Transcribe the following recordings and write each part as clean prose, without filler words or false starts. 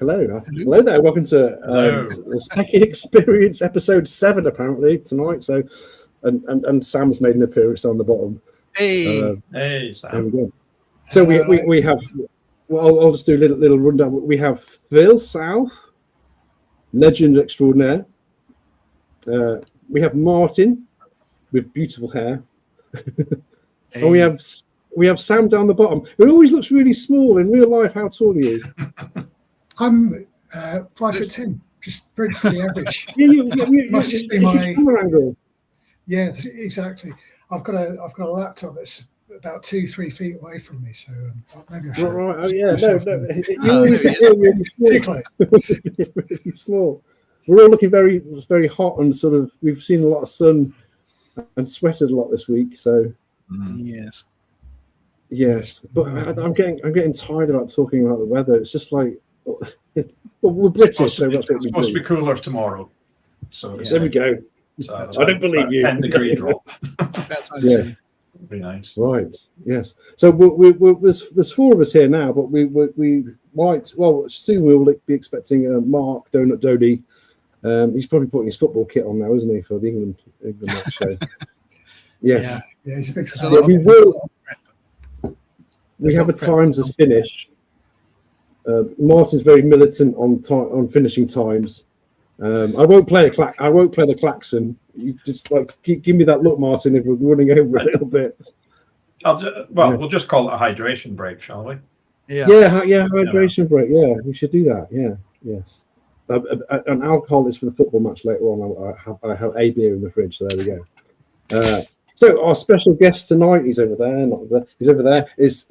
Hello there. Welcome to the Speccy Experience episode 7 apparently tonight. So, and Sam's made an appearance on the bottom. Hey, Sam. There we go. So we have. Well, I'll just do a little rundown. We have Phil South, legend extraordinaire. We have Martin with beautiful hair, and we have Sam down the bottom, who always looks really small in real life. How tall are you? I'm 5'10", just pretty average. You must just be my camera angle. Yeah, exactly. I've got a laptop that's about 2-3 feet away from me, so maybe I should. Right. Oh yeah. You're really small. We're all looking very, very hot and sort of. We've seen a lot of sun and sweated a lot this week. So yes. But I'm getting tired about talking about the weather. It's just like. Well, we're British, so that's what we do. It's supposed to be cooler tomorrow. So there we go. So I don't believe you. 10-degree drop. Yes. Very nice. Right. Yes. So there's 4 of us here now, but we might. Well, soon we will be expecting Mark Donut Dodie. He's probably putting his football kit on now, isn't he, for the England match? So yes. Yeah, he's a big fan. We will. We have a times as finish. Martin's very militant on finishing times. I won't play the klaxon. You just give me that look, Martin. If we're running over a little bit, we'll just call it a hydration break, shall we? Yeah, hydration break. Yeah, we should do that. Yeah, yes. And alcohol is for the football match later on. I have a beer in the fridge, so there we go. So our special guest tonight, he's over there. He's over there. Is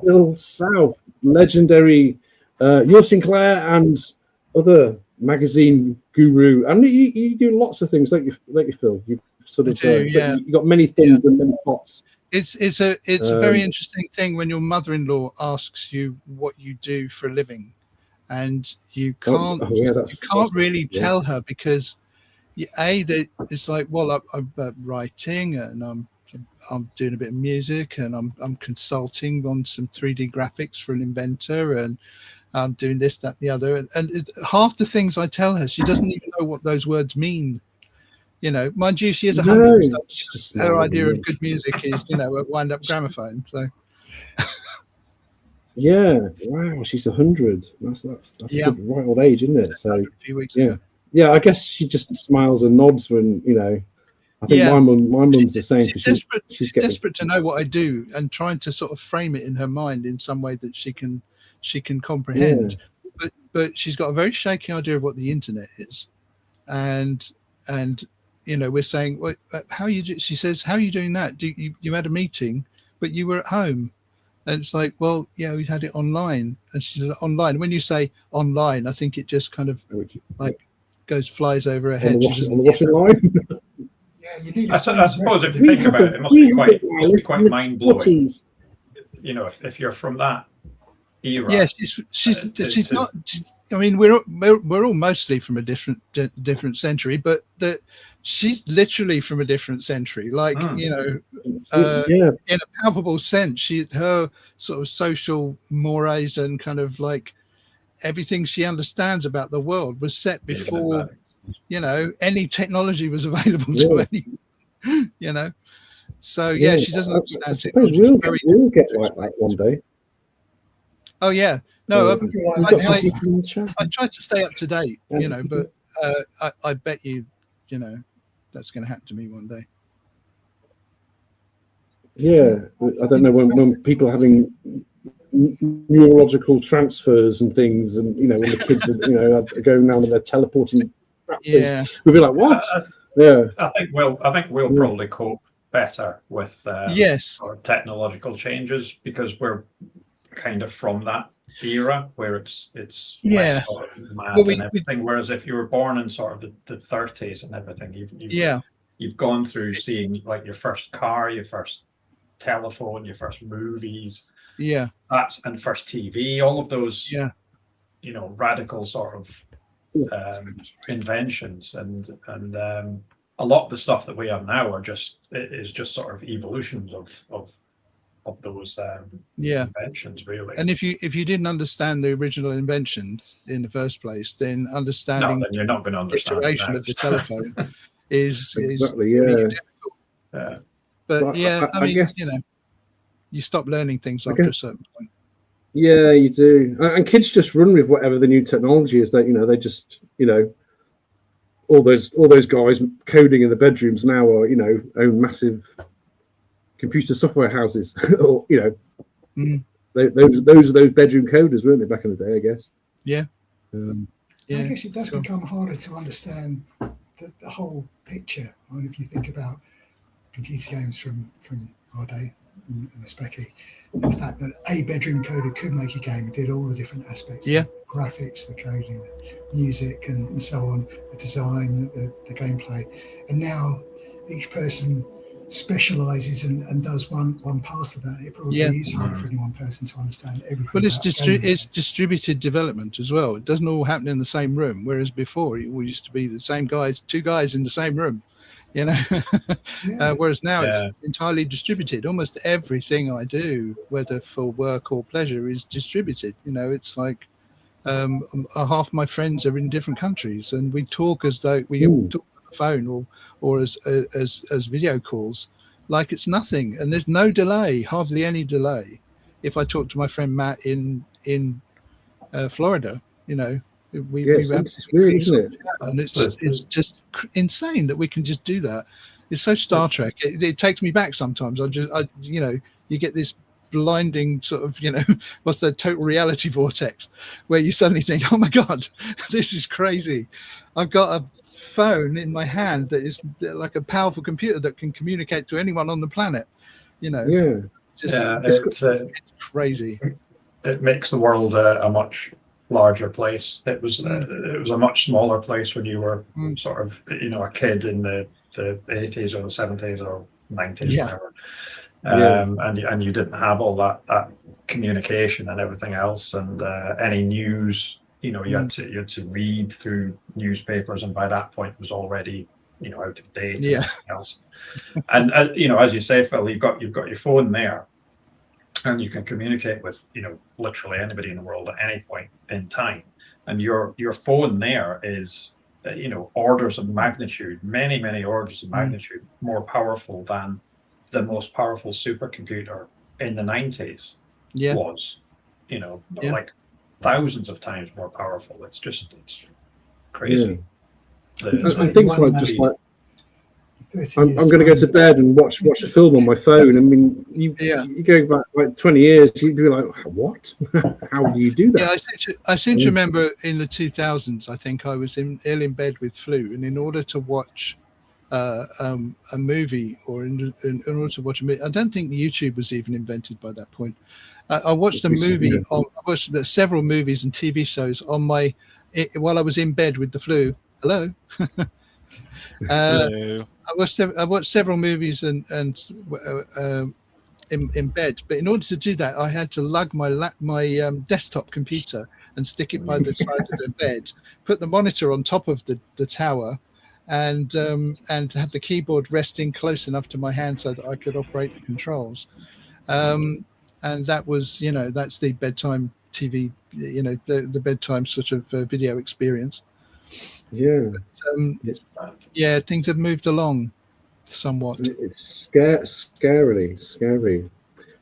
Phil South, legendary your Sinclair and other magazine guru, and you do lots of things, don't you, Phil? You sort of you got many things and many pots. It's a very interesting thing when your mother-in-law asks you what you do for a living, and you can't really tell her because it's like, well, I'm writing and I'm doing a bit of music and I'm consulting on some 3D graphics for an inventor and I'm doing this, that, and the other. And half the things I tell her, she doesn't even know what those words mean. Mind you, she is 100. So her idea of good music is, a wind-up gramophone. So. Yeah, wow, she's 100. That's a good right old age, isn't it? So a few weeks ago. Yeah, I guess she just smiles and nods when I think my mum's the same. She's desperate to know what I do and trying to sort of frame it in her mind in some way that she can comprehend. Yeah. But she's got a very shaky idea of what the internet is, and we're saying, well, how you do? She says, how are you doing that? You had a meeting, but you were at home, and it's like, well, yeah, we had it online, and she said online. When you say online, I think it just kind of flies over her head. On the washing line. Yeah, you need. I suppose if you think about it, it must be quite mind blowing. If you're from that era. Yeah, she's not. I mean, we're all mostly from a different century, but she's literally from a different century. In a palpable sense, her sort of social mores and kind of like everything she understands about the world was set before. Any technology was available to any, So she doesn't understand. I suppose we'll get like that one day. Oh yeah, no, I try to stay up to date, but I bet you, that's going to happen to me one day. Yeah, I don't know when people are having neurological transfers and things, and when the kids are going around and they're teleporting. Yeah, we'll be like, what? I think we'll probably cope better with sort of technological changes because we're kind of from that era where it's less sort of mad and everything. Whereas if you were born in sort of the 30s and everything, you've gone through seeing like your first car, your first telephone, your first movies, and first TV, all of those, radical sort of inventions and a lot of the stuff that we have now is just sort of evolutions of those Yeah. inventions, really. And if you didn't understand the original invention in the first place, then understanding then you're not going to the understand iteration of the telephone is Exactly, really yeah. difficult. Yeah. But Well, yeah, I mean, guess, you know, you stop learning things after a certain point. Yeah, you do. And kids just run with whatever the new technology is. That, you know, they just, you know, all those guys coding in the bedrooms now are, you know, own massive computer software houses, or, you know, those are those bedroom coders, weren't they, back in the day? I guess. Yeah. I guess it does become harder to understand the whole picture. I mean, if you think about computer games from our day and the Speccy, and the fact that a bedroom coder could make a game, it did all the different aspects, the graphics, the coding, the music, and so on, the design, the gameplay, and now each person specializes and does one pass of that. It probably is hard for any one person to understand everything. Well, it's distributed development as well. It doesn't all happen in the same room, whereas before it all used to be the same guys, two guys in the same room, you know. Whereas now it's entirely distributed. Almost everything I do, whether for work or pleasure, is distributed. You know, it's like half my friends are in different countries, and we talk as though we talk on the phone or as video calls, like it's nothing. And there's no delay, hardly any delay. If I talk to my friend Matt in Florida, you know, it's weird, isn't it? And it's just insane that we can just do that. It's so Star Trek. It takes me back sometimes. You know, you get this blinding sort of, you know, what's the total reality vortex, where you suddenly think, oh my God, this is crazy. I've got a phone in my hand that is like a powerful computer that can communicate to anyone on the planet. You know, it's crazy. It makes the world a much larger place. It was a much smaller place when you were sort of, you know, a kid in the 80s or the 70s or 90s, whatever. And you didn't have all that communication and everything else, and any news, you know, you had to read through newspapers, and by that point it was already, you know, out of date and everything else. And you know, as you say, Phil, you've got your phone there, and you can communicate with, you know, literally anybody in the world at any point in time. And your phone there is, you know, orders of magnitude, many orders of magnitude more powerful than the most powerful supercomputer in the 90s was, you know, like thousands of times more powerful. It's crazy. I think so. Just like, I'm going to go to bed and watch a film on my phone. I mean, you go back like 20 years, you'd be like, what? How do you do that? Yeah, I seem to remember in the 2000s, I think I was ill in bed with flu, and in order to watch a movie, or in order to watch a movie, I don't think YouTube was even invented by that point. I watched a movie. I watched several movies and TV shows on while I was in bed with the flu. Hello. Hello. I watched several movies and in bed, but in order to do that, I had to lug my desktop computer and stick it by the side of the bed, put the monitor on top of the tower, and have the keyboard resting close enough to my hand so that I could operate the controls. And that was, you know, that's the bedtime TV, you know, the bedtime sort of video experience. But, things have moved along somewhat. It's scary.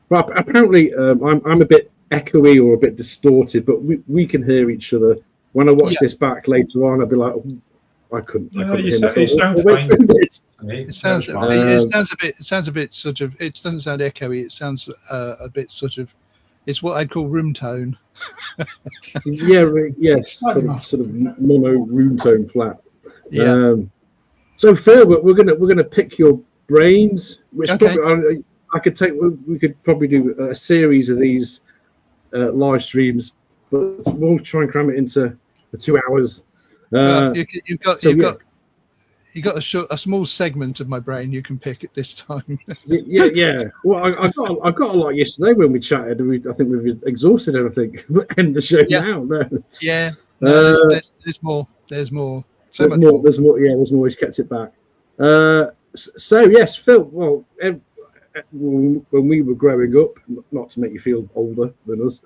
Well, apparently I'm a bit echoey or a bit distorted, but we can hear each other. When I watch this back later on, I'll be like, I couldn't hear myself. It sounds a bit sort of, it doesn't sound echoey, it sounds a bit sort of, it's what I'd call room tone. Yes, sort of mono room tone flat. So Phil, we're gonna pick your brains, which probably, we could probably do a series of these live streams, but we'll try and cram it into the 2 hours. You've got a small segment of my brain you can pick at this time. Well, I got a lot yesterday when we chatted. I think we've exhausted everything. End the show now. No. There's more. There's more. There's more. Yeah, there's more. He's kept it back. So yes, Phil. Well, when we were growing up, not to make you feel older than us,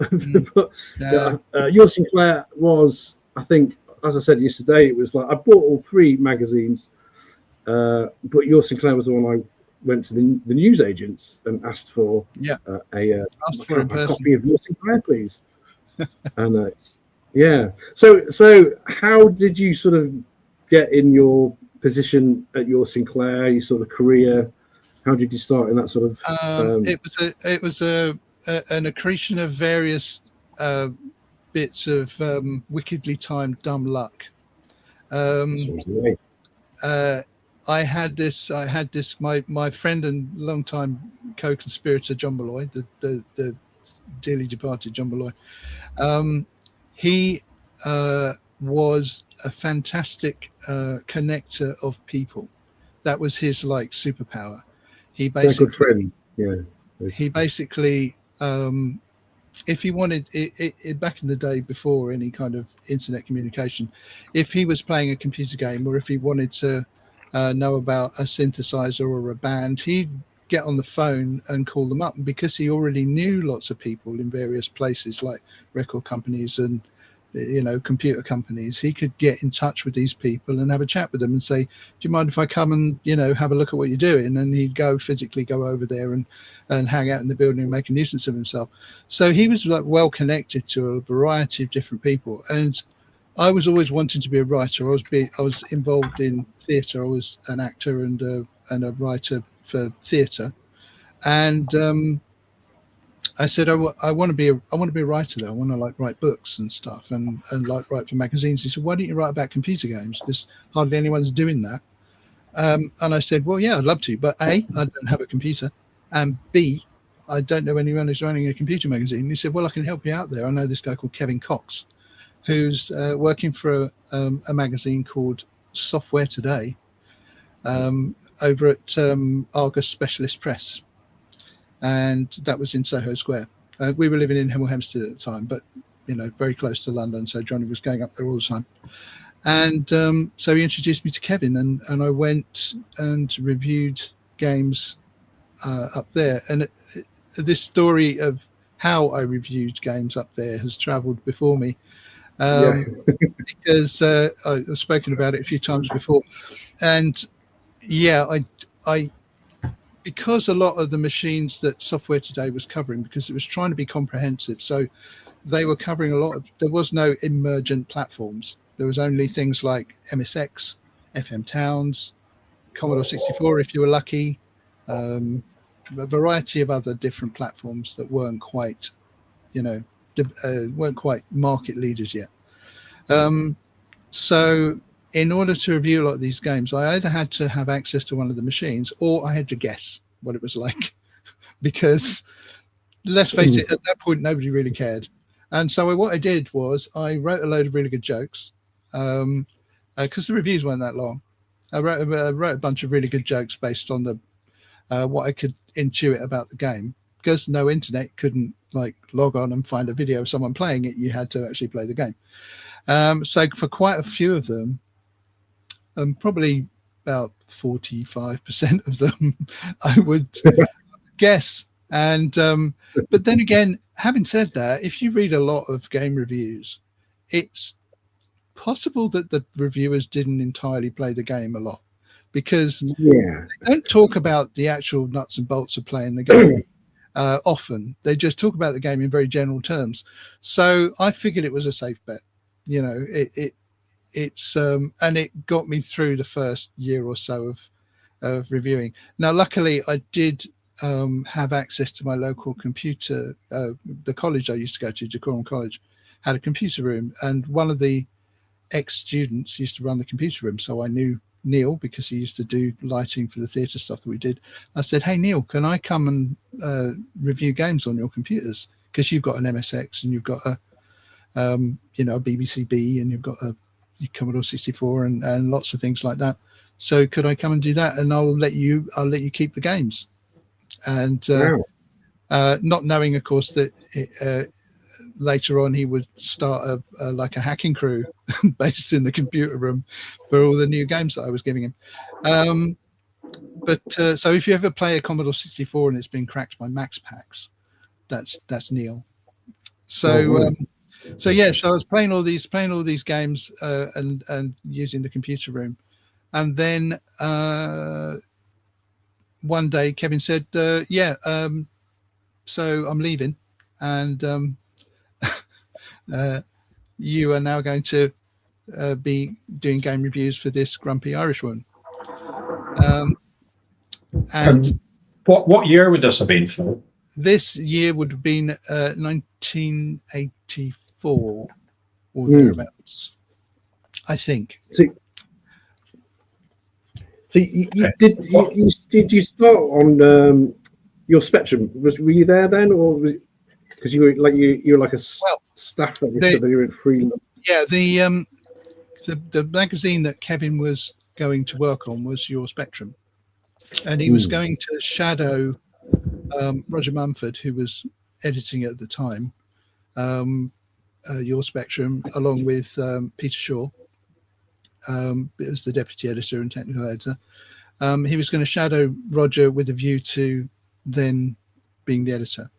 but your Sinclair was, I think, as I said yesterday, it was like I bought all 3 magazines, but your Sinclair was the one I went to the newsagents and asked for a copy of your Sinclair, please. And so how did you sort of get in your position at your Sinclair, your sort of career? How did you start in that sort of? It was an accretion of various bits of wickedly timed dumb luck. I had this. My friend and longtime co-conspirator John Malloy, the dearly departed John Malloy. He was a fantastic connector of people. That was his like superpower. He basically, good friend. Yeah. He basically, if he wanted it back in the day before any kind of internet communication, if he was playing a computer game or if he wanted to know about a synthesizer or a band, he'd get on the phone and call them up. And because he already knew lots of people in various places like record companies and computer companies, he could get in touch with these people and have a chat with them and say, do you mind if I come and have a look at what you're doing? And he'd physically go over there and hang out in the building and make a nuisance of himself. So he was like well connected to a variety of different people. And I was always wanting to be a writer. I was involved in theatre. I was an actor and a writer for theatre. And I said, I want to be a writer though. I want to like write books and stuff and like write for magazines. He said, why don't you write about computer games? Because hardly anyone's doing that. And I said, well, yeah, I'd love to, but A, I don't have a computer, and B, I don't know anyone who's running a computer magazine. He said, well, I can help you out there. I know this guy called Kevin Cox, who's working for a magazine called Software Today over at Argus Specialist Press. And that was in Soho Square. We were living in Hemel Hempstead at the time, but very close to London. So Johnny was going up there all the time. And so he introduced me to Kevin, and I went and reviewed games up there. And this story of how I reviewed games up there has travelled before me, because I've spoken about it a few times before. And I because a lot of the machines that Software Today was covering, because it was trying to be comprehensive, so they were covering a lot of, there was no emergent platforms. There was only things like MSX, FM Towns, Commodore 64 if you were lucky, a variety of other different platforms that weren't quite, weren't quite market leaders yet. So in order to review a lot of these games, I either had to have access to one of the machines or I had to guess what it was like, because let's face it, at that point, nobody really cared. And so what I did was I wrote a load of really good jokes, because the reviews weren't that long. I wrote a bunch of really good jokes based on the what I could intuit about the game, because no internet couldn't like log on and find a video of someone playing it. You had to actually play the game. So for quite a few of them, probably about 45% of them, I would guess. And but then again, having said that, if you read a lot of game reviews, it's possible that the reviewers didn't entirely play the game a lot, because they don't talk about the actual nuts and bolts of playing the game often. They just talk about the game in very general terms. So I figured it was a safe bet. It's and it got me through the first year or so of reviewing. Now, luckily, I did have access to my local computer. The college I used to go to, Decorum College, had a computer room, and one of the ex-students used to run the computer room. So I knew Neil, because he used to do lighting for the theatre stuff that we did. I said, hey, Neil, can I come and review games on your computers? Because you've got an MSX and you've got a BBC-B, and you've got a Commodore 64 and lots of things like that. So could I come and do that? And I'll let you keep the games. And not knowing, of course, that later on he would start a hacking crew based in the computer room for all the new games that I was giving him. But so if you ever play a Commodore 64 and it's been cracked by Max Packs, that's Neil. So so I was playing all these games and using the computer room, and then one day Kevin said, so I'm leaving, and you are now going to be doing game reviews for this grumpy Irish one. And what year would this have been, Phil? This year would have been 1984 or thereabouts, I think. So did you start on your Spectrum? Were you there then, or because you were like a staff editor, so you were in freelance? Yeah, the magazine that Kevin was going to work on was Your Spectrum, and he was going to shadow Roger Mumford, who was editing at the time, Your Spectrum, along with Peter Shaw as the deputy editor and technical editor. He was going to shadow Roger with a view to then being the editor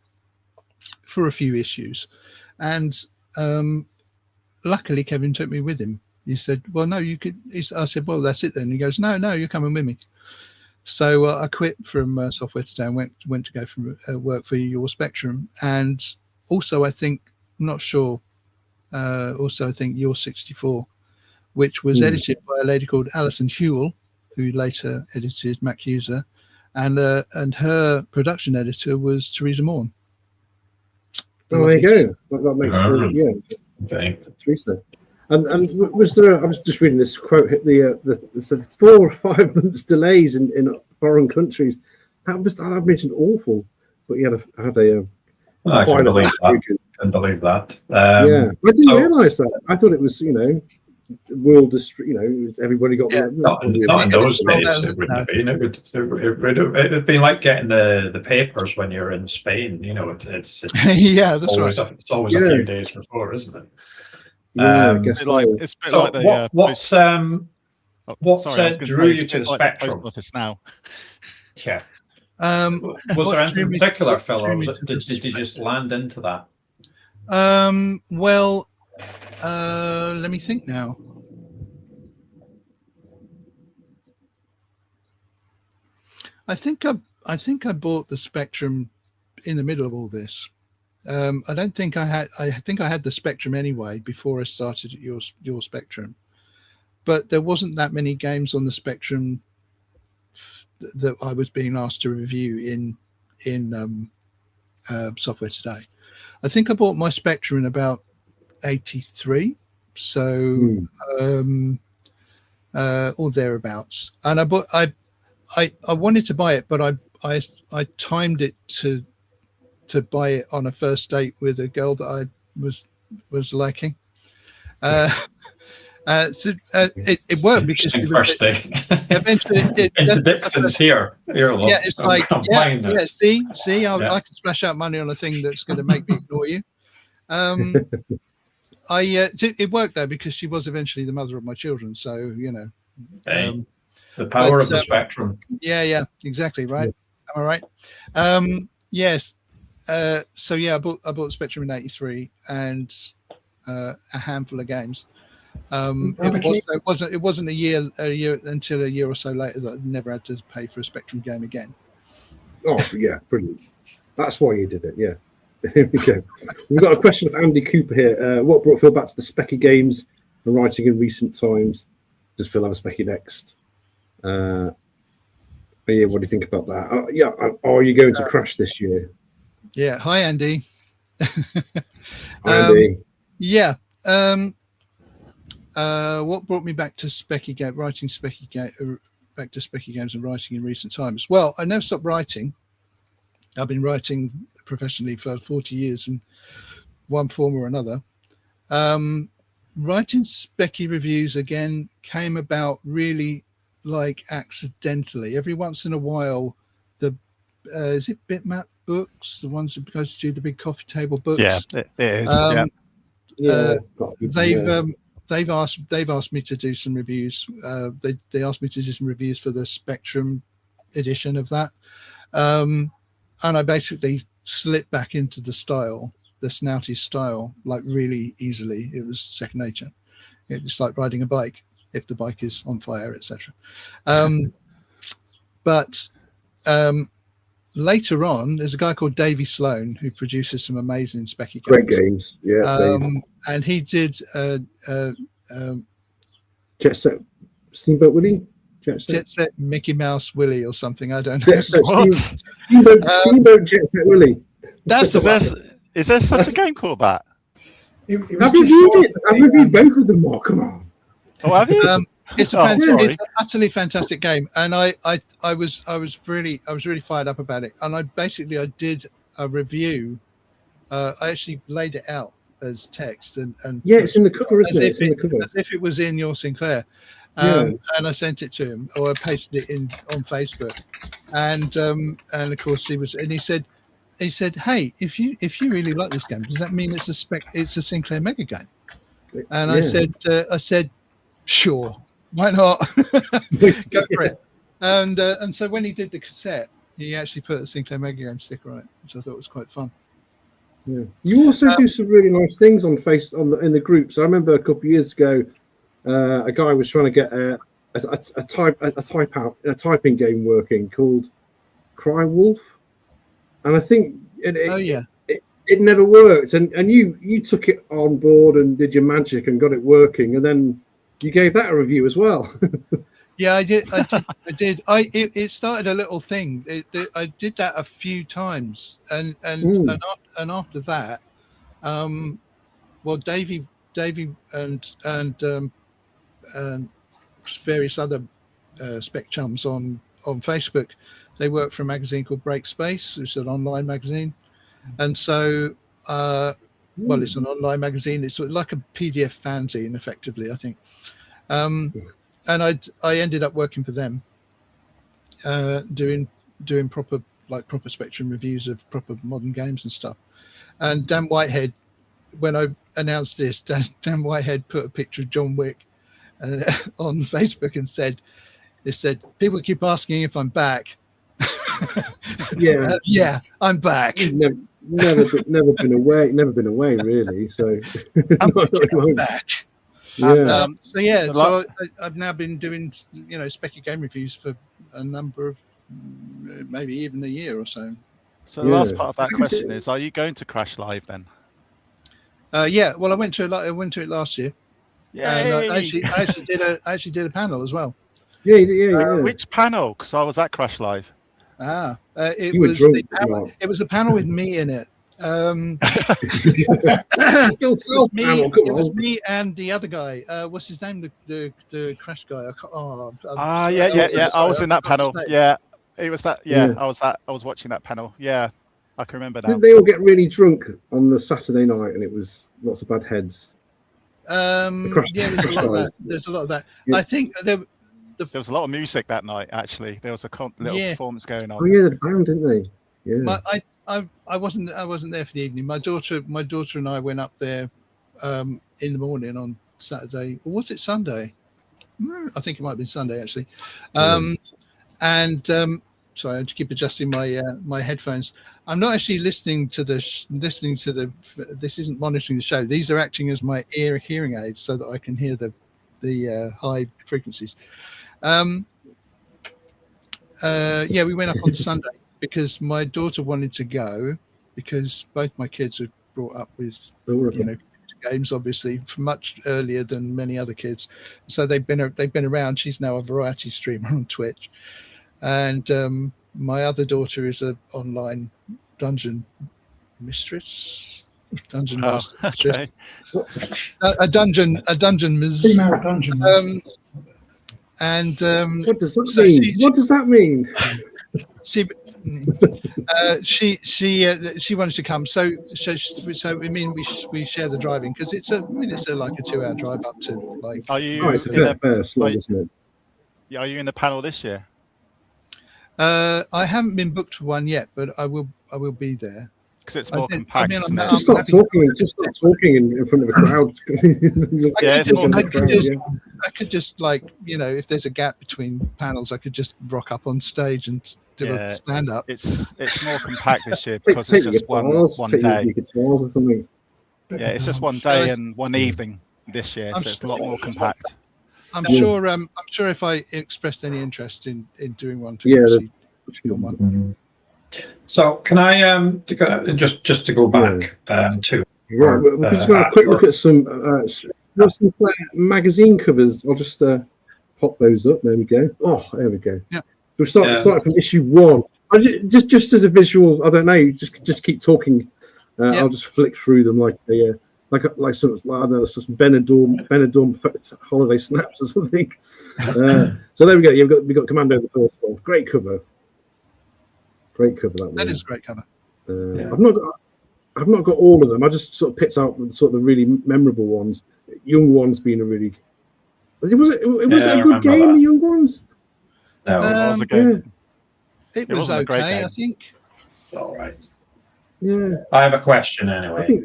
for a few issues. And luckily, Kevin took me with him. He said, well, no, you could. I said, well, that's it then. He goes, no, you're coming with me. So I quit from Software Today and went to go from work for Your Spectrum. And also, I think Your 64, which was edited by a lady called Alison Hewell, who later edited Mac User, and her production editor was Teresa Morn. Oh, there you go. That makes sense. Okay. Teresa. And was there? I was just reading this quote. The 4 or 5 months delays in foreign countries. That mentioned awful. But you had a. I can believe that. Yeah, I didn't realise that. I thought it was world. Everybody got not in those days. It wouldn't have been. It'd be like getting the papers when you're in Spain. It's yeah, that's always right. It's always a few days before, isn't it? Yeah, I guess it's a bit like the drew you to the Spectrum? Post office now. Yeah. Was there anything particular, Phil, or did you just land into that? Well, let me think now. I think I bought the Spectrum in the middle of all this. I don't think I think I had the Spectrum anyway before I started at your Spectrum, but there wasn't that many games on the Spectrum that I was being asked to review in Software Today. I think I bought my Spectrum in about 83, so or thereabouts. And I wanted to buy it, but I timed it to buy it on a first date with a girl that I was liking. It worked because first date. Eventually, into Dixon's here. Yeah, it's like see, I can splash out money on a thing that's going to make me ignore you. It worked though because she was eventually the mother of my children. So the power of the Spectrum. Yeah, exactly right. Am I right? Yes. So I bought the Spectrum in '83 and a handful of games. It wasn't a year until a year or so later that I never had to pay for a Spectrum game again. Oh yeah, brilliant. That's why you did it. Yeah. Here we go. We've got a question from Andy Cooper here. What brought Phil back to the Speccy games and writing in recent times? Does Phil have a Speccy next? What do you think about that? Are you going to crash this year? Yeah. Hi, Andy. Andy. Yeah. What brought me back to back to Speccy games and writing in recent times? Well, I never stopped writing. I've been writing professionally for 40 years in one form or another. Writing Speccy reviews again came about really like accidentally. Every once in a while, is it Bitmap Books, the ones that go to do the big coffee table books? Yeah, it is. They've asked me to do some reviews. They asked me to do some reviews for the Spectrum edition of that, and I basically slipped back into the snouty style, like really easily. It was second nature. It was like riding a bike if the bike is on fire, etc. But later on, there's a guy called Davey Sloan who produces some amazing Speccy games. Great games, yeah. And he did Jet Set Steamboat Willie? Jet Set Mickey Mouse Willie or something. I don't know. Jet Set Steamboat Jet Set Willie. Is there such a game called that? Have you reviewed both of them, Mark? Come on. Oh, have you? It's it's an utterly fantastic game, and I was really fired up about it. And I did a review. I actually laid it out as text, and yeah, it's in the cover, isn't it? It's in the cover, as if it was in your Sinclair. And I sent it to him, or I pasted it in on Facebook, and of course he said, hey, if you really like this game, does that mean it's a Sinclair Mega game? And I said, sure, why not? Go for it. And so when he did the cassette, he actually put a Sinclair Mega game sticker on it, which I thought was quite fun. Yeah. You also do some really nice things in the groups. I remember a couple of years ago, a guy was trying to get a typing game working called Cry Wolf, and I think it never worked. And you took it on board and did your magic and got it working, and then you gave that a review as well. Yeah, I did. It started a little thing. I did that a few times, and after that, well, Davey and various other spec chums on Facebook, they work for a magazine called Break Space, which is an online magazine, and so well, it's an online magazine. It's sort of like a PDF fanzine, effectively, I think. And I ended up working for them, doing proper Spectrum reviews of proper modern games and stuff. And Dan Whitehead, when I announced this, Dan Whitehead put a picture of John Wick on Facebook and said, people keep asking if I'm back. Yeah, I'm back. Never been away really. So I'm back. Yeah. So I've now been doing Speccy game reviews for a number of maybe even a year or so. So the last part of that question is: are you going to Crash Live then? Yeah. Well, I went to it last year. Yeah. And I actually did a panel as well. Yeah. Which panel? Because I was at Crash Live. It was a panel with me in it. It was me and the other guy. What's his name? The Crash guy. I was in that panel. Yeah, it was that. Yeah, I was watching that panel. Yeah, I can remember that. Didn't they all get really drunk on the Saturday night, and it was lots of bad heads? There's a lot of that. Yeah. I think there was a lot of music that night. Actually, there was a little performance going on. Oh yeah, the band, didn't they? Yeah. I wasn't there for the evening. My daughter and I went up there in the morning on Saturday, or was it Sunday? I think it might have been Sunday actually. Sorry, I have to keep adjusting my headphones. I'm not actually listening to this isn't monitoring the show. These are acting as my hearing aids so that I can hear the high frequencies. We went up on Sunday because my daughter wanted to go, because both my kids are brought up with games, obviously, much earlier than many other kids. So they've been around. She's now a variety streamer on Twitch, and my other daughter is an online dungeon mistress. Dungeon master. Okay. A dungeon female dungeon master. And what does that mean? What does that mean? She wanted to come, so we mean we share the driving, because it's like a 2-hour drive up to like. Are you? Are you in the panel this year? I haven't been booked for one yet, but I will be there. because it's more compact. Just start talking. Just start talking in front of a crowd. I could just like, you know, if there's a gap between panels, I could just rock up on stage and do a stand up. It's more compact this year because it's just one day. Or something. Yeah, it's just one day and one evening this year, so it's a lot more compact. I'm sure if I expressed any interest in doing one, to one. So can I just to go back to we're just going to quick look at some magazine covers. I'll just pop those up. There we go. Oh, there we go. Yeah. So we start from issue 1. Just as a visual, I don't know. Just keep talking. I'll just flick through them like sort of I don't know, some Benidorm holiday snaps or something. So there we go. We got Commando the first one. Great cover. That is a great cover. I've not got all of them. I just sort of picked out sort of the really memorable ones. Young Ones being a really. Was it a good game? The Young Ones. No, it was a game. It was okay. I think. All right. Yeah. I have a question anyway.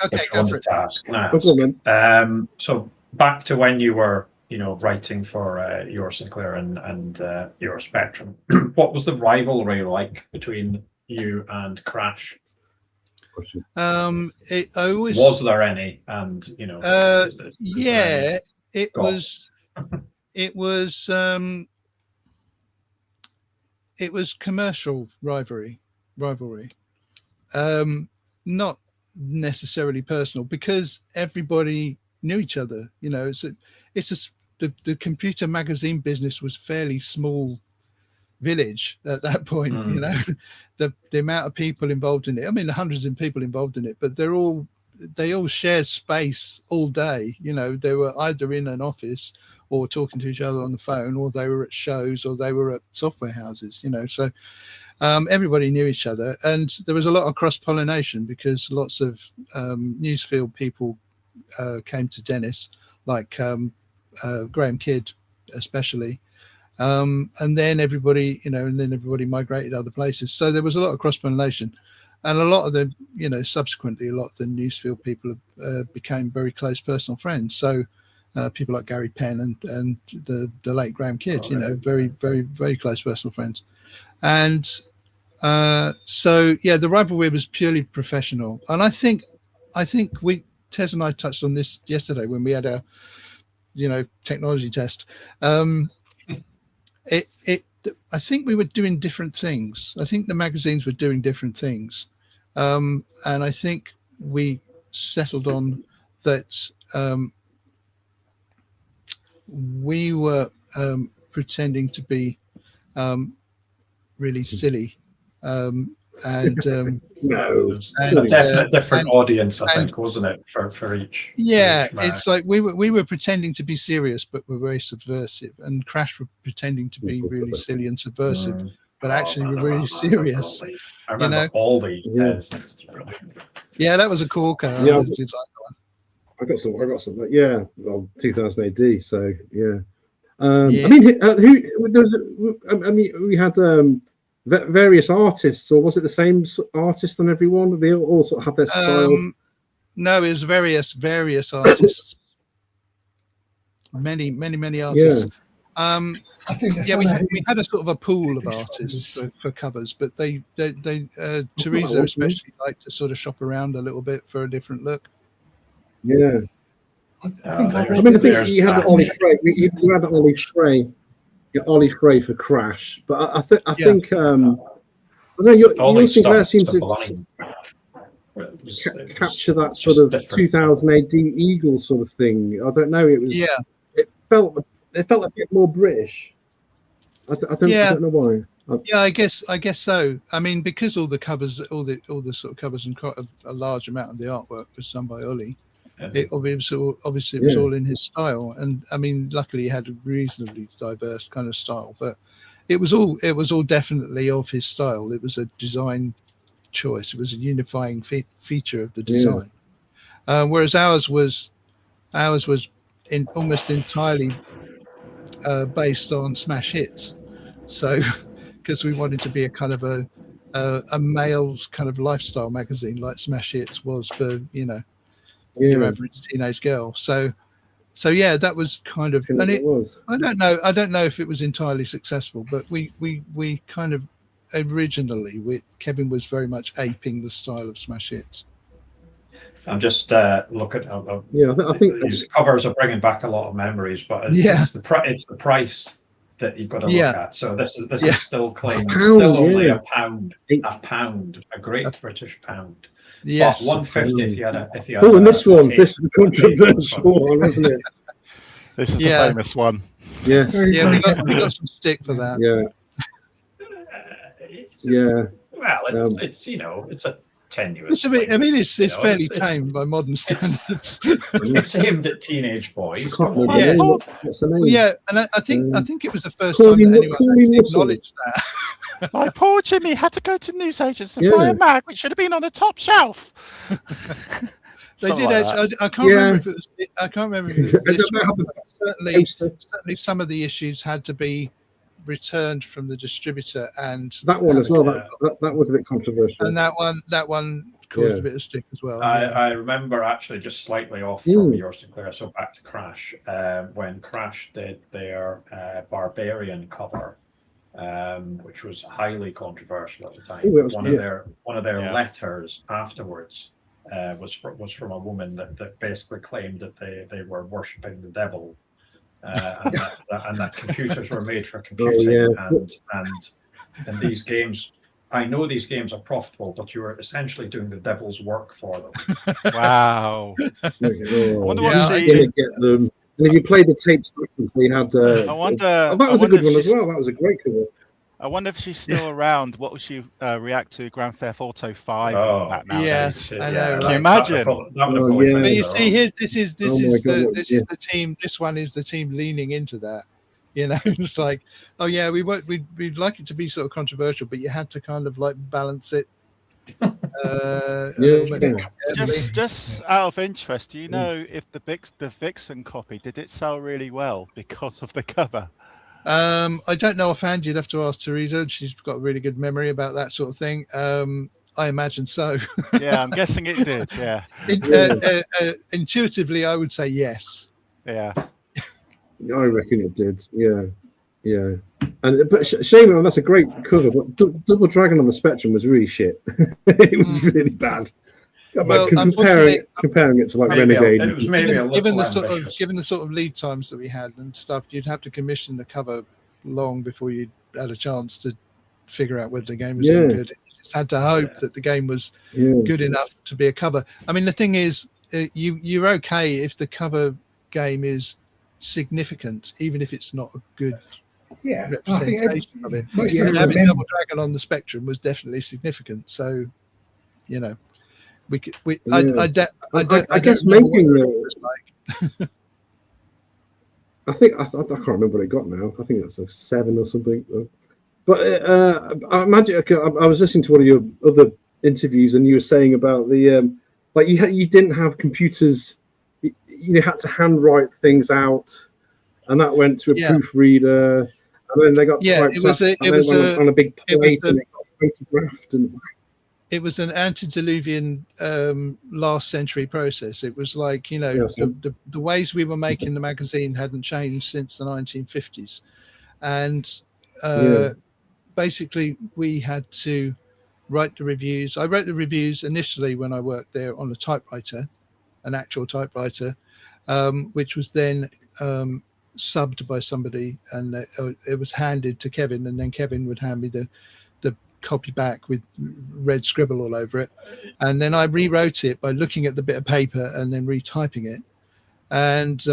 Okay, go for it. So back to when you were, writing for your Sinclair and your Spectrum. What was the rivalry like between you and Crash? Was there any? And it was commercial rivalry. Not necessarily personal, because everybody knew each other. The computer magazine business was fairly small village at that point. The amount of people involved in it, hundreds of people involved in it, but they all shared space all day. They were either in an office or talking to each other on the phone, or they were at shows, or they were at software houses. So everybody knew each other, and there was a lot of cross-pollination because lots of newsfield people came to Dennis, like Graham Kidd especially, and then everybody migrated other places. So there was a lot of cross-pollination, and a lot of the subsequently a lot of the newsfield people became very close personal friends. So people like Gary Penn and the late Graham Kidd, very, very, very close personal friends. And the rivalry was purely professional. And I think Tez and I touched on this yesterday when we had our technology test. I think we were doing different things. I think the magazines were doing different things, and I think we settled on that. We were pretending to be really silly, and no, and a definite different audience, I think, wasn't it, for each? Yeah, it's like we were pretending to be serious, but we're very subversive, and Crash were pretending to be really silly and subversive, but actually we're really serious. I remember all these. Yeah, that was a cool car. Yeah, I got some. Yeah, 2000 AD. So yeah. We had various artists, or was it the same artist on every one? They all sort of have their style. No, it was various artists. many artists. I think we had a sort of a pool of artists for covers, but they Teresa especially liked to sort of shop around a little bit for a different look. Yeah. I think you had Ollie Frey. You had Ollie Frey. Ollie Frey for Crash, but I think I know your Sinclair seems to capture that sort of 2000 AD Eagle sort of thing. I don't know. It felt a bit more British. I don't know why. I guess so. Because all the covers, all the sort of covers, and quite a large amount of the artwork was done by Ollie. It obviously was all in his style, and luckily he had a reasonably diverse kind of style, but it was all definitely of his style. It was a design choice. It was a unifying feature of the design. Whereas ours was almost entirely based on smash hits. So because we wanted to be a kind of a a male kind of lifestyle magazine like Smash Hits was for your average teenage girl. So yeah, that was kind of, and it was. I don't know if it was entirely successful, but we kind of originally Kevin was very much aping the style of Smash Hits. I'm just looking. I think these covers are bringing back a lot of memories, but it's the price that you've got to look at. So this is still claiming still only a pound, a Great British Pound. Yes, but 150 if you had. And this is the controversial one, isn't it? This is the famous one. Yeah, we got some stick for that. Well, it's a tenuous. It's fairly tame by modern standards. It's aimed at teenage boys. What's the name? Yeah, and I think it was the first time that anyone acknowledged that. My poor Jimmy had to go to newsagents and buy a mag which should have been on the top shelf. They did. Like I can't remember if it was. I can't remember if it was certainly some of the issues had to be returned from the distributor, and that one as well. That was a bit controversial. And that one caused a bit of stick as well. I remember actually just slightly off from your Sinclair. So back to Crash, when Crash did their Barbarian cover, which was highly controversial at the time. One of their letters afterwards was from a woman that basically claimed that they were worshipping the devil, and that computers were made for computing, and these games. I know these games are profitable, but you are essentially doing the devil's work for them. Wow! I wonder what get them. And if you played the tapes, they had. I wonder. that was a good one as well. That was a great cover. I wonder if she's still around. What would she react to Grand Theft Auto 5? That nowadays? I know. Can you imagine? But you see, here, this is the team. This one is the team leaning into that. It's like, we'd like it to be sort of controversial, but you had to kind of like balance it. Just out of interest, do you know if the Vixen copy did it sell really well because of the cover? I don't know offhand. You'd have to ask Teresa. She's got a really good memory about that sort of thing. I imagine so. Yeah, I'm guessing it did. Yeah. Intuitively, I would say yes. Yeah. I reckon it did. Yeah. But shame, that's a great cover. But Double Dragon on the Spectrum was really shit. It was really bad. Well, comparing it to like Renegade, it was maybe given the sort of lead times that we had and stuff, you'd have to commission the cover long before you had a chance to figure out whether the game was any good. You just had to hope that the game was good enough to be a cover. I mean, the thing is, you're okay if the cover game is significant, even if it's not a good representation of it. Having Double Dragon on the Spectrum was definitely significant. So, I guess making I can't remember what it got now. I think it was like 7 or something. But I imagine I was listening to one of your other interviews, and you were saying about the like you didn't have computers. You had to handwrite things out, and that went to a proofreader, and then they got typed up on a big plate, and it got photographed and. It was an antediluvian last century process. It was like, the ways we were making the magazine hadn't changed since the 1950s. And basically we had to write the reviews. I wrote the reviews initially when I worked there on a typewriter, an actual typewriter, which was then subbed by somebody, and it was handed to Kevin, and then Kevin would hand me the copy back with red scribble all over it, and then I rewrote it by looking at the bit of paper and then retyping it, and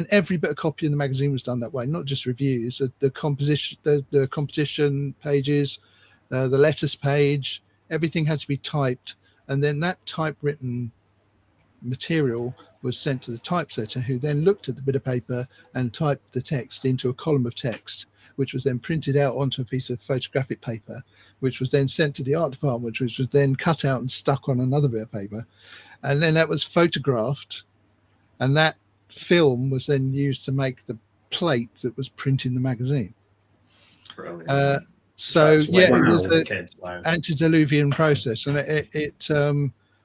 every bit of copy in the magazine was done that way, not just reviews. The composition, the competition pages, the letters page, everything had to be typed, and then that typewritten material was sent to the typesetter, who then looked at the bit of paper and typed the text into a column of text, which was then printed out onto a piece of photographic paper, which was then sent to the art department, which was then cut out and stuck on another bit of paper. And then that was photographed, and that film was then used to make the plate that was printing the magazine. So yeah, it was an kids, antediluvian process, and it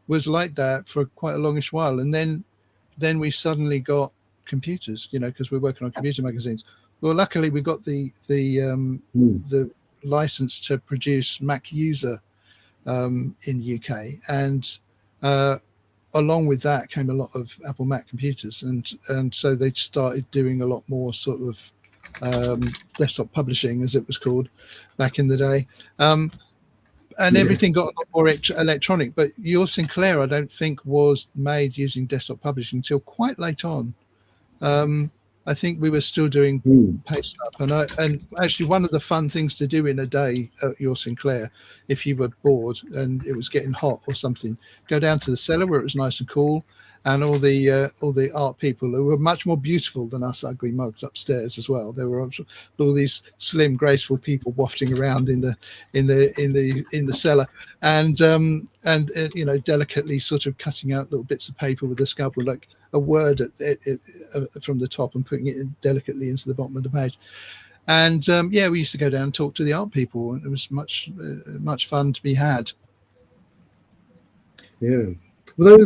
was like that for quite a longish while, and then we suddenly got computers, because we're working on computer magazines. Well, luckily we got the license to produce Mac User in the UK, and along with that came a lot of Apple Mac computers, and so they started doing a lot more sort of desktop publishing, as it was called back in the day. And everything got a lot more electronic, but your Sinclair, I don't think, was made using desktop publishing until quite late on. I think we were still doing paste up, and actually one of the fun things to do in a day at your Sinclair, if you were bored and it was getting hot or something, go down to the cellar where it was nice and cool, and all the art people who were much more beautiful than us ugly mugs upstairs as well. There were all these slim, graceful people wafting around in the cellar, and delicately sort of cutting out little bits of paper with a scalpel, like a word from the top and putting it delicately into the bottom of the page. And we used to go down and talk to the art people, and it was much fun to be had. Yeah. Well,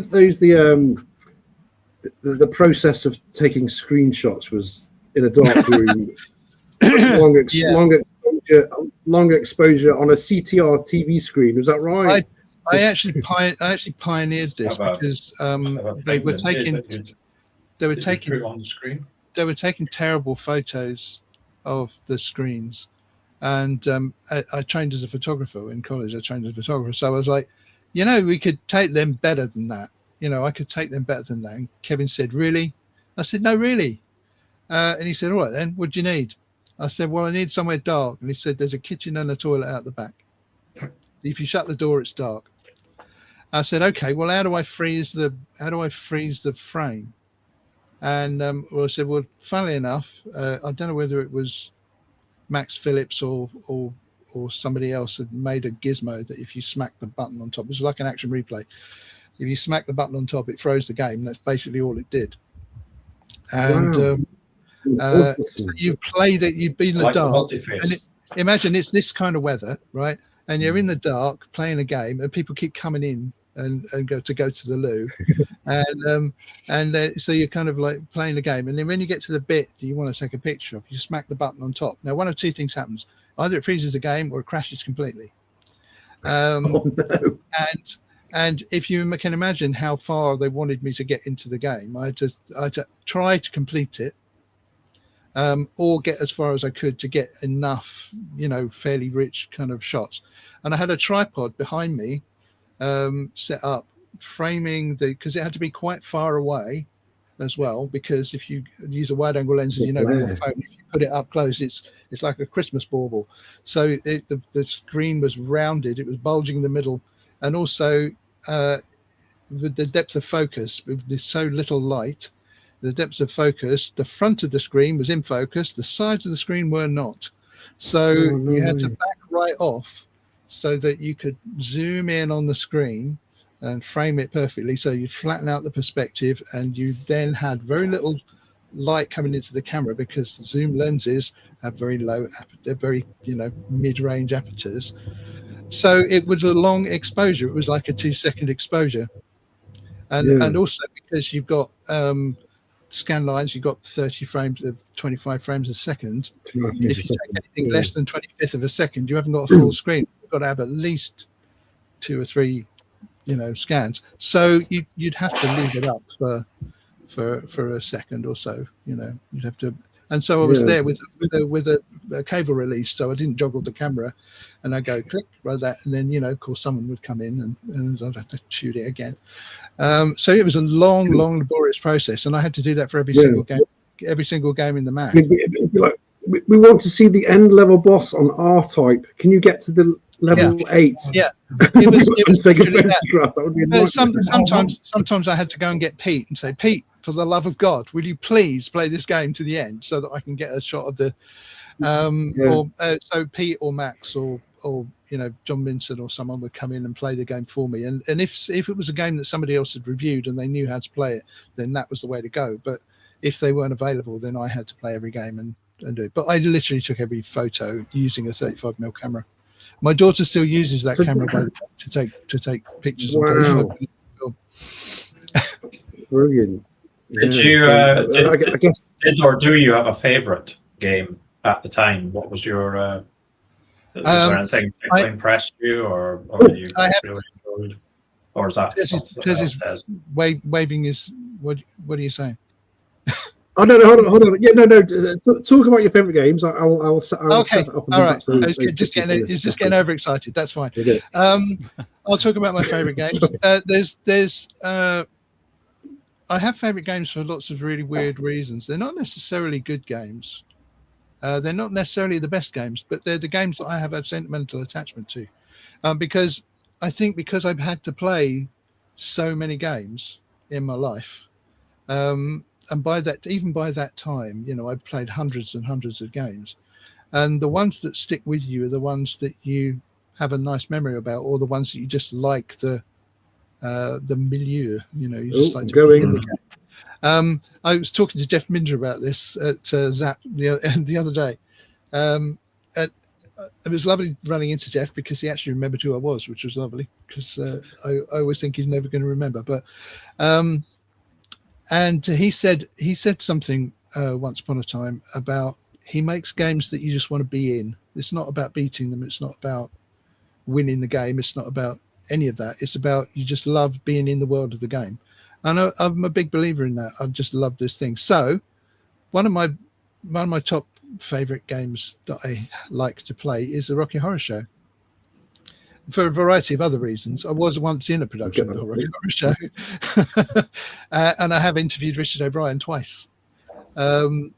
the process of taking screenshots was in a dark room, long exposure on a CTR TV screen. Was that right? I actually pioneered this because they were taking terrible photos of the screens, and I trained as a photographer in college. So I was like, we could take them better than that. I could take them better than that. And Kevin said, really? I said, no, really. And he said, all right, then, what do you need? I said, well, I need somewhere dark. And he said, there's a kitchen and a toilet out the back. If you shut the door, it's dark. I said, okay, well, how do I freeze the frame? And I said, well, funnily enough, I don't know whether it was Max Phillips or somebody else had made a gizmo that if you smack the button on top, it was like an action replay. If you smack the button on top, it froze the game. That's basically all it did. And so you play that, you'd be in the dark. And imagine it's this kind of weather, right? And you're in the dark playing a game, and people keep coming in and go to the loo, and so you're kind of like playing the game. And then when you get to the bit that you want to take a picture of, you smack the button on top. Now, one of two things happens: either it freezes the game or it crashes completely. And if you can imagine how far they wanted me to get into the game, I had to try to complete it, or get as far as I could to get enough, fairly rich kind of shots. And I had a tripod behind me, set up, framing because it had to be quite far away as well, because if you use a wide angle lens, with your phone, if you put it up close, it's like a Christmas bauble. So the screen was rounded, it was bulging in the middle, and also with the depth of focus, with so little light, the depth of focus, the front of the screen was in focus, the sides of the screen were not. So you had to back right off so that you could zoom in on the screen and frame it perfectly. So you'd flatten out the perspective, and you then had very little light coming into the camera, because the zoom lenses have very low, they're very, mid-range apertures. So it was a long exposure. It was like a 2-second exposure. And also because you've got scan lines, you've got 30 frames of 25 frames a second. If you take anything less than 25th of a second, you haven't got a full screen. You've got to have at least 2 or 3, scans. So you'd have to leave it up for a second or so. You'd have to. And so I was there with a cable release, so I didn't joggle the camera, and I go click like that, and then of course someone would come in and I'd have to shoot it again. So it was a long, laborious process, and I had to do that for every single game in the Mac. We want to see the end level boss on R-Type. Can you get to the level 8? Yeah, it was take a photograph. That would be sometimes I had to go and get Pete and say, Pete, for the love of God, will you please play this game to the end so that I can get a shot of the so Pete or Max or John Minson or someone would come in and play the game for me. And if it was a game that somebody else had reviewed and they knew how to play it, then that was the way to go. But if they weren't available, then I had to play every game, and do it. But I literally took every photo using a 35mm camera. My daughter still uses that camera to take pictures on 35mm film. Brilliant. Did you I guess did or do you have a favorite game at the time? What was your was there anything that impressed you, or did you really enjoyed? Or is that Tez waving is what are you saying? Oh no, hold on. Yeah, no. Talk about your favorite games. I'll set that up. All right. He's just getting overexcited. That's fine. I'll talk about my favorite games. I have favorite games for lots of really weird reasons. They're not necessarily good games. They're not necessarily the best games, but they're the games that I have a sentimental attachment to, because I've had to play so many games in my life. And by that time, I've played hundreds and hundreds of games, and the ones that stick with you are the ones that you have a nice memory about, or the ones that you just like the milieu. You just like to be in the game. I was talking to Jeff Minder about this at Zap the other day. It was lovely running into Jeff because he actually remembered who I was, which was lovely, because I always think he's never going to remember. But and he said something once upon a time about he makes games that you just want to be in. It's not about beating them. It's not about winning the game. It's not about any of that. It's about you just love being in the world of the game. And I'm a big believer in that. I just love this thing. So one of my top favorite games that I like to play is the Rocky Horror Show, for a variety of other reasons. I was once in a production of the Rocky Horror Show, and I have interviewed Richard O'Brien twice. Big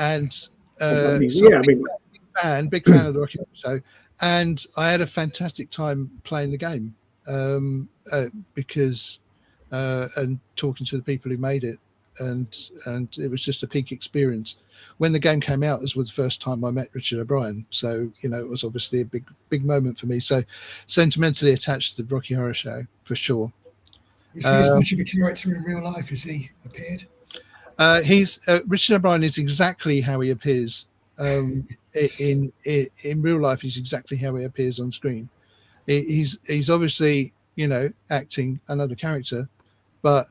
fan of the Rocky Horror Show, and I had a fantastic time playing the game because and talking to the people who made it, and it was just a peak experience. When the game came out, this was the first time I met Richard O'Brien, so it was obviously a big moment for me. So sentimentally attached to the Rocky Horror Show for sure. Is he as much of a character in real life as he appeared? Richard O'Brien is exactly how he appears in real life. He's exactly how he appears on screen. He's obviously acting another character, but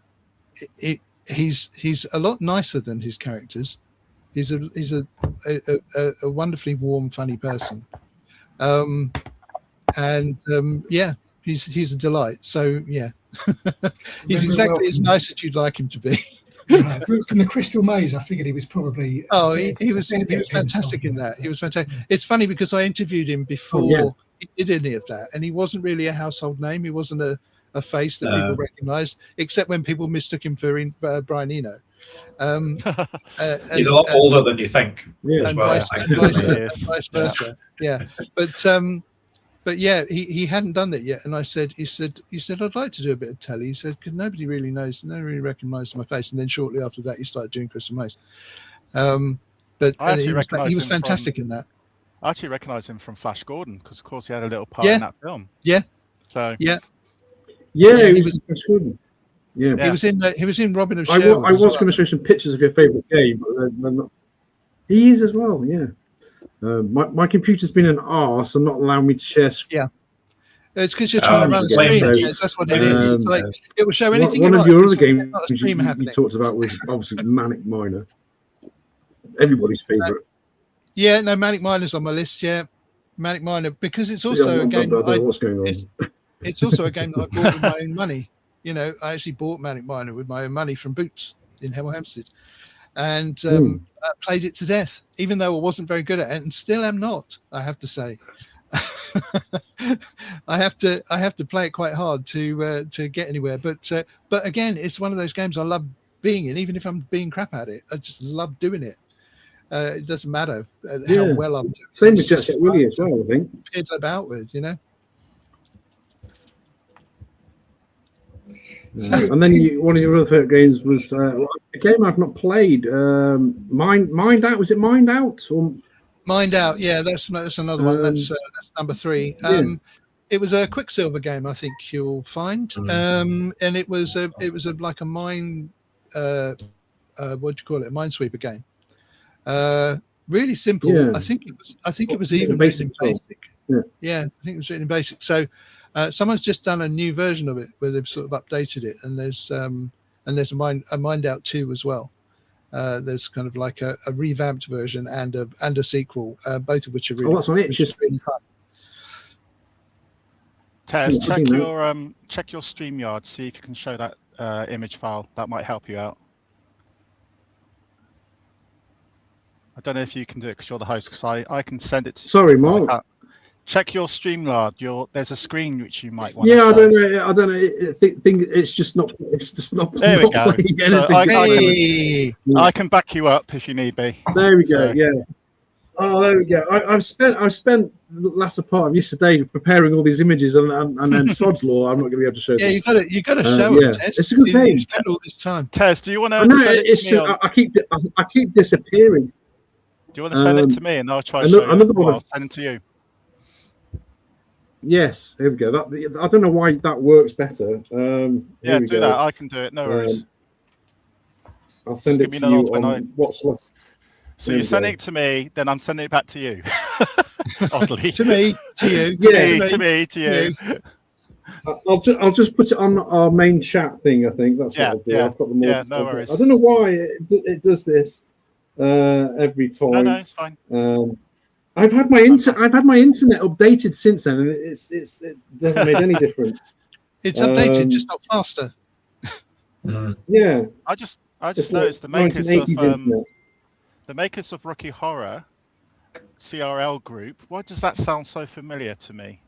he's a lot nicer than his characters. He's a wonderfully warm, funny person, he's a delight. So yeah, he's exactly as nice as you'd like him to be. Right. From the Crystal Maze, I figured he was probably. He was fantastic in that. He was fantastic. It's funny because I interviewed him before he did any of that, and he wasn't really a household name. He wasn't a face that people recognised, except when people mistook him for Brian Eno. He's a lot older than you think. Yeah, and vice versa. Yeah, but yeah, he hadn't done that yet. And he said, I'd like to do a bit of telly. He said, because nobody really recognised my face. And then shortly after that, he started doing Crystal Maze. But he was fantastic in that. I actually recognise him from Flash Gordon because, of course, he had a little part in that film. Yeah. So he was Flash Gordon. Yeah. He was in Robin of Sherwood. I was going to show some pictures of your favourite game, but they're not. He is as well. Yeah. My computer's been an arse and not allowing me to share screen. Yeah. It's because you're trying to run streams. That's what it is. It's like it will show anything. One of your other games you talked about was obviously Manic Miner. Everybody's favourite. Yeah, no, Manic Miner's on my list. Yeah, Manic Miner, because it's also a game. What's going on? It's also a game that I bought with my own money. I actually bought Manic Miner with my own money from Boots in Hemel Hempstead, and played it to death, even though I wasn't very good at it, and still am not. I have to say, I have to play it quite hard to get anywhere. But again, it's one of those games I love being in, even if I'm being crap at it. I just love doing it. It doesn't matter how well I'm doing. Same with Jet Set Willie as well, I think. Piddle about with, And then one of your other favorite games was a game I've not played. Mind Out. Was it Mind Out? Or... Mind Out. Yeah, that's another one. That's number 3. It was a Quicksilver game, I think you'll find. And it was like a mine. What do you call it? A Minesweeper game. Really simple. Yeah. I think it was even written in basic. Yeah, I think it was written in basic. So someone's just done a new version of it where they've sort of updated it, and there's a Mind Out 2 as well. There's kind of like a revamped version and a sequel, both of which are really. Oh, that's on it. It's just really fun. Tez, check your StreamYard. See if you can show that image file. That might help you out. I don't know if you can do it because you're the host. Because I can send it to. Sorry, Mark. Check your StreamYard. There's a screen which you might want. Yeah, I don't know. It's just not. It's just not. There we go. So I can back you up if you need be. There we go. Yeah. Oh, there we go. I've spent the latter part of yesterday preparing all these images, and then sod's law, I'm not going to be able to show. Yeah, you got to show it. Tez. It's a good game. You spent all this time. Tez, do you want to send it to me? I keep disappearing. Do you want to send it to me, and I'll try to another one. I'll send it to you. Yes, here we go. I don't know why that works better. Yeah, do that. I can do it. No worries. I'll send it to you on WhatsApp. So you're sending it to me, then I'm sending it back to you. Oddly. To me, to you. To me, to you. I'll just put it on our main chat thing. I think that's what I'll do. I've got them all. No worries. I don't know why it does this every time. No, it's fine. I've had my internet updated since then, and it doesn't make any difference. It's updated, just not faster. Yeah. I just noticed the makers of Rookie Horror, CRL Group. Why does that sound so familiar to me?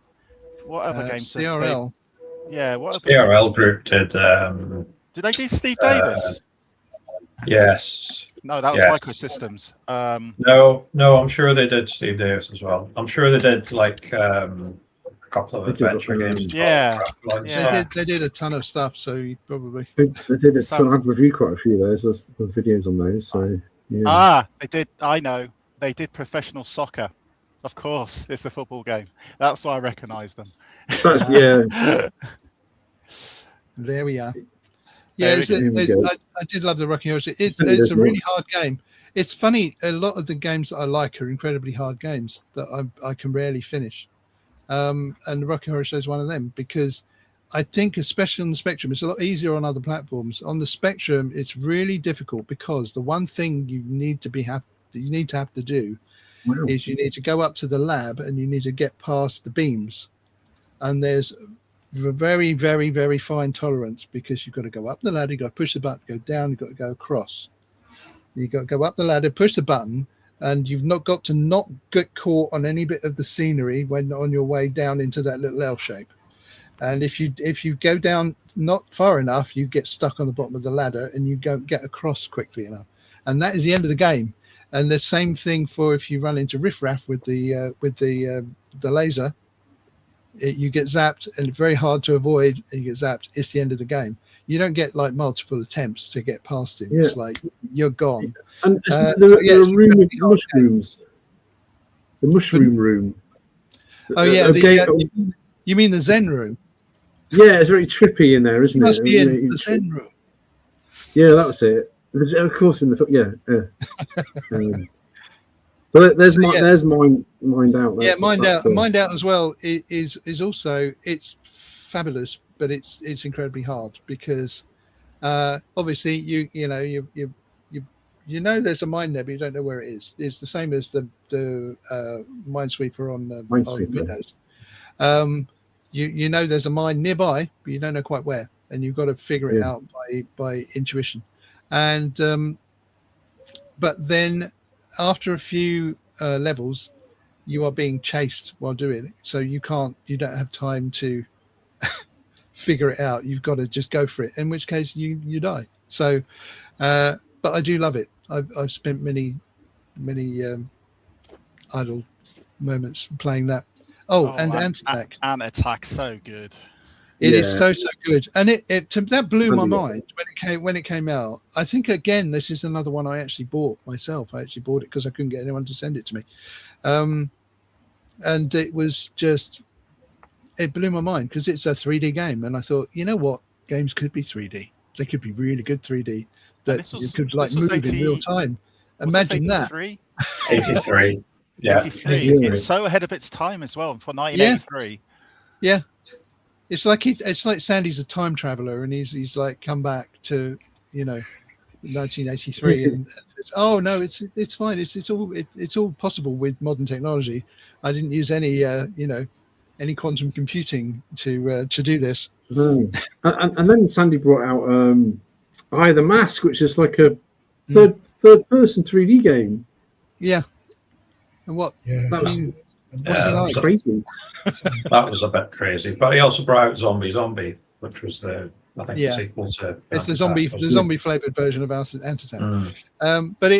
What other games? CRL. What CRL Group did. Did they do Steve Davis? Yes. No, that was Microsystems. No, I'm sure they did Steve Davis as well. I'm sure they did like a couple of adventure games. Yeah. They did a ton of stuff, so you probably. They did a ton. I've reviewed quite a few of those. There's videos on those. So yeah. They did. I know. They did professional soccer. Of course, it's a football game. That's why I recognise them. There we are. Yeah, I did love the Rocky Horror. It's a really hard game. It's funny, a lot of the games that I like are incredibly hard games that I can rarely finish. And the Rocky Horror Show is one of them, because I think, especially on the Spectrum, it's a lot easier on other platforms. On the Spectrum, it's really difficult because the one thing you need to have to do is you need to go up to the lab and you need to get past the beams. And there's a very, very, very fine tolerance, because you've got to go up the ladder, you've got to push the button, go down, you've got to go across. You've got to go up the ladder, push the button, and you've not got to not get caught on any bit of the scenery when on your way down into that little L shape. And if you go down not far enough, you get stuck on the bottom of the ladder and you don't get across quickly enough. And that is the end of the game. And the same thing for if you run into riffraff with the laser. You get zapped, and it's very hard to avoid. And you get zapped. It's the end of the game. You don't get like multiple attempts to get past him. It's like you're gone. And the room of mushrooms. The mushroom room. Oh yeah, you mean the Zen room? Yeah, it's very trippy in there, isn't it? Must be in the Zen room. Yeah, that's it. Of course, in the but there's Mind Out. Mind Out as well is also, it's fabulous, but it's incredibly hard, because obviously you know there's a mine there, but you don't know where it is. It's the same as the Minesweeper on Windows. You know there's a mine nearby, but you don't know quite where, and you've got to figure it out by intuition. And but then after a few levels, you are being chased while doing it, so you don't have time to figure it out. You've got to just go for it, in which case you die. So but I do love it. I've spent many idle moments playing that. And Ant-Attack. Ant-Attack, so good. It is so good, and that blew my mind when it came out. I think, again, this is another one I actually bought myself. I actually bought it because I couldn't get anyone to send it to me, and it was just, it blew my mind because it's a 3D game, and I thought, you know what, games could be 3D. They could be really good 3D that you could like move in real time. Imagine that. 83. Yeah, 83. 83. It's so ahead of its time as well for 1983. Yeah. It's like Sandy's a time traveler, and he's like come back to 1983, and it's, oh no, it's fine. It's all possible with modern technology. I didn't use any any quantum computing to do this. And then Sandy brought out the Mask, which is like a third person 3D game. Yeah. And what? Yeah. What's it like? Crazy. That was a bit crazy. But he also brought out Zombie, which was the sequel to. It's the zombie flavored version of Antitan. But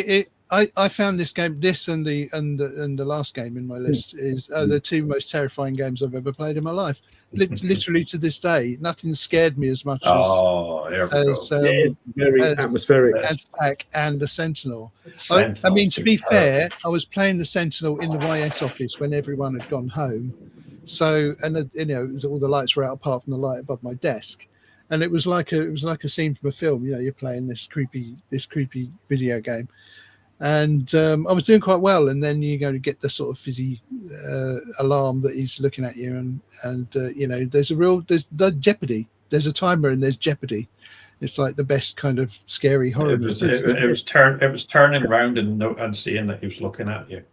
I found this game, and the last game in my list is the two most terrifying games I've ever played in my life. Literally to this day, nothing scared me as much as very atmospheric. Attack and the Sentinel. I mean, to be fair, I was playing the Sentinel in the YS office when everyone had gone home. So, and all the lights were out apart from the light above my desk, and it was like a scene from a film. You're playing this creepy video game. And I was doing quite well, and then you go to get the sort of fizzy alarm that he's looking at you, and there's the jeopardy. There's a timer and there's jeopardy. It's like the best kind of scary horror. It was turning around and seeing that he was looking at you.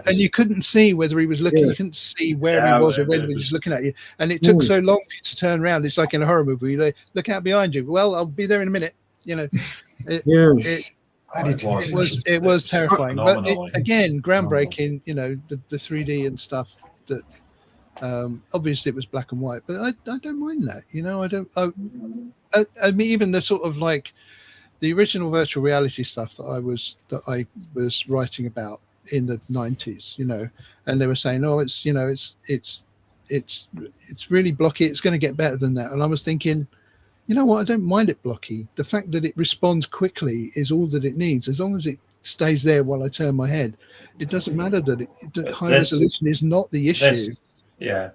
And you couldn't see whether he was looking. You couldn't see where he was or whether he was looking at you. And it took so long for you to turn around. It's like in a horror movie. They look out behind you. Well, I'll be there in a minute. It was terrifying, but again, groundbreaking. The 3D and stuff. That obviously it was black and white, but I don't mind that. I mean, even the sort of like the original virtual reality stuff that I was writing about in the 90s. And they were saying, oh, it's really blocky. It's going to get better than that. And I was thinking, you know what? I don't mind it blocky. The fact that it responds quickly is all that it needs. As long as it stays there while I turn my head, it doesn't matter that high resolution is not the issue. The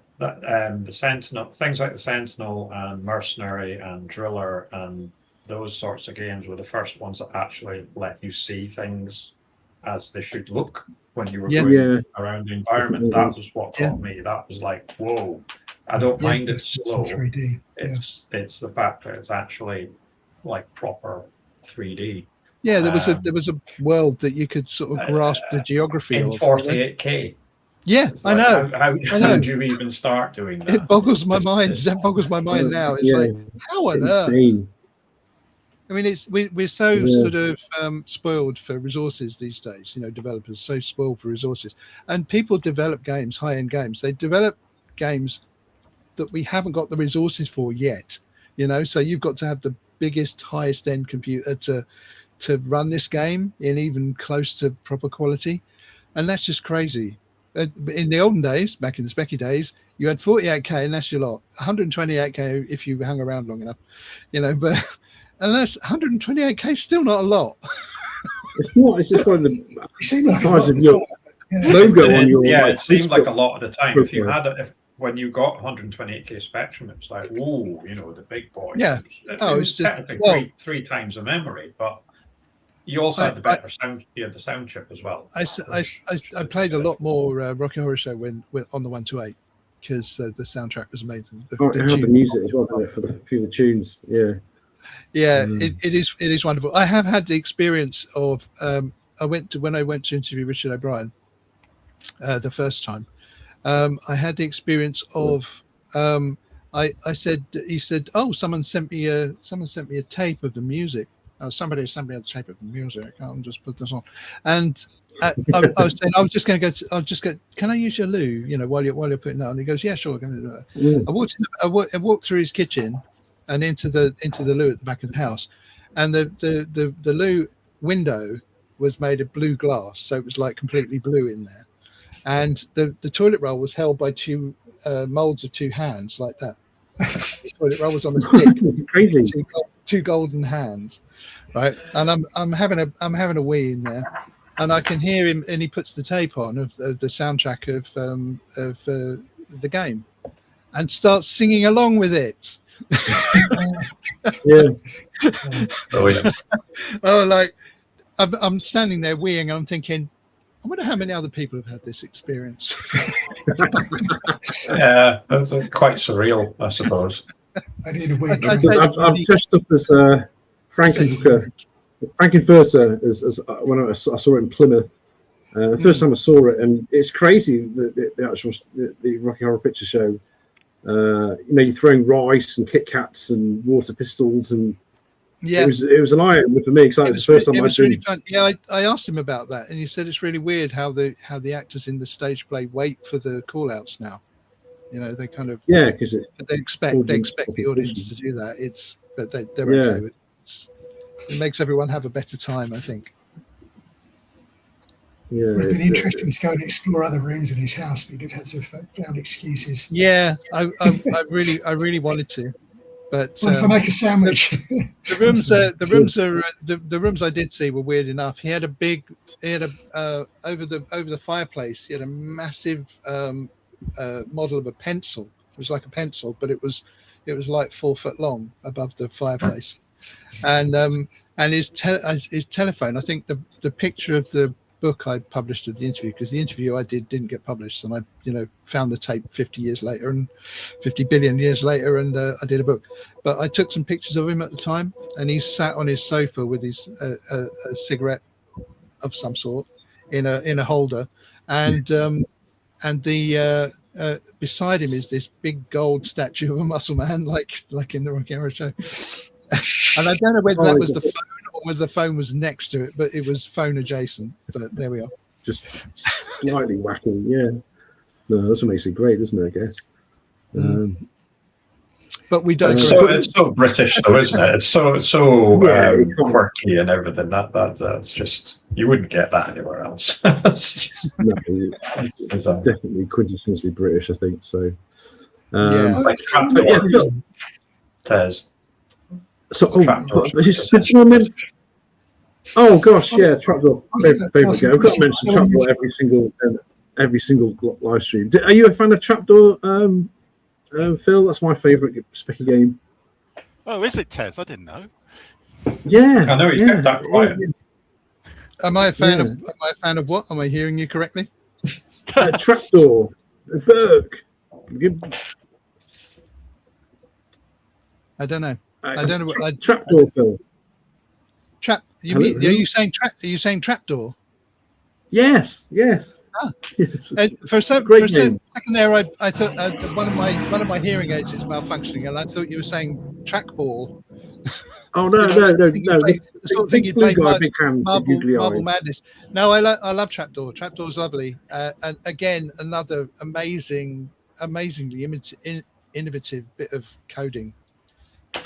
Sentinel, things like the Sentinel and Mercenary and Driller and those sorts of games were the first ones that actually let you see things as they should look when you were going around the environment. That was what taught me. That was like, whoa. I don't mind it slow. 3D. It's the fact that it's actually like proper 3D. Yeah, there was a world that you could sort of grasp the geography in of 48K. Yeah, I know. How do you even start doing that? It boggles my mind. That boggles my mind now. It's like, how on earth? I mean, we're so sort of spoiled for resources these days. Developers so spoiled for resources, and people develop games, high-end games. They develop games that we haven't got the resources for yet. So you've got to have the biggest, highest-end computer to run this game in even close to proper quality, and that's just crazy. In the olden days, back in the Speccy days, you had 48K and that's your lot. 128K if you hung around long enough, but unless 128K is still not a lot. It's not. It's just like the size of your logo on your. Yeah, it seemed like a lot of the time. If you had when you got 128K Spectrum, it was like, ooh, the big boy. Yeah. It was just technically three times the memory, but you also had the better sound. You had the sound chip as well. I played a lot more Rocky Horror Show when on the 128 because the soundtrack was amazing. The music as well for the tunes. Yeah. Yeah, it is wonderful. I have had the experience of when I went to interview Richard O'Brien the first time. I had the experience of he said, oh, someone sent me a tape of the music. Somebody had the tape of the music. I'll just put this on. And I was saying, can I use your loo? While you're putting that on. He goes, yeah, sure. I'm going to do that. I walked through his kitchen and into the loo at the back of the house, and the loo window was made of blue glass, so it was like completely blue in there, and the toilet roll was held by two molds of two hands like that. The toilet roll was on a stick. Crazy. Two golden hands, right? And I'm having a wee in there, and I can hear him, and he puts the tape on of the soundtrack of the game, and starts singing along with it. Yeah. Oh yeah. Oh, like I'm standing there weeing, and I'm thinking, I wonder how many other people have had this experience. Yeah, that's quite surreal, I suppose. I need a week. I've dressed up as Frankenfurter as when I saw it in Plymouth. The first time I saw it, and it's crazy the actual the Rocky Horror Picture Show. You're throwing rice and Kit Kats and water pistols, and it was an eye opener for me because it was the first time I'd really fun. Yeah, I asked him about that, and he said it's really weird how the actors in the stage play wait for the call outs now. They kind of because they expect the audience to do that. But they're okay with it. It makes everyone have a better time, I think. Yeah, it would have been interesting to go and explore other rooms in his house, but you'd have to have found excuses. Yeah, I really wanted to, but if I make a sandwich, the rooms I did see were weird enough. He had over the fireplace. He had a massive model of a pencil. It was like a pencil, but it was like 4 foot long above the fireplace, and his telephone. I think the picture of the book I published at the interview, because the interview I didn't get published, and I found the tape 50 years later and 50 billion years later, and I did a book. But I took some pictures of him at the time, and he sat on his sofa with his a cigarette of some sort in a holder, and the beside him is this big gold statue of a muscle man, like in the Rocky Horror Show. And I don't know whether that was the phone or whether the phone was next to it, but it was phone adjacent. But there we are. Just slightly wacky, yeah. No, that's what makes it great, isn't it? I guess. But we don't. It's so British, though, isn't it? It's so quirky and everything. That's just, you wouldn't get that anywhere else. It's definitely quintessentially British, I think. So, like Trapdoor. Tez. So, oh gosh, yeah, Trapdoor. Favorite game. I've got to mention Trapdoor every single live stream. Are you a fan of Trapdoor, Phil? That's my favourite Speccy game. Oh, is it, Tez? I didn't know. Yeah, I know you kept that quiet. Am I a fan of what? Am I hearing you correctly? Trapdoor, Burke. I don't know. I don't know what Trapdoor, Phil. Are you saying Trapdoor? Yes. Yes. For a second there, I thought one of my hearing aids is malfunctioning, and I thought you were saying trackball. Oh no! The sort of thing you play Marble Madness. No, I love Trapdoor. Trapdoor's lovely, and again another amazingly innovative bit of coding.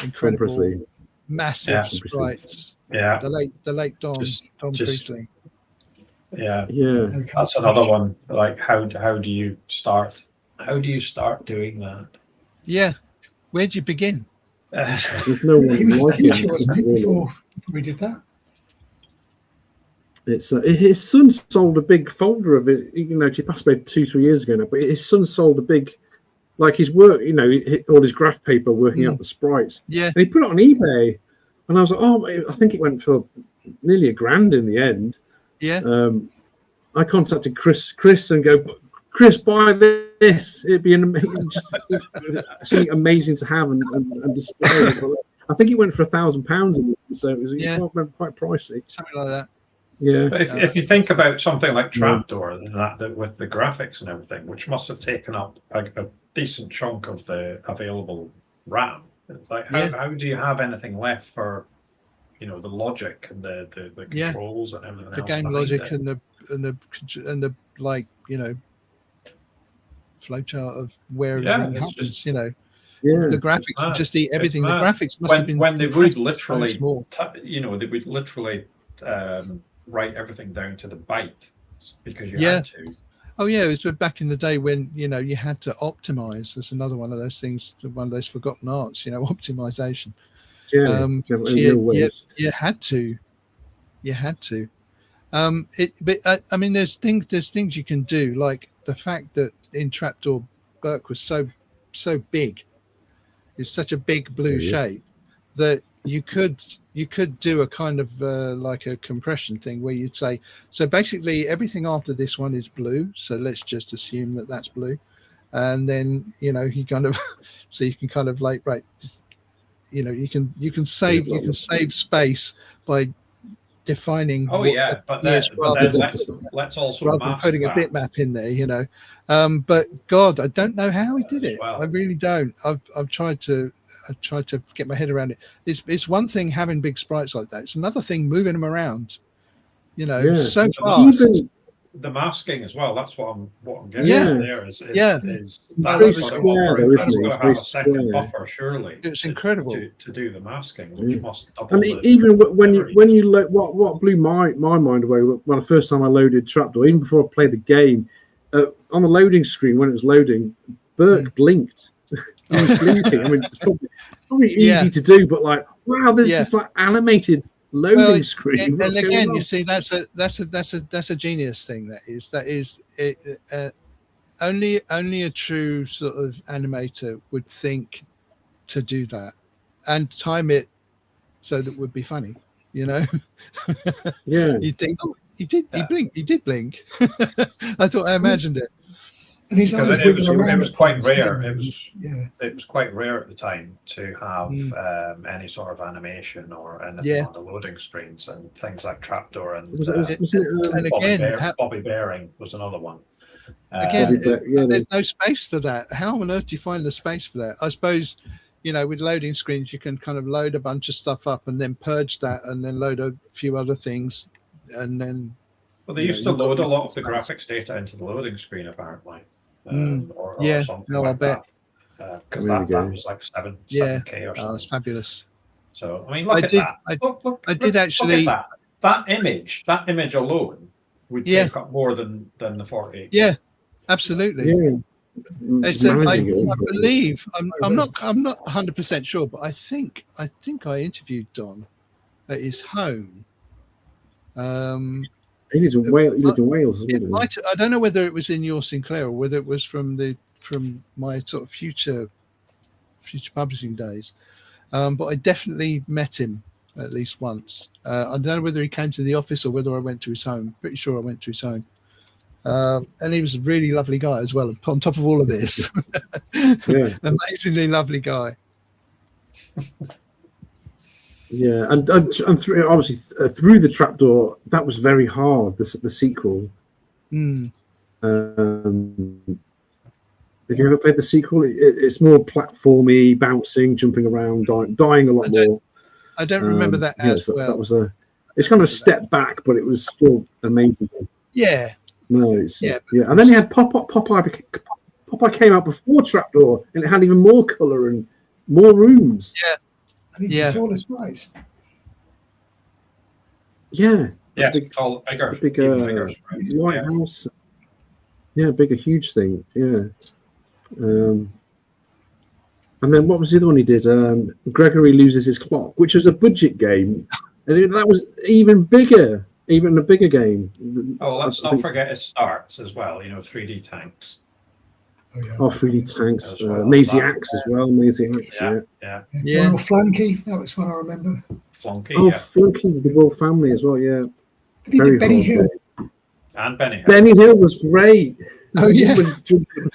Incredible, massive sprites. Yeah, the late Tom Priestley. Yeah. That's another one. Like, how do you start? How do you start doing that? Yeah, where'd you begin? There's no one like him, wasn't it, before we did that? It's his son sold a big folder of it. She passed away 2-3 years ago now, but his son sold a big, like his work. All his graph paper working out the sprites. Yeah, and he put it on eBay, and I was like, oh, I think it went for nearly $1,000 in the end. Yeah. I contacted Chris and go, Chris, buy this. It'd be something amazing to have and display. I think it went for £1,000, so it was quite pricey. Something like that. Yeah. But if you think about something like Trapdoor, that with the graphics and everything, which must have taken up a decent chunk of the available RAM, it's like how do you have anything left for the logic and the controls and everything else? The game logic and the flowchart of where everything happens. The graphics just eat everything. The graphics must have been when they would literally, they would literally write everything down to the byte because you had to. Oh yeah, it was back in the day when you had to optimize. That's another one of those things, one of those forgotten arts. Optimization. You had to. I mean, there's things you can do, like the fact that in Trapdoor, Burke was so big. It's such a big blue shape that you could do a kind of like a compression thing where you'd say, so basically everything after this one is blue, so let's just assume that that's blue, and then you kind of so you can kind of like, right, you can save space by defining but let's also rather than putting a bitmap in there, but God, I don't know how he did it. I really don't. I've tried to get my head around it. It's one thing having big sprites like that. It's another thing moving them around, so fast. Even the masking as well. That's what I'm getting at there. Is very square, though, isn't it? It's have a second buffer, surely. It's incredible to do the masking, which must double. And even when you what blew my mind away when the first time I loaded Trapdoor, even before I played the game, on the loading screen when it was loading, Burke blinked. He was blinking. I mean, it's probably easy to do, but like, wow, there's this like animated loading screen. And again, you see, that's a genius thing. That is only a true sort of animator would think to do that and time it so that it would be funny. Yeah. You think, oh, he did blink. I thought I imagined it. And he's always it was quite rare. It was quite rare at the time to have any sort of animation or anything on the loading screens, and things like Trapdoor and Bobby Bearing was another one. Again, there's no space for that. How on earth do you find the space for that? I suppose, with loading screens, you can kind of load a bunch of stuff up and then purge that and then load a few other things. And then. Well, they used to load a lot of the graphics data into the loading screen, apparently. Or something like I bet. Because that was like 7K or something. Oh, that's fabulous. So, I mean, look at that. I did actually. Look at that image alone would take up more than the 48. Yeah, absolutely. Yeah. I believe I'm not 100% sure, but I think I interviewed Don at his home. He lived in Wales. I don't know whether it was in your Sinclair or whether it was from my sort of future publishing days, but I definitely met him at least once. I don't know whether he came to the office or whether I went to his home. Pretty sure I went to his home. And he was a really lovely guy as well. On top of all of this, amazingly lovely guy. Yeah, and obviously through the Trapdoor, that was very hard. The sequel. Mm. Have you ever played the sequel? It's more platformy, bouncing, jumping around, dying a lot more. I don't remember that as well. That was it's kind of a step back, but it was still amazing. Yeah. No, and then you had Popeye. Popeye came out before Trapdoor, and it had even more colour and more rooms. Yeah. And he did all the sprites. Yeah. Yeah, bigger White House. Yeah, bigger, huge thing. Yeah. And then what was the other one he did? Gregory Loses His Clock, which was a budget game, and that was even bigger. Even a bigger game. Oh, let's not forget his starts as well. 3D Tanks. Oh, 3D Tanks. Maisie Axe as well. Maisie Axe. Yeah. Royal Flunky. That was one I remember. Flunky. Oh, Flunky, the Royal Family as well. Yeah. Did he do Benny Hill? And Benny Hill. Benny Hill was great. Oh yeah.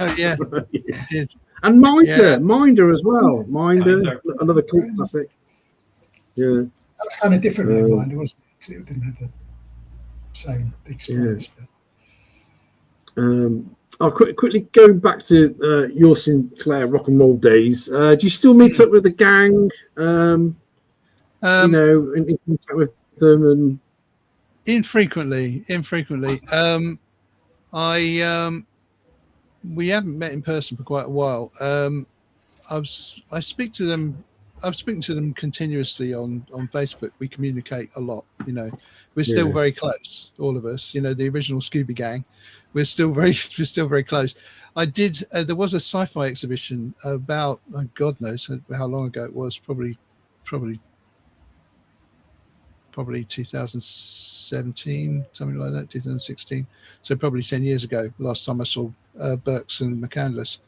Oh yeah. He did. And Minder as well. Minder, another cult classic. Yeah. That was kind of different than Minder, wasn't it? It didn't have the same big sprites. I'll quickly going back to your Sinclair rock and roll days. Do you still meet up with the gang? In contact with them and infrequently. We haven't met in person for quite a while. I speak to them. I'm speaking to them continuously on Facebook. We communicate a lot. We're still very close, all of us. The original Scooby Gang. We're still very close. I did. There was a sci-fi exhibition about God knows how long ago it was. Probably 2017, something like that. 2016. So probably 10 years ago. Last time I saw Burks and McCandless.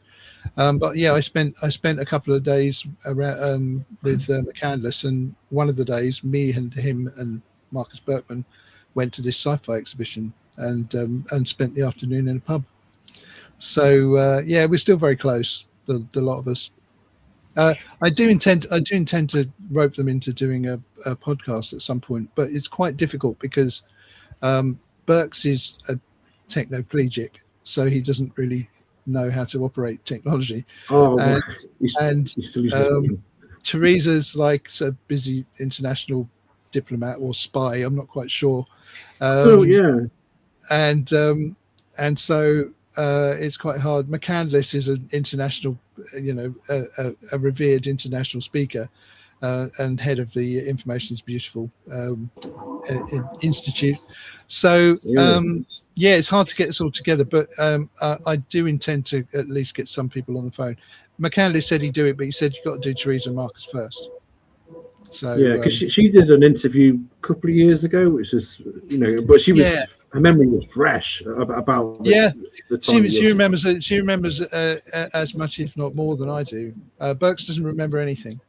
But yeah, I spent a couple of days around with McCandless, and one of the days, me and him and Marcus Berkman went to this sci-fi exhibition and spent the afternoon in a pub. So yeah, we're still very close, the lot of us. I do intend to rope them into doing a podcast at some point, but it's quite difficult because Berks is a technoplegic, so he doesn't really know how to operate technology. And Teresa's like a busy international diplomat or spy. I'm not quite sure. And so it's quite hard. McCandless is an international, a revered international speaker and head of the Information is Beautiful Institute. So yeah, it's hard to get this all together, but I do intend to at least get some people on the phone. McCandless said he'd do it, but he said you've got to do Teresa and Marcus first. So yeah, because she did an interview a couple of years ago, which is but she was her memory was fresh about the time she remembers as much, if not more, than I do. Berks doesn't remember anything.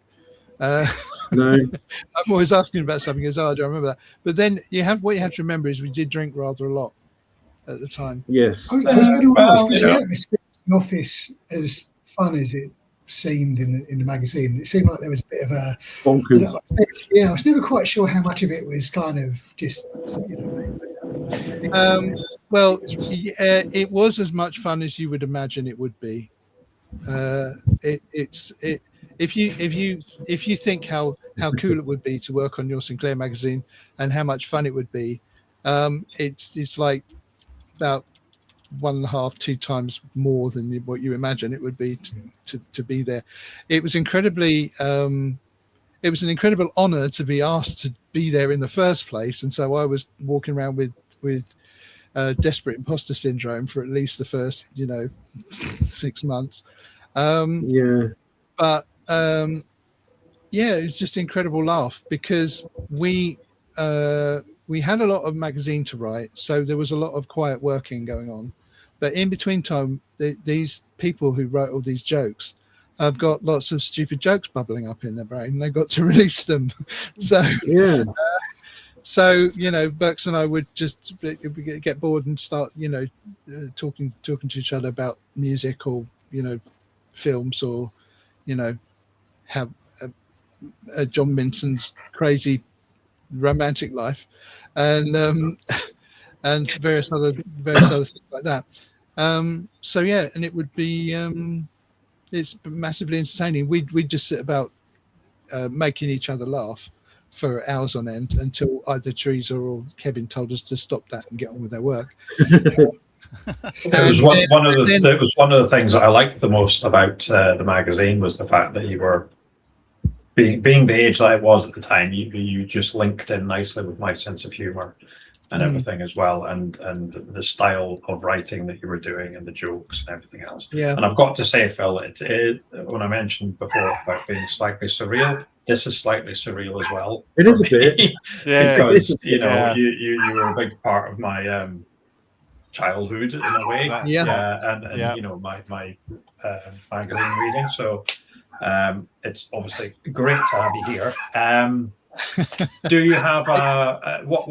No, I'm always asking about something. He goes, "Oh, I don't remember that." But then what you have to remember is we did drink rather a lot at the time. Yes. Was the atmosphere in the office as fun as it seemed in the magazine? It seemed like there was a bit of a bonkers. I was never quite sure how much of it was kind of just well, it was as much fun as you would imagine it would be. If you think how cool it would be to work on your Sinclair magazine and how much fun it would be, it's like about 1.5-2 times more than what you imagine it would be to be there. It was incredibly it was an incredible honor to be asked to be there in the first place, and so I was walking around with desperate imposter syndrome for at least the first 6 months. But yeah, it was just an incredible laugh because we had a lot of magazine to write, so there was a lot of quiet working going on. But in between time, these people who wrote all these jokes have got lots of stupid jokes bubbling up in their brain. They've got to release them. So yeah. So Berks and I would just get bored and start talking to each other about music or films or have John Minson's crazy romantic life and various other things like that. So yeah, and it would be it's massively entertaining. We'd just sit about making each other laugh for hours on end until either Teresa or Kevin told us to stop that and get on with their work. It was one of the things that I liked the most about the magazine was the fact that you were being the age that I was at the time. You just linked in nicely with my sense of humor and everything as well, and the style of writing that you were doing and the jokes and everything else. Yeah. And I've got to say, Phil, when I mentioned before about being slightly surreal, this is slightly surreal as well. It is a bit, because you were a big part of my childhood in a way. And my magazine reading. So it's obviously great to have you here. Do you have what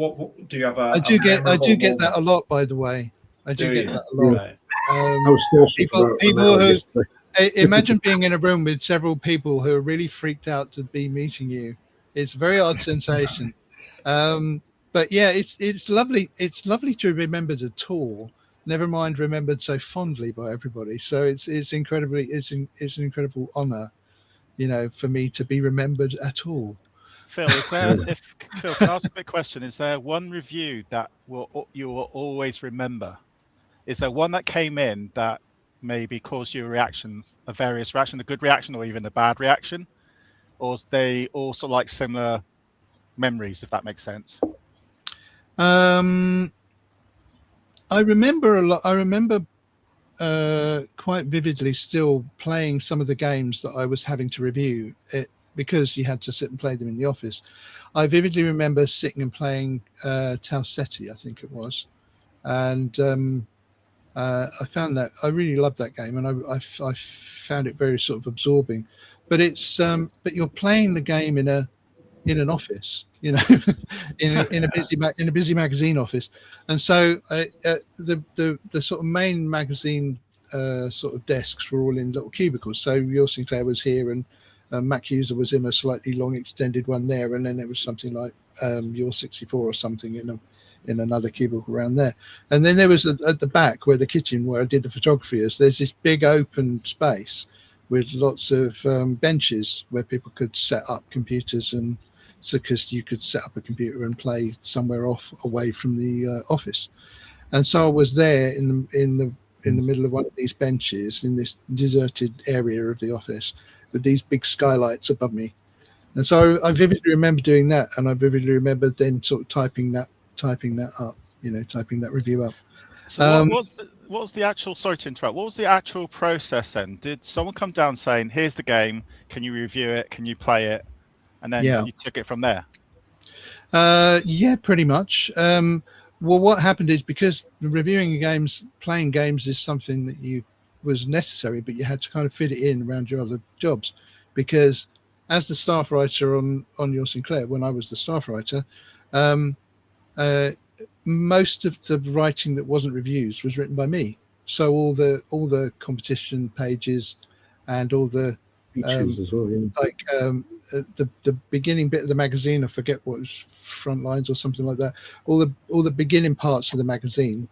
do you have I do get that a lot, by the way. I do get that a lot. Right. I was still people who imagine being in a room with several people who are really freaked out to be meeting you. It's a very odd sensation. But yeah, it's lovely. It's lovely to be remembered at all. Never mind remembered so fondly by everybody. So it's an incredible honor, for me to be remembered at all. Phil, can I ask a quick question? Is there one review that you will always remember? Is there one that came in that maybe caused you a various reaction, a good reaction or even a bad reaction? Or is they also like similar memories, if that makes sense? I remember a lot. I remember quite vividly still playing some of the games that I was having to review because you had to sit and play them in the office. I vividly remember sitting and playing Tau Ceti, I think it was, and I found that I really loved that game, and I found it very sort of absorbing. But it's but you're playing the game in an office, you know, in a busy magazine office, and so the sort of main magazine sort of desks were all in little cubicles. So your Sinclair was here, and Mac User was in a slightly long extended one there, and then there was something like your 64 or something in another cubicle around there. And then there was at the back where the kitchen where I did the photography is, there's this big open space with lots of benches where people could set up computers, and so because you could set up a computer and play somewhere off away from the office. And so I was there in the middle of one of these benches in this deserted area of the office with these big skylights above me. And so I vividly remember doing that, and I vividly remember then sort of typing that up, you know, typing that review up. So what was the actual, sorry to interrupt, what was the actual process then? Did someone come down saying, here's the game, can you review it, can you play it? And then you took it from there? Yeah, pretty much. Well, what happened is, because reviewing games, playing games is something that was necessary, but you had to kind of fit it in around your other jobs. Because as the staff writer on your Sinclair, when I was the staff writer, most of the writing that wasn't reviews was written by me. So all the competition pages and all the as well, yeah. like the beginning bit of the magazine, I forget what was, front lines or something like that, all the beginning parts of the magazine,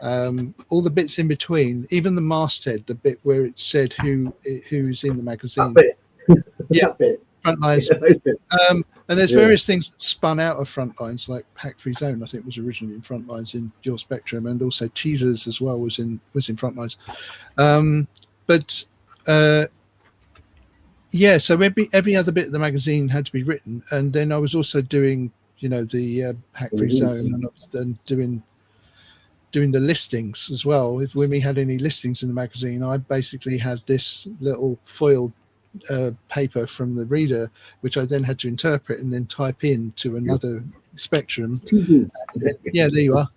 all the bits in between, even the masthead, the bit where it said who's in the magazine, that bit. Yeah, that bit. front lines. And there's various things that spun out of front lines, like Hack Free Zone, I think, was originally in front lines in your Spectrum, and also Teasers as well was in front lines. But yeah, so every other bit of the magazine had to be written, and then I was also doing, you know, the Hack Free Zone, and I was then doing the listings as well. If when we had any listings in the magazine, I basically had this little foiled paper from the reader, which I then had to interpret and then type in to another Spectrum. Yeah, there you are.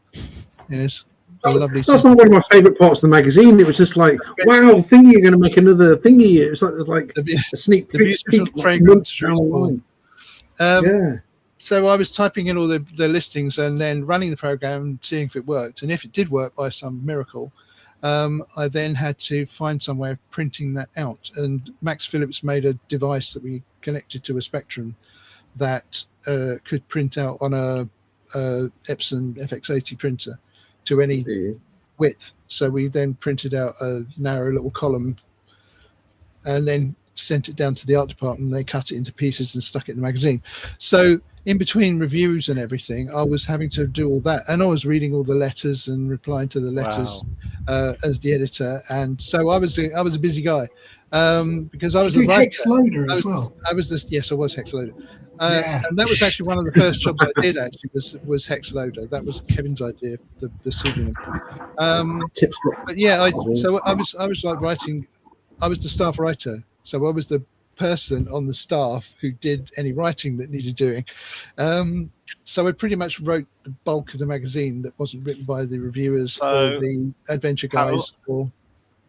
Yes. Lovely. That's one of my favourite parts of the magazine. It was just like, wow, thingy, you're going to make another thingy. It was like a sneak peek. Yeah. So I was typing in all the listings and then running the program, seeing if it worked. And if it did work by some miracle, I then had to find some way of printing that out. And Max Phillips made a device that we connected to a Spectrum that could print out on a Epson FX80 printer to any width. So we then printed out a narrow little column and then sent it down to the art department, and they cut it into pieces and stuck it in the magazine. So in between reviews and everything, I was having to do all that, and I was reading all the letters and replying to the letters as the editor. And so I was a busy guy because I was the writer. Hex Loader as well. I was Hex Loader. And that was actually one of the first jobs I did. Actually, was Hex Loader. That was Kevin's idea, the pseudonym. But yeah, I was like writing. I was the staff writer, so I was the person on the staff who did any writing that needed doing. So I pretty much wrote the bulk of the magazine that wasn't written by the reviewers or the adventure guys.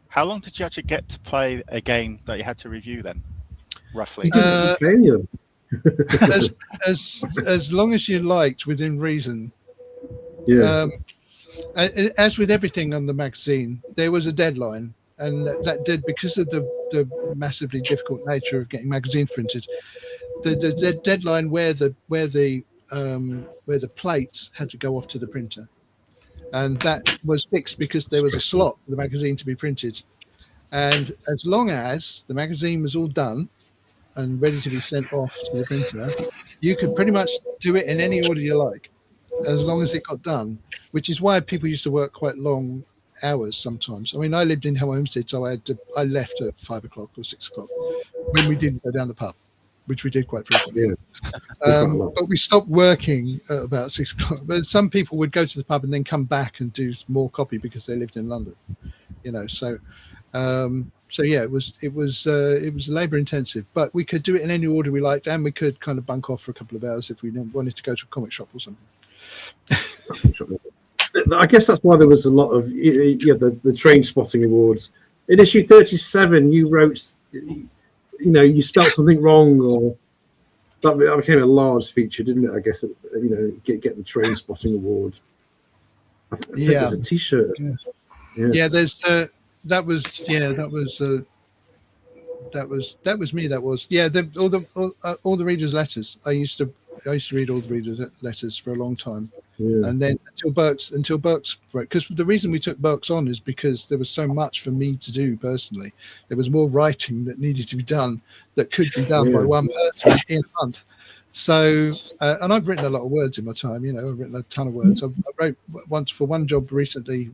How long did you actually get to play a game that you had to review then, roughly? As long as you liked, within reason. Yeah. As with everything on the magazine, there was a deadline, and that did, because of the massively difficult nature of getting magazines printed. The deadline where the plates had to go off to the printer, and that was fixed because there was a slot for the magazine to be printed. And as long as the magazine was all done and ready to be sent off to the printer, you could pretty much do it in any order you like, as long as it got done, which is why people used to work quite long hours sometimes. I mean, I lived in Homestead, so I left at 5 o'clock or 6 o'clock when we didn't go down the pub, which we did quite frequently. But we stopped working at about 6 o'clock. But some people would go to the pub and then come back and do more copy because they lived in London, you know. So yeah, it was labor intensive, but we could do it in any order we liked, and we could kind of bunk off for a couple of hours if we wanted to go to a comic shop or something. I guess that's why there was a lot of the train spotting awards. In issue 37, you wrote, you spelt something wrong, or that became a large feature, didn't it? I guess get the train spotting award. I think there's a T-shirt. Yeah, there's that was me. That was all the readers' letters. I used to read all the readers' letters for a long time, and then until Burks wrote. Because the reason we took Burks on is because there was so much for me to do personally. There was more writing that needed to be done that could be done by one person in a month. So, and I've written a lot of words in my time. I've written a ton of words. I wrote once for one job recently,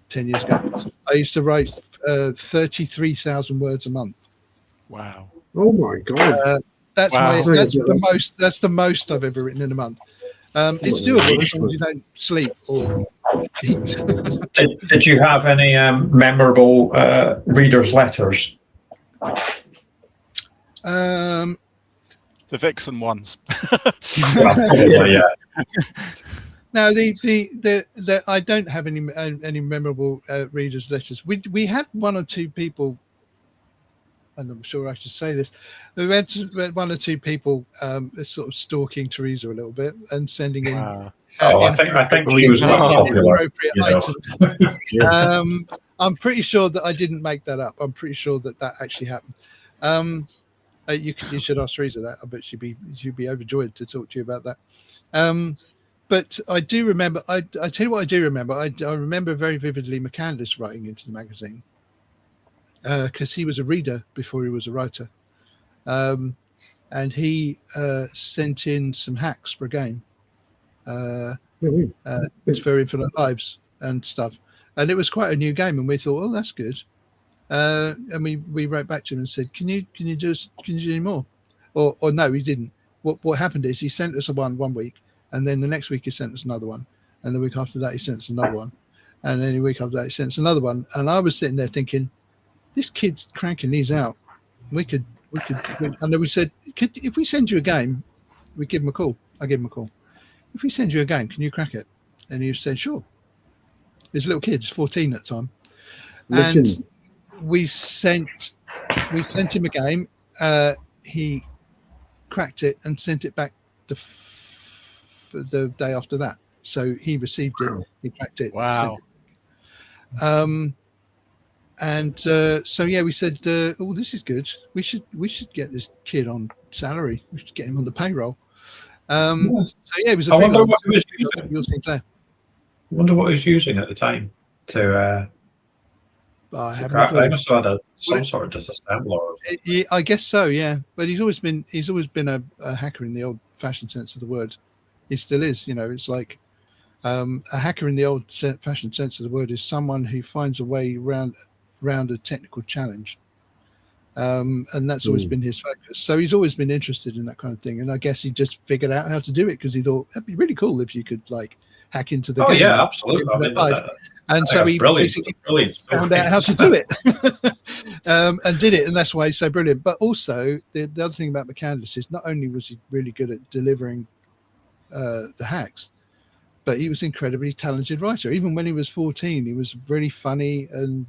10 years ago. I used to write 33,000 words a month. Wow! Oh my god! That's the most I've ever written in a month. It's doable as long as you don't sleep or eat. Did you have any memorable readers' letters? The Vixen ones. Yeah. No, the I don't have any memorable readers' letters. We had one or two people, and I'm sure I should say this. We had one or two people sort of stalking Teresa a little bit and sending in. I think she was popular. Items. I'm pretty sure that I didn't make that up. I'm pretty sure that actually happened. You should ask Teresa that. I bet she'd be overjoyed to talk to you about that. But I do remember. I tell you what I do remember. I remember very vividly McCandless writing into the magazine because he was a reader before he was a writer, and he sent in some hacks for a game. It's for Infinite Lives and stuff, and it was quite a new game, and we thought, oh, that's good. And we wrote back to him and said, can you do any more? Or no, he didn't. What happened is he sent us one week, and then the next week he sent us another one, and the week after that he sent us another one, and then the week after that he sent us another one. And I was sitting there thinking, this kid's cranking these out. We could. And then we said, if we send you a game, we give him a call. I give him a call. If we send you a game, can you crack it? And he said, sure. He's a little kid, he's 14 at the time, and we sent him a game. He cracked it and sent it back the day after that. So he received it, he cracked it. Wow. So we said, oh, this is good. We should get this kid on salary. We should get him on the payroll. It was a freelance. Sinclair. I wonder what he was using at the time to crack. They must have had some sort of disassembler. I guess so, yeah. But he's always been a hacker in the old-fashioned sense of the word. He still is. It's like a hacker in the old-fashioned sense of the word is someone who finds a way around a technical challenge. And that's always been his focus. So he's always been interested in that kind of thing. And I guess he just figured out how to do it because he thought that'd be really cool if you could hack into the game. Oh yeah, absolutely. And so he basically found out how to do it and did it. And that's why he's so brilliant. But also the other thing about McCandless is not only was he really good at delivering the hacks, but he was an incredibly talented writer. Even when he was 14, he was really funny and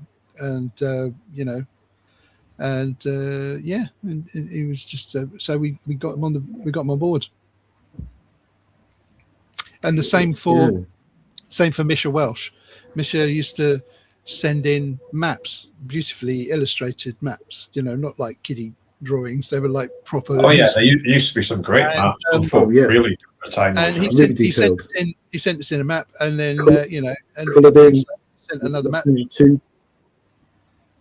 he was just so we got him on board. And the same for Misha Welsh. Misha used to send in maps, beautifully illustrated maps, not like kiddie drawings. They were like proper. Oh yeah, there used to be some great maps. Really good time. And he sent us in a map, and then sent another map.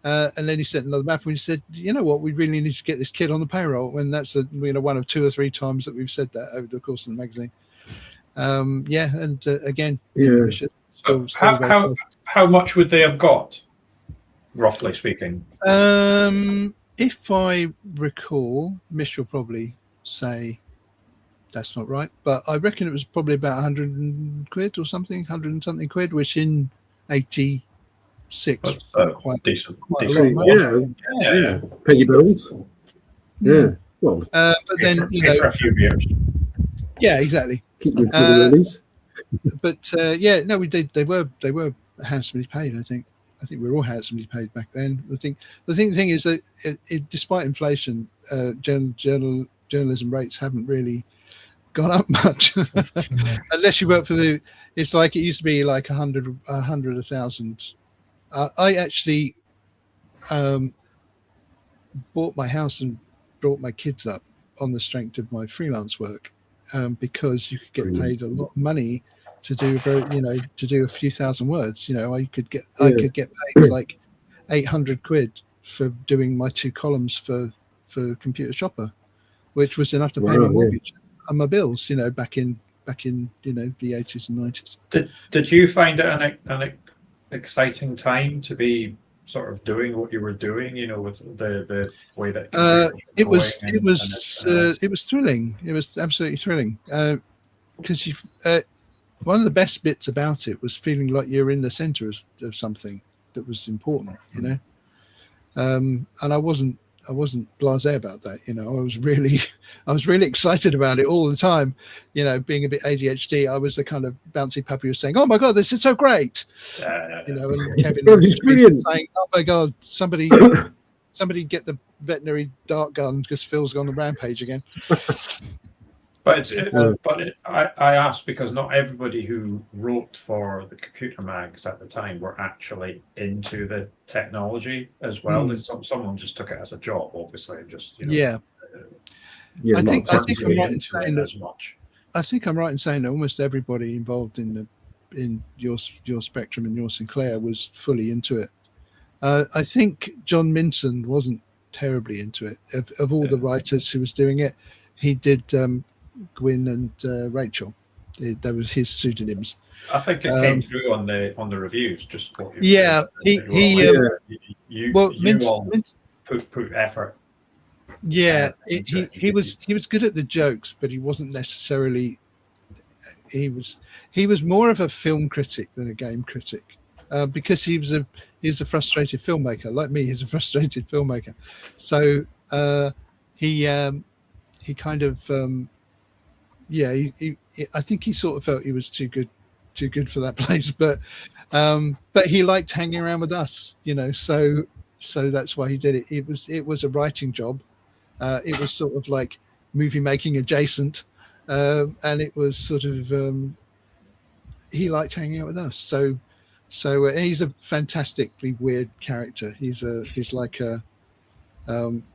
And then he sent another map, and we said, you know what, we really need to get this kid on the payroll. And that's one of 2 or 3 times that we've said that over the course of the magazine. Again, how much would they have got, roughly speaking? If I recall, Mish will probably say that's not right, but I reckon it was probably about 100 quid or something, 100 and something quid, which in 86 quite decent. Quite a lot. Yeah. Pay your bills. Yeah. Well, but then for a few years. Yeah, exactly. Keep your release. yeah, no, we did. They were handsomely paid. I think we were all handsomely paid back then. The thing is that despite inflation, journalism rates haven't really gone up much, unless you work for the. It's like it used to be like 100, 1,000. I actually bought my house and brought my kids up on the strength of my freelance work, because you could get paid a lot of money to do to do a few thousand words. I could get paid like 800 quid for doing my 2 columns for Computer Shopper, which was enough to pay my mortgage and my bills. Back in the 80s and 90s. Did you find it an exciting time to be sort of doing what you were doing, with the way that it was thrilling. It was absolutely thrilling, because one of the best bits about it was feeling like you're in the center of something that was important, and I wasn't blasé about that. I was really excited about it all the time. Being a bit ADHD, I was the kind of bouncy puppy who was saying, "Oh my god, this is so great!" And Kevin was saying, "Oh my god, somebody get the veterinary dart gun because Phil's gone on the rampage again." But I asked because not everybody who wrote for the computer mags at the time were actually into the technology as well. Someone just took it as a job, obviously, and just I think I'm right in saying that. I think I'm right in saying that almost everybody involved in your Spectrum and your Sinclair was fully into it. I think John Minson wasn't terribly into it. Of all the writers who was doing it, he did. Gwyn and Rachel, that was his pseudonyms. I think it came through on the reviews. Just what you you all put effort. Yeah, he was good at the jokes, but he wasn't necessarily. He was more of a film critic than a game critic, because he was a frustrated filmmaker like me. He's a frustrated filmmaker, so he kind of. I think he sort of felt he was too good for that place, but he liked hanging around with us, so that's why he did it. It was a writing job. It was sort of like movie making adjacent, and it was sort of he liked hanging out with us. So he's a fantastically weird character. He's like a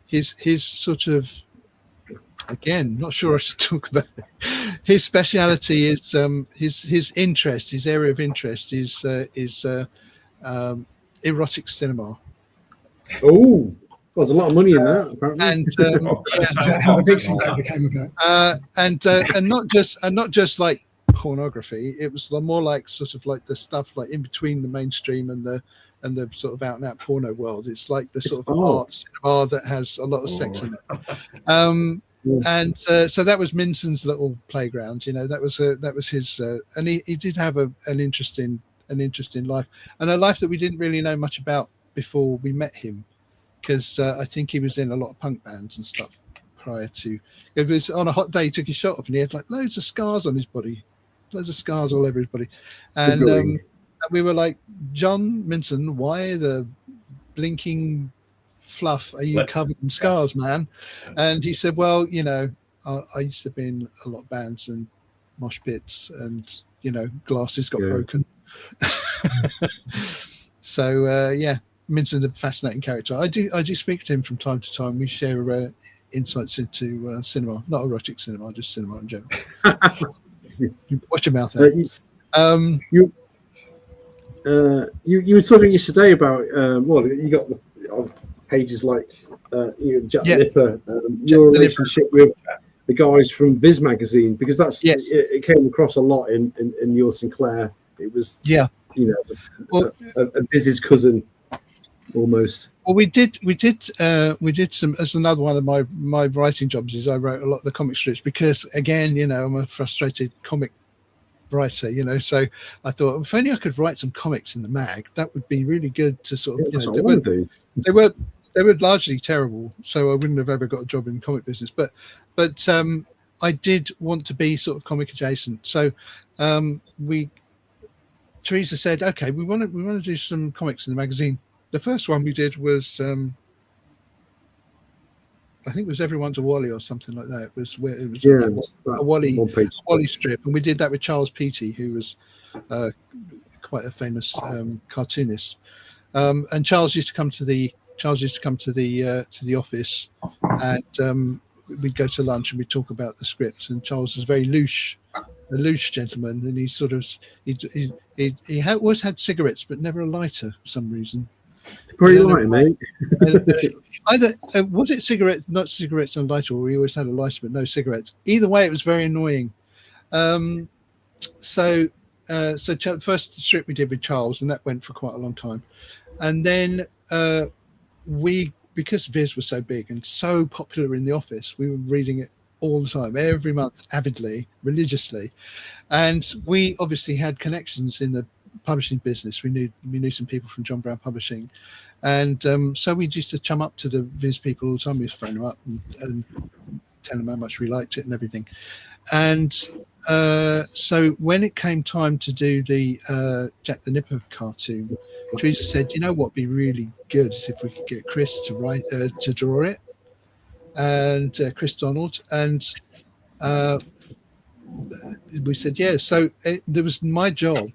his sort of. Again, not sure I should talk about it. His speciality is his interest. His area of interest is erotic cinema. Oh, there's a lot of money in that. Apparently. And is that how the Vixen became about? And not just like pornography. It was more like sort of like the stuff like in between the mainstream and the sort of out and out porno world. It's like the sort of art cinema that has a lot of sex in it. And so that was Minson's little playground. That was his, and he did have an interesting life, and a life that we didn't really know much about before we met him, because I think he was in a lot of punk bands and stuff prior to. It was on a hot day, he took his shirt off, and he had like loads of scars on his body, loads of scars all over his body, and we were like, John Minson, why the blinking fluff are you covered in scars, man? And he said, well, I used to be in a lot of bands and mosh pits, and glasses got broken. So Minson's a fascinating character. I do speak to him from time to time. We share insights into cinema, not erotic cinema, just cinema in general. Watch your mouth out. You were talking yesterday about you got the pages like Jack Nipper, your relationship with the guys from Viz magazine, because that's it came across a lot in your Sinclair. It was a Viz's cousin almost. Well, we did some, as another one of my writing jobs is I wrote a lot of the comic strips, because again, I'm a frustrated comic writer, so I thought if only I could write some comics in the mag, that would be really good to sort of they were largely terrible, so I wouldn't have ever got a job in the comic business, but I did want to be sort of comic adjacent. So Teresa said, okay, we want to do some comics in the magazine. The first one we did was I think it was Everyone's a Wally or something like that. It was a Wally strip, and we did that with Charles Peaty, who was quite a famous cartoonist. And Charles used to come to the office, and we'd go to lunch and we'd talk about the script. And Charles was a loose gentleman, and he sort of always had cigarettes, but never a lighter for some reason. Pretty light, mate. Either was it not cigarettes and lighter, or he always had a lighter but no cigarettes. Either way, it was very annoying. So first strip we did with Charles, and that went for quite a long time, and then because Viz was so big and so popular in the office, we were reading it all the time, every month, avidly, religiously, and we obviously had connections in the publishing business. We knew some people from John Brown Publishing, and so we used to chum up to the Viz people all the time. We used to phone them up and tell them how much we liked it and everything. And so when it came time to do the Jack the Nipper cartoon, Teresa said, "You know what would be really good is if we could get Chris to draw it," and Chris Donald, and we said yeah. So there was my job.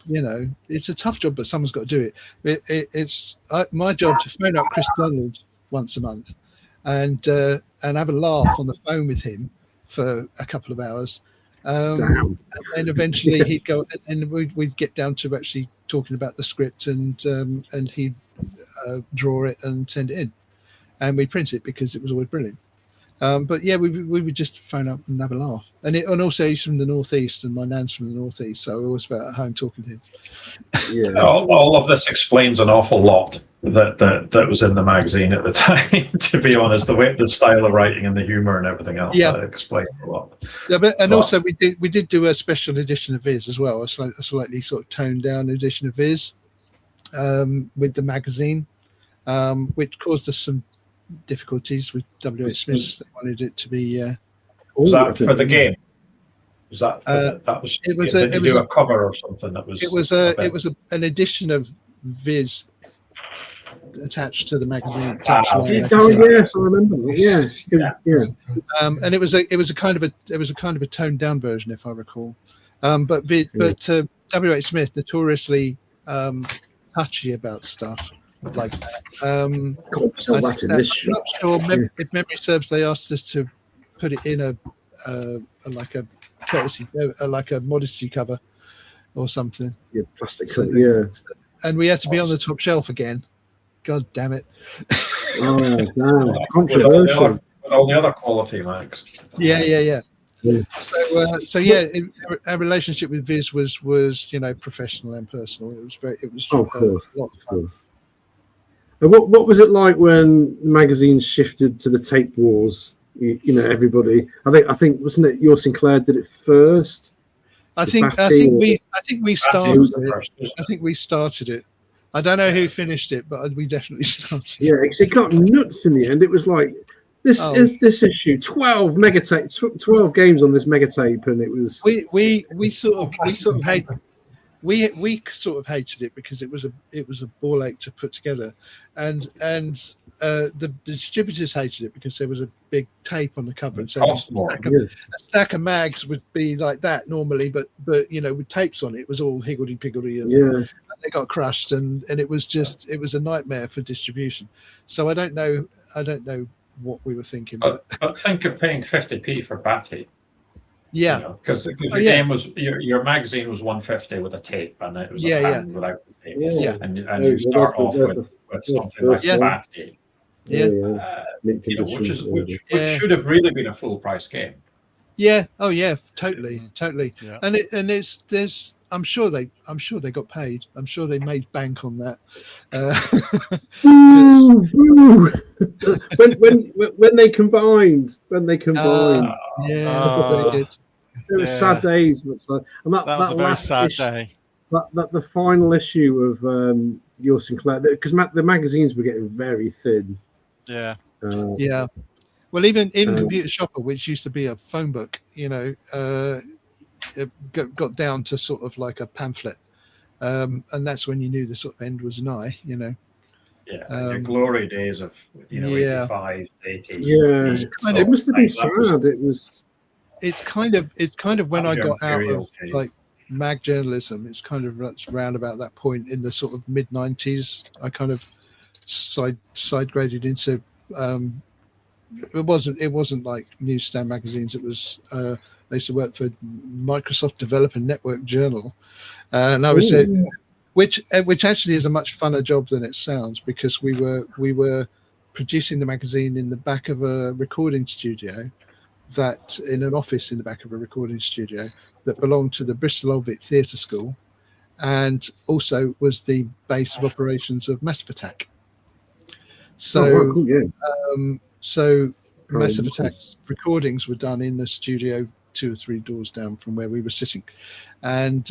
It's a tough job, but someone's got to do it. It's my job to phone up Chris Donald once a month and have a laugh on the phone with him for a couple of hours. And then eventually he'd go, and we'd get down to actually talking about the script, and he'd draw it and send it in, and we print it because it was always brilliant. But yeah, we would just phone up and have a laugh, and also he's from the northeast, and my nan's from the northeast, so I always felt at home talking to him. Yeah, all of this explains an awful lot that was in the magazine at the time. To be honest, the style of writing and the humor and everything else, that explains a lot. Yeah, also we did do a special edition of Viz as well, a slightly sort of toned down edition of Viz with the magazine, which caused us some difficulties with W.H. Smith. They wanted it to be. Was that for the game? Was that that was? It was. Did you do a cover or something? That was. It was an edition of Viz attached to the magazine. Yes, I remember. Yeah. And it was a kind of a toned down version, if I recall. But W.H. Smith notoriously touchy about stuff like that. I'm not sure if memory serves, they asked us to put it in a like a courtesy, like a modesty cover or something. Yeah, plastic cover. And we had to be on the top shelf again. God damn it! Oh, damn. Controversial. With all the other quality, Max. Yeah. So yeah, our relationship with Viz was professional and personal. It was a lot of fun. And what was it like when magazines shifted to the tape wars? Everybody. I think wasn't it your Sinclair did it first? I think we started it. I think we started it. I don't know who finished it, but we definitely started. Yeah, it got nuts in the end. It was like this issue 12 megatape, 12 games on this megatape, and it was we sort of hated it because it was a ball ache to put together, and the distributors hated it because there was a big tape on the cover, and so a stack of mags would be like that normally, but with tapes on it was all higgledy-piggledy, and they got crushed, and it was a nightmare for distribution. So I don't know what we were thinking, but think of paying 50p for Batty. Yeah, because your game was your magazine was 150 with a tape, and it was a pound without the tape. And you start off with something like Batty. Which should have really been a full price game. Yeah. Oh yeah. Totally. Yeah. And there's. I'm sure they got paid. I'm sure they made bank on that. When they combined. That's what they did. There were sad days, and that was a very sad day. That the final issue of your Sinclair, because the magazines were getting very thin. Yeah. Well, even Computer Shopper, which used to be a phone book, it got down to sort of like a pamphlet, and that's when you knew the sort of end was nigh. Yeah, the glory days of 85, 80. Yeah, it must have been sad. It's kind of when I got out of like mag journalism. It's kind of round about that point in the sort of mid 90s. I kind of side graded into. It wasn't like newsstand magazines. It was I used to work for Microsoft Developer Network Journal, and I was which actually is a much funner job than it sounds, because we were producing the magazine in the back of a recording studio, that in an office in the back of a recording studio that belonged to the Bristol Old Vic Theatre School, and also was the base of operations of Massive Attack. So, so Massive Attack's recordings were done in the studio 2 or 3 doors down from where we were sitting, and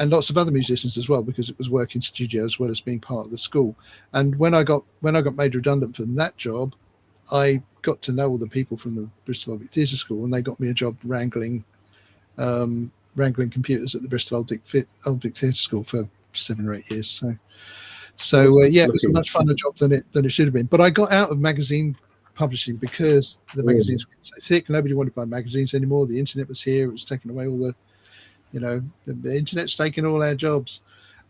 lots of other musicians as well, because it was working studio as well as being part of the school. And when I got made redundant from that job, I got to know all the people from the Bristol Old Vic Theatre School, and they got me a job wrangling computers at the Bristol Old Vic Theatre School for 7 or 8 years. So it was a much funner job than it should have been. But I got out of magazine publishing because the magazines were so thick. Nobody wanted to buy magazines anymore. The internet was here. It was taking away all the, the internet's taking all our jobs.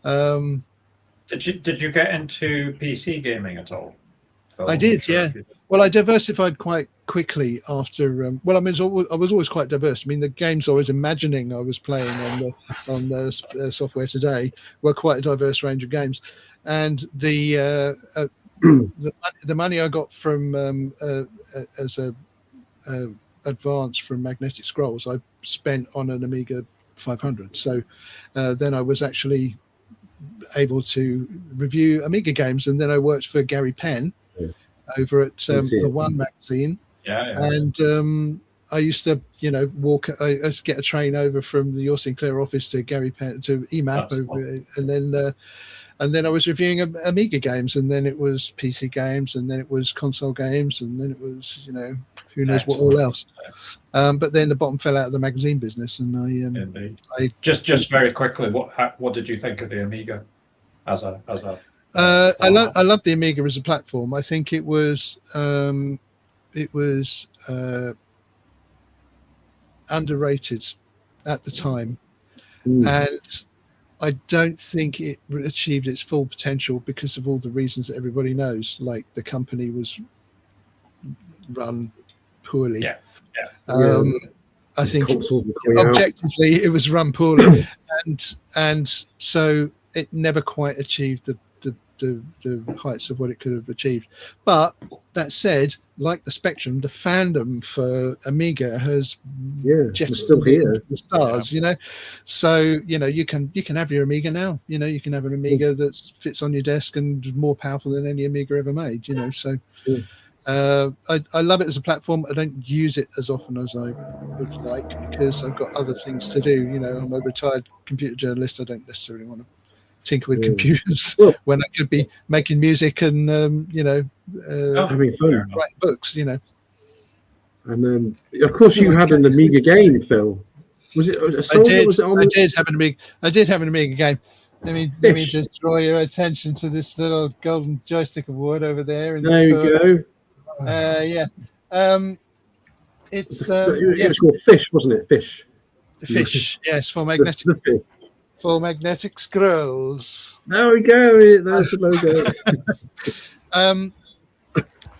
Did you get into PC gaming at all? I did, yeah. Well, I diversified quite quickly after. I was always quite diverse. I mean, the games I was imagining I was playing on the software today were quite a diverse range of games, and the money I got from as a advance from Magnetic Scrolls, I spent on an Amiga 500. So then I was actually able to review Amiga games, and then I worked for Gary Penn over at the One magazine. And I used to, I used to get a train over from your Sinclair office to Gary Penn to EMAP, and then I was reviewing Amiga games, and then it was PC games, and then it was console games, and then it was, who knows what all else. But then the bottom fell out of the magazine business, and I just very quickly, what did you think of the Amiga as a I love the Amiga as a platform. I think it was underrated at the time, and I don't think it achieved its full potential because of all the reasons that everybody knows. Like, the company was run poorly. I think objectively it was run poorly, and so it never quite achieved the heights of what it could have achieved. But that said, like the Spectrum, the fandom for Amiga has just still here the stars, So you can have your Amiga now. You can have an Amiga that fits on your desk and more powerful than any Amiga ever made. So I love it as a platform. I don't use it as often as I would like because I've got other things to do. I'm a retired computer journalist. I don't necessarily want to tinker with computers when I could be making music and having fun, writing books. And then of course you had an Amiga game, Phil. Was it a song? I did have an Amiga game. Let me just draw your attention to this little golden joystick award over there. There you go. It's called Fish, wasn't it? Fish. Yes, for magnetic. For Magnetic Scrolls. There we go. There's the logo.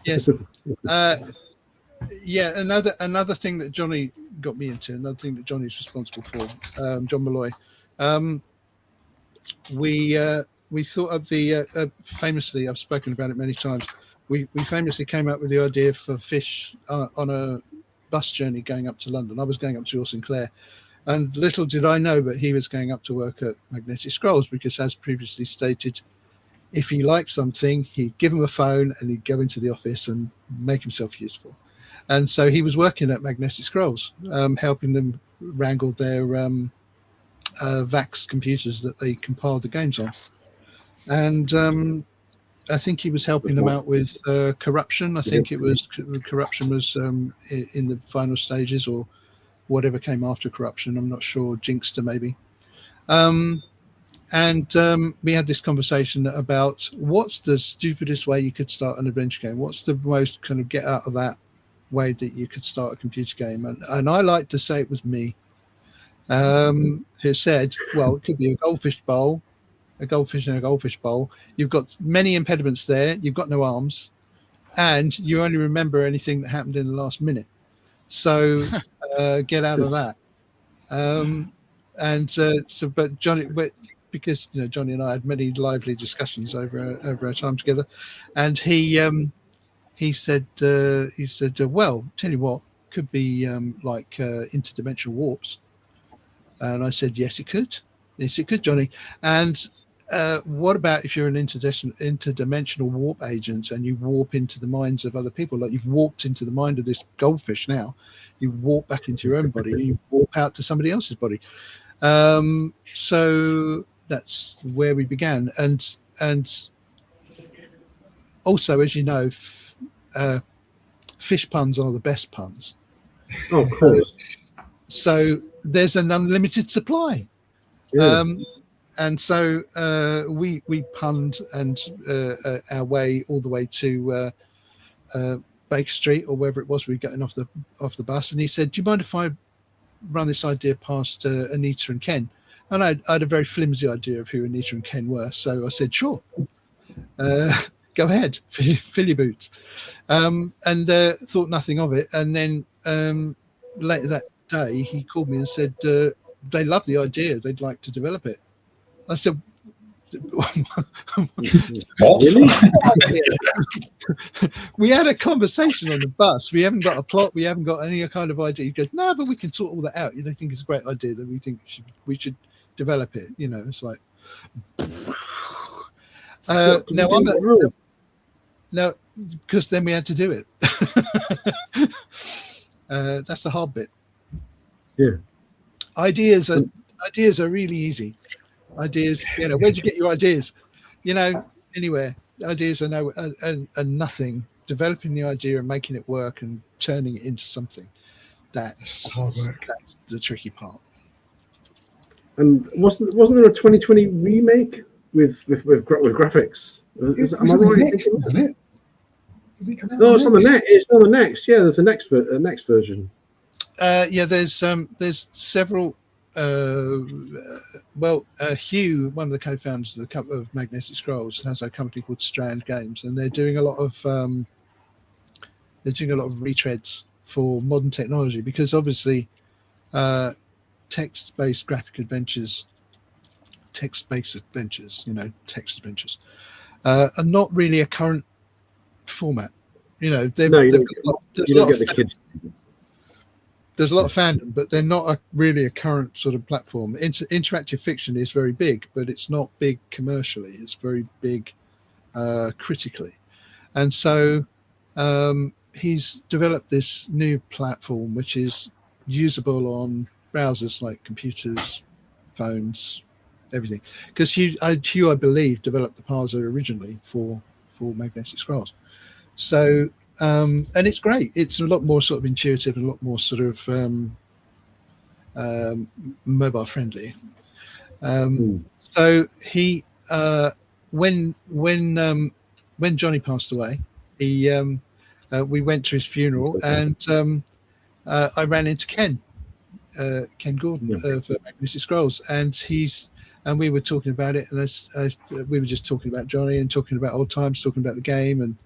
Yes. Another thing that Johnny got me into, another thing that Johnny's responsible for, John Malloy. We thought of the famously, I've spoken about it many times. We famously came up with the idea for Fish on a bus journey going up to London. I was going up to your Sinclair. And little did I know, but he was going up to work at Magnetic Scrolls because, as previously stated, if he liked something, he'd give him a phone and he'd go into the office and make himself useful. And so he was working at Magnetic Scrolls, helping them wrangle their VAX computers that they compiled the games on. And I think he was helping them out with corruption. I think it was corruption was in the final stages, or whatever came after corruption. I'm not sure. Jinxter maybe. And we had this conversation about what's the stupidest way you could start an adventure game. What's the most kind of get out of that way that you could start a computer game? And I like to say it was me, who said, well, it could be a goldfish bowl, a goldfish in a goldfish bowl. You've got many impediments there. You've got no arms, and you only remember anything that happened in the last minute. So get out of that. But Johnny, because Johnny and I had many lively discussions over our time together, and he said, well, tell you what, could be like interdimensional warps. And I said, yes, it could. Yes, it could, Johnny. And what about if you're an interdimensional warp agent and you warp into the minds of other people? Like you've warped into the mind of this goldfish now. You warp back into your own body. You warp out to somebody else's body. So that's where we began. And also, as you know, fish puns are the best puns. Oh, of course. So there's an unlimited supply. Yeah. And so we punned and our way all the way to Baker Street or wherever it was we were getting off the bus. And he said, do you mind if I run this idea past Anita and Ken? And I had a very flimsy idea of who Anita and Ken were. So I said, sure, go ahead, fill your boots. And thought nothing of it. And then later that day, he called me and said, they love the idea. They'd like to develop it. I said, Really? We had a conversation on the bus. We haven't got a plot. We haven't got any kind of idea. He goes, no, but we can sort all that out. They think it's a great idea that we think we should develop it. It's like, no, because then we had to do it. That's the hard bit. Yeah. Ideas are really easy. Ideas, where'd you get your ideas? Anywhere. Ideas are nothing. Developing the idea and making it work and turning it into something. That's hard work. That's the tricky part. And wasn't there a 2020 remake with graphics? Am I right? Next, wasn't it? No, it's on the next. It's on the next. Yeah, there's a next version. There's several. Hugh, one of the co-founders of Magnetic Scrolls, has a company called Strand Games, and they're doing a lot of retreads for modern technology, because obviously text-based adventures are not really a current format. There's a lot of fandom, but they're not really a current sort of platform. Interactive fiction is very big, but it's not big commercially. It's very big critically. And so he's developed this new platform, which is usable on browsers like computers, phones, everything. Because Hugh, I believe, developed the parser originally for Magnetic Scrolls. So, and it's great. It's a lot more sort of intuitive and a lot more sort of mobile friendly. So he, when Johnny passed away, we went to his funeral, and I ran into Ken Gordon of Magnetic Scrolls, and we were talking about it, and we were just talking about Johnny and talking about old times, talking about the game and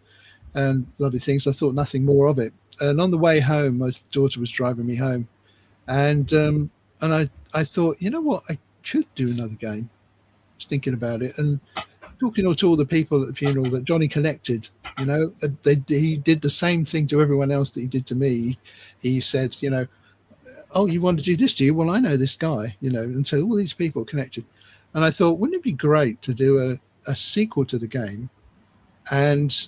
lovely things. I thought nothing more of it. And on the way home, my daughter was driving me home, and I thought, you know what, I could do another game. I was thinking about it, and talking to all the people at the funeral that Johnny connected, he did the same thing to everyone else that he did to me. He said, oh, you want to do this, do you? Well, I know this guy, and so all these people connected. And I thought, wouldn't it be great to do a sequel to the game, and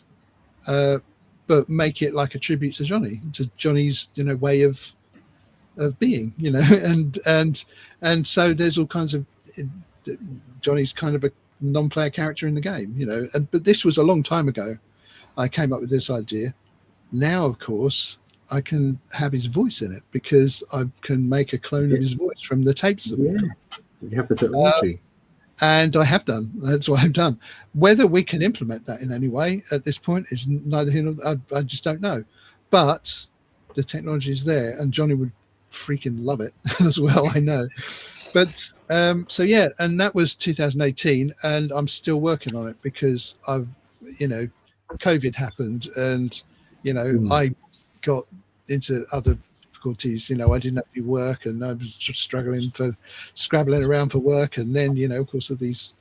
but make it like a tribute to Johnny's way of being, and so there's all kinds of Johnny's kind of a non-player character in the game, you know. But this was a long time ago. I came up with this idea. Now, of course, I can have his voice in it because I can make a clone of his voice from the tapes that we've got. You have the technology. And I have done. That's what I've done. Whether we can implement that in any way at this point is neither here nor I just don't know. But the technology is there, and Johnny would freaking love it as well, I know. But so yeah, and that was 2018, and I'm still working on it because I've, you know, COVID happened, and you know, I got into other difficulties. You know, I didn't have any work, and I was just scrabbling around for work. And then, you know, of course, all these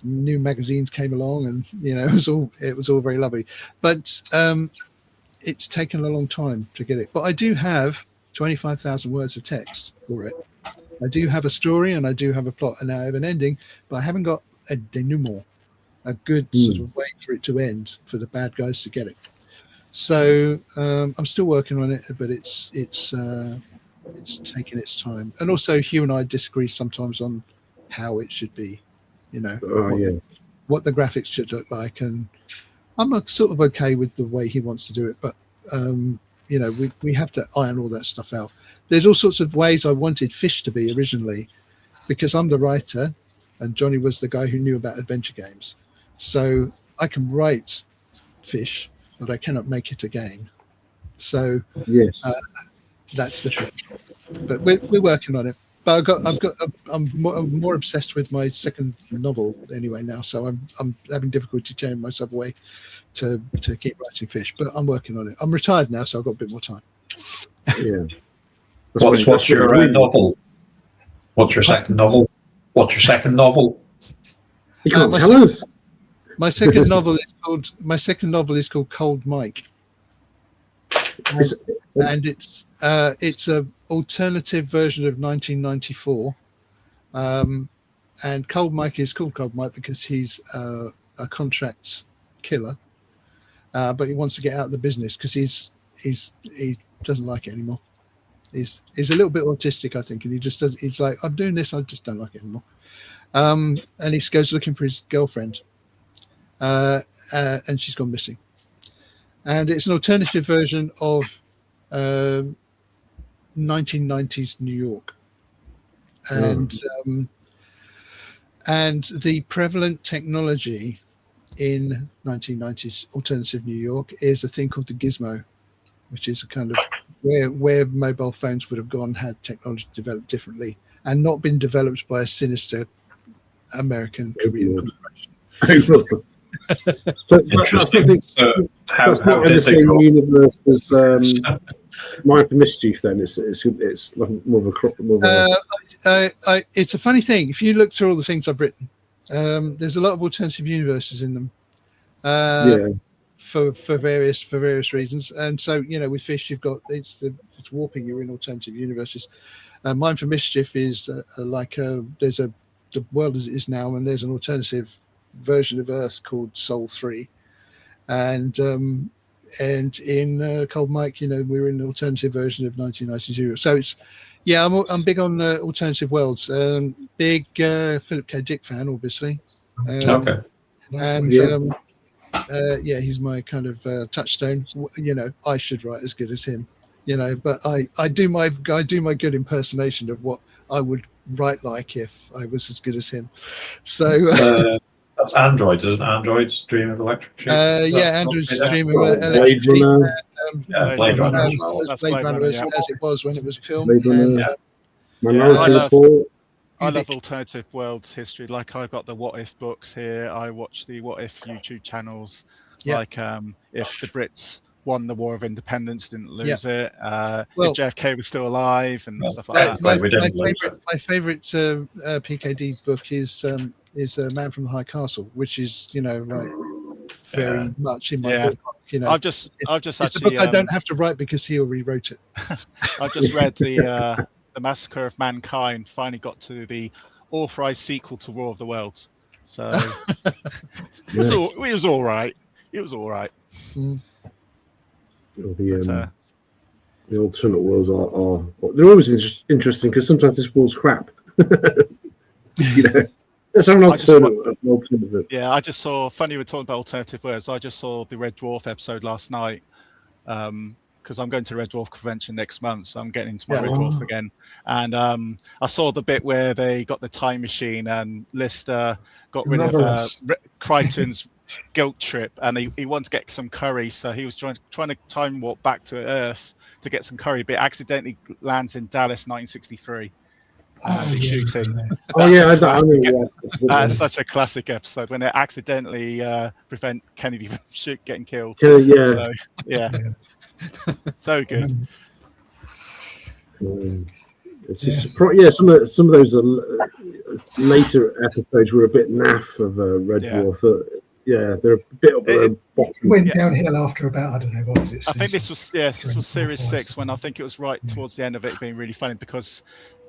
new magazines came along, and you know, it was all very lovely. But it's taken a long time to get it. But I do have 25,000 words of text for it. I do have a story, and I do have a plot, and I have an ending, but I haven't got a denouement, a good sort of way for it to end, for the bad guys to get it. So I'm still working on it, but it's taking its time. And also, Hugh and I disagree sometimes on how it should be, you know, what the graphics should look like. And I'm sort of okay with the way he wants to do it, but you know, we have to iron all that stuff out. There's all sorts of ways I wanted Fish to be originally, because I'm the writer and Johnny was the guy who knew about adventure games. So I can write Fish, but I cannot make it a game. So that's the trick. But we're working on it. But I'm more obsessed with my second novel anyway now. So I'm having difficulty tearing myself away to keep writing Fish. But I'm working on it. I'm retired now, so I've got a bit more time. Yeah. What's your novel? What's your second novel? What's your second novel? You can't tell us. My second novel is called Cold Mike, and it's a alternative version of 1994. And Cold Mike is called Cold Mike because he's a contracts killer, but he wants to get out of the business because he doesn't like it anymore. He's a little bit autistic, I think, and he just does. He's like, I'm doing this, I just don't like it anymore. And he goes looking for his girlfriend, and she's gone missing. And it's an alternative version of 1990s New York, and the prevalent technology in 1990s alternative New York is a thing called the gizmo, which is a kind of where mobile phones would have gone had technology developed differently and not been developed by a sinister American Korean corporation. So interesting. That's not in the same universe as Mind for Mischief. Then it's like more of a. It's a funny thing. If you look through all the things I've written, there's a lot of alternative universes in them. For various reasons. And so, you know, with Fish, you've got it's warping you in alternative universes. Mind for Mischief is there's the world as it is now, and there's an alternative version of Earth called Sol 3, and in Cold Mike, you know, we're in an alternative version of 1992. So it's I'm big on alternative worlds. Big Philip K. Dick fan, obviously. Okay. And he's my kind of touchstone. You know, I should write as good as him. You know, but I do my good impersonation of what I would write like if I was as good as him. So that's Android, isn't it? Android's Dream of Electric Sheep. Android's Dream of Electric Sheep. Blade Runner. As it was when it was filmed. I love alternative worlds history. Like I've got the What If books here. I watch the What If YouTube channels. Yeah. Like if the Brits won the War of Independence, didn't lose it. If JFK was still alive and stuff like that. My favorite PKD book is Man from the High Castle, which is, you know, like very much in my book. You know, I've just it's actually the book I don't have to write because he rewrote it. I've just read the Massacre of Mankind. Finally got to the authorized sequel to War of the Worlds. So it was all right. It was all right. The alternate worlds are they're always interesting because sometimes this world's crap. You know, Let's have an alternative. Yeah, I just saw. Funny we're talking about alternative words. I just saw the Red Dwarf episode last night. Because I'm going to the Red Dwarf convention next month, so I'm getting into my Red Dwarf again. And I saw the bit where they got the time machine and Lister got rid of Crichton's guilt trip, and he wanted to get some curry, so he was trying to time warp back to Earth to get some curry, but accidentally lands in Dallas, 1963. Shooting. That's such a classic episode when they accidentally prevent Kennedy from getting killed. So, yeah. So good. It's just some of those later episodes were a bit naff of Red Dwarf. They're a bit of a bottom. Went downhill after about, I don't know, what was it? I think this was series 6 when I think it was right towards the end of it being really funny because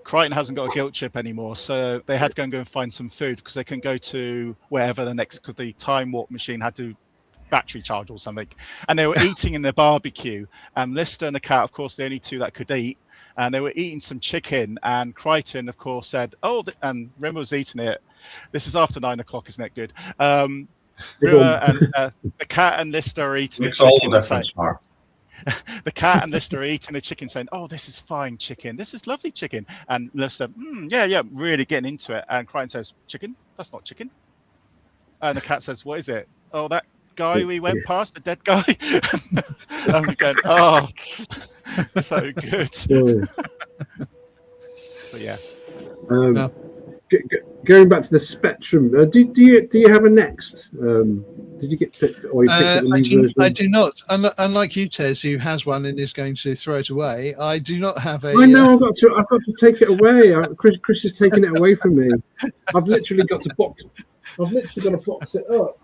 Crichton hasn't got a guilt chip anymore, so they had to go and find some food because they couldn't go to wherever because the time warp machine had to battery charge or something, and they were eating in their barbecue, and Lister and the cat, of course, the only two that could eat, and they were eating some chicken, and Crichton, of course, said, and Rimmer was eating it. This is after 9 o'clock, isn't it good? Rimmer and the cat and Lister are eating the chicken. The cat and Lister are eating the chicken, saying, "Oh, this is fine chicken. This is lovely chicken." And Lister, yeah, really getting into it. And Crichton says, "Chicken? That's not chicken." And the cat says, "What is it?" "Oh, that guy we went past, the dead guy." And we're going, "Oh, so good." But yeah. Going back to the Spectrum, do you have a next? Did you get picked, or you picked up the new version? I do not. Unlike you, Tez, who has one and is going to throw it away, I do not have a. I know. I've got to take it away. Chris is taking it away from me. I've literally got to box it up.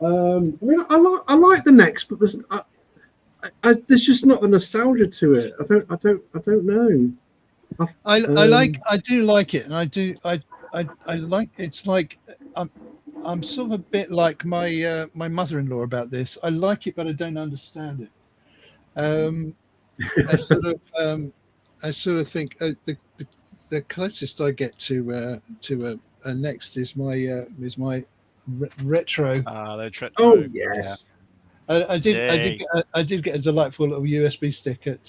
I mean, I like the next, but there's just not the nostalgia to it. I don't know. I do like it, and I like. It's like I'm sort of a bit like my mother-in-law about this. I like it, but I don't understand it. I sort of think the closest I get to a next is my retro. The retro. Oh yes. Yeah. I did get a delightful little USB stick at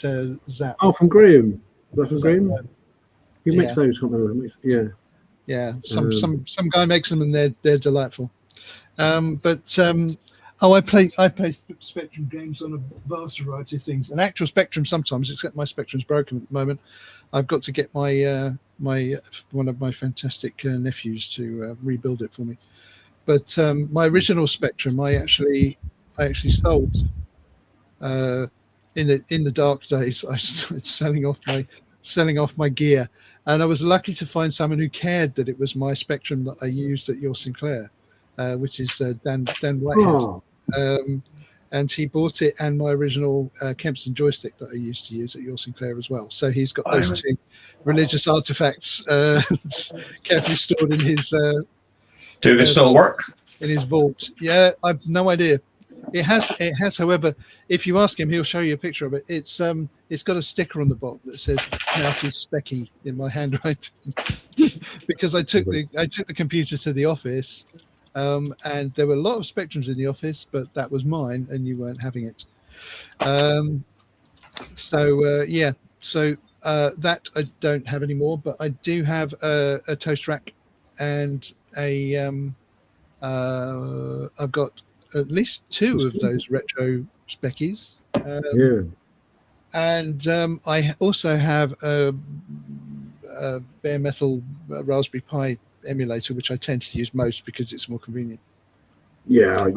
Zap. Oh, from Graham. Is that from Graham? He makes those, can't remember. Yeah. Some guy makes them and they're delightful. I play Spectrum games on a vast variety of things. An actual Spectrum sometimes, except my Spectrum's broken at the moment. I've got to get my one of my fantastic nephews to rebuild it for me. But my original Spectrum, I actually sold in the dark days. I started selling off my gear, and I was lucky to find someone who cared that it was my Spectrum that I used at your Sinclair, which is Dan Whitehead. Oh. And he bought it and my original Kempston joystick that I used to use at your Sinclair as well. So he's got those two religious artifacts carefully stored in his. Do they still work? In his vault. Yeah, I've no idea. It has. However, if you ask him, he'll show you a picture of it. It's got a sticker on the bottom that says "Now to Speccy" in my handwriting, because I took the computer to the office, and there were a lot of Spectrums in the office, but that was mine, and you weren't having it. So that I don't have anymore, but I do have a toast rack and I've got at least two of those retro Speccies. And I also have a bare metal Raspberry Pi emulator, which I tend to use most because it's more convenient. I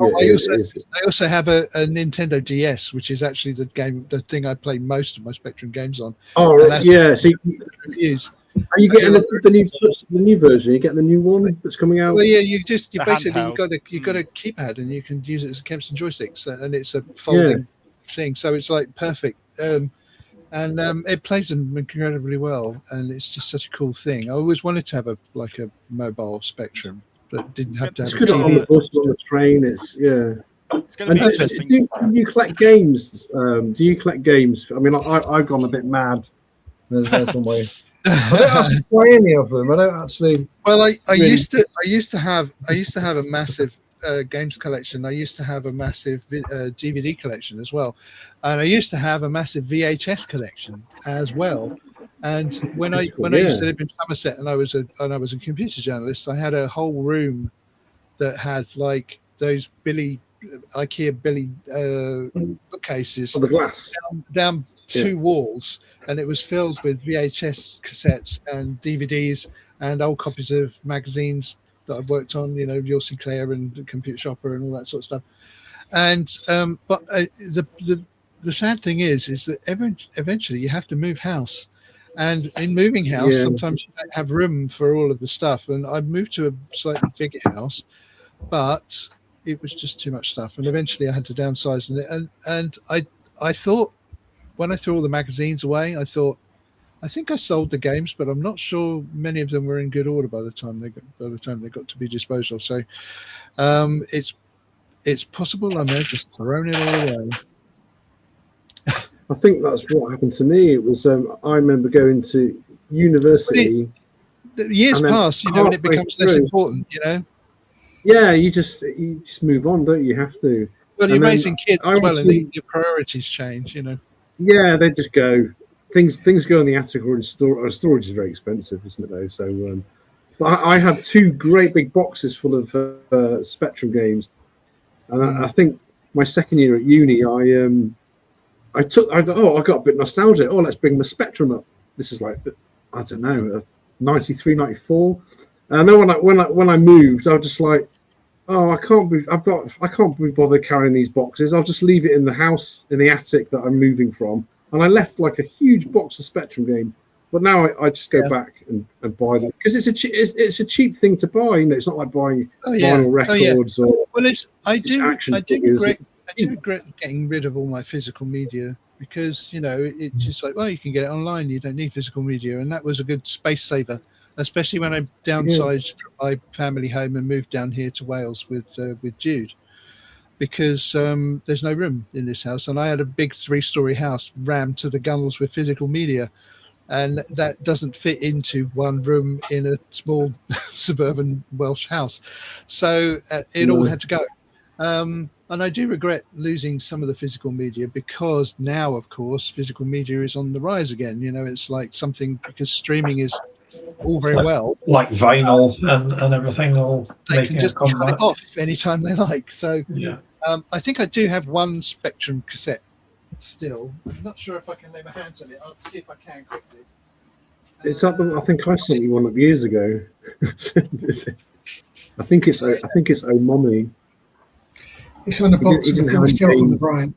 also have a Nintendo DS, which is actually the thing I play most of my Spectrum games on. Oh, right. Yeah. So are you getting the new version? Are you getting the new one that's coming out? Well, yeah. You've got a keypad and you can use it as a Kempston joystick, and it's a folding thing, so it's like perfect. And it plays them incredibly well, and it's just such a cool thing. I always wanted to have a mobile Spectrum, but didn't have to have a TV. On the bus, on the train, it's going to be interesting. Do you collect games? I mean, I've gone a bit mad. There's some way. I don't actually play any of them. I don't actually. Well, I used to have a massive games collection. I used to have a massive DVD collection as well, and I used to have a massive VHS collection as well. And when I used to live in Somerset and I was a computer journalist, I had a whole room that had like those IKEA Billy bookcases on the glass down two walls, and it was filled with VHS cassettes and DVDs and old copies of magazines that I've worked on, your Sinclair and Computer Shopper and all that sort of stuff. And but the sad thing is that eventually you have to move house. And in moving house, sometimes you don't have room for all of the stuff. And I moved to a slightly bigger house, but it was just too much stuff. And eventually I had to downsize it. And I thought, when I threw all the magazines away, I think I sold the games, but I'm not sure many of them were in good order by the time they got to be disposed of. So it's possible I may have just thrown it all away. I think that's what happened to me. It was I remember going to university. Years pass, and it becomes less important, Yeah, you just move on, don't you? Have to. Well, you're raising kids as well, and your priorities change, Yeah, they just go. Things go in the attic or in storage. Storage is very expensive, isn't it? Though, so. But I had two great big boxes full of Spectrum games, and I think my second year at uni, I got a bit nostalgic. Oh, let's bring the Spectrum up. This is like, I don't know, 93, 94. And then when I moved, I was just like, oh, I can't be bothered carrying these boxes. I'll just leave it in the house, in the attic that I'm moving from. And I left like a huge box of Spectrum game. But now I just go back and buy them because it's a cheap thing to buy. It's not like buying vinyl records or. Well, I do regret getting rid of all my physical media because it's just like, well, you can get it online. You don't need physical media, and that was a good space saver, especially when I downsized from my family home and moved down here to Wales with Jude, because there's no room in this house, and I had a big 3-story house rammed to the gunnels with physical media, and that doesn't fit into one room in a small suburban Welsh house, so it all had to go. And I do regret losing some of the physical media because now, of course, physical media is on the rise again. It's like something, because streaming is all very well. Like vinyl and everything. They can just turn it off anytime they like. So I think I do have one Spectrum cassette still. I'm not sure if I can lay my hands on it. I'll see if I can quickly. It's up. I think I sent you one up years ago. I think it's Oh Mommy. It's on the box of the first shelf on the Brian.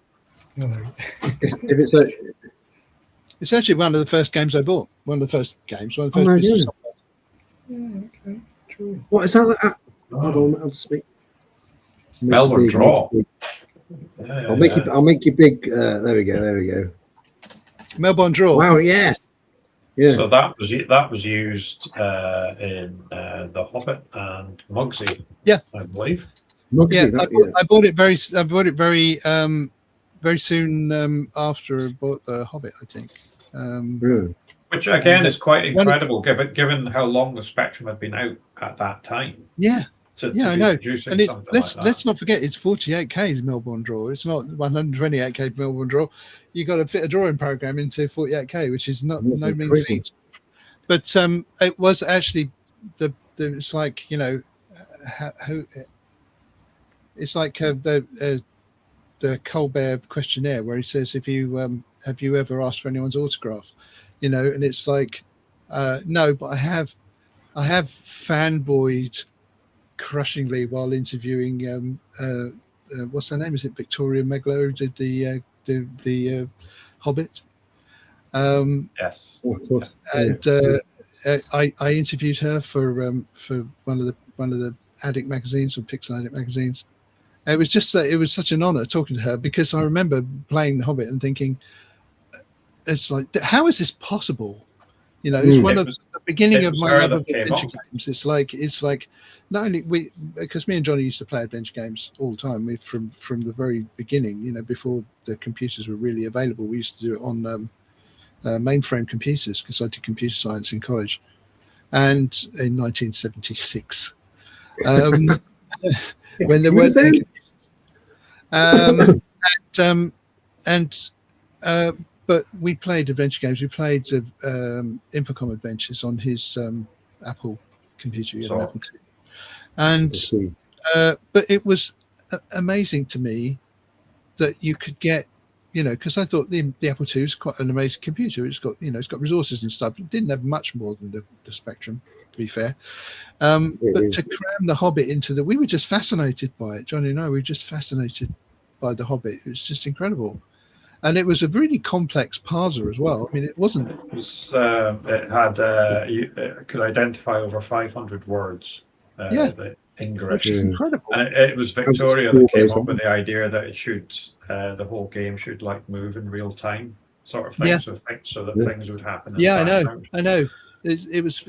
It's actually one of the first games I bought. One of the first pieces of software. Yeah, okay, true. What is that? Hold on, I'll just speak. Melbourne Draw. I'll make you big. There we go. Melbourne Draw. Wow, yes. Yeah. So that was used in The Hobbit and Mugsy. Yeah, I believe. I bought it very soon after I bought The Hobbit, I think. Which again is quite incredible, given how long the Spectrum had been out at that time. Yeah. I know. And let's not forget, it's 48K's Melbourne Draw. It's not 128K Melbourne Draw. You got to fit a drawing program into 48K, which is no mean feat. But it was actually it's like it's like the Colbert questionnaire where he says, have you ever asked for anyone's autograph? And it's like, no, but I have fanboyed crushingly while interviewing what's her name? Is it Victoria Meglo, who did the Hobbit? Yes. And I interviewed her for one of the Addict magazines, or Pixel Addict magazines. It was just it was such an honor talking to her, because I remember playing The Hobbit and thinking, it's like, how is this possible? It's one of the beginning of my love of adventure games. It's like not only because me and Johnny used to play adventure games all the time from the very beginning. Before the computers were really available, we used to do it on mainframe computers, because I did computer science in college, and in 1976, when there weren't any computers. But we played adventure games. We played Infocom Adventures on his Apple computer, an Apple II. And but it was amazing to me that you could get, because I thought the Apple II is quite an amazing computer. It's got, it's got resources and stuff. It didn't have much more than the Spectrum, to be fair. But to cram the Hobbit into we were just fascinated by it. Johnny and I were just fascinated by the Hobbit. It was just incredible. And it was a really complex parser as well. I mean, it wasn't. It was. It had. It could identify over 500 words. The English, which is incredible. And it was Victoria that came up with the idea that it should. The whole game should like move in real time, sort of thing. Yeah. So that things would happen. I know. It was.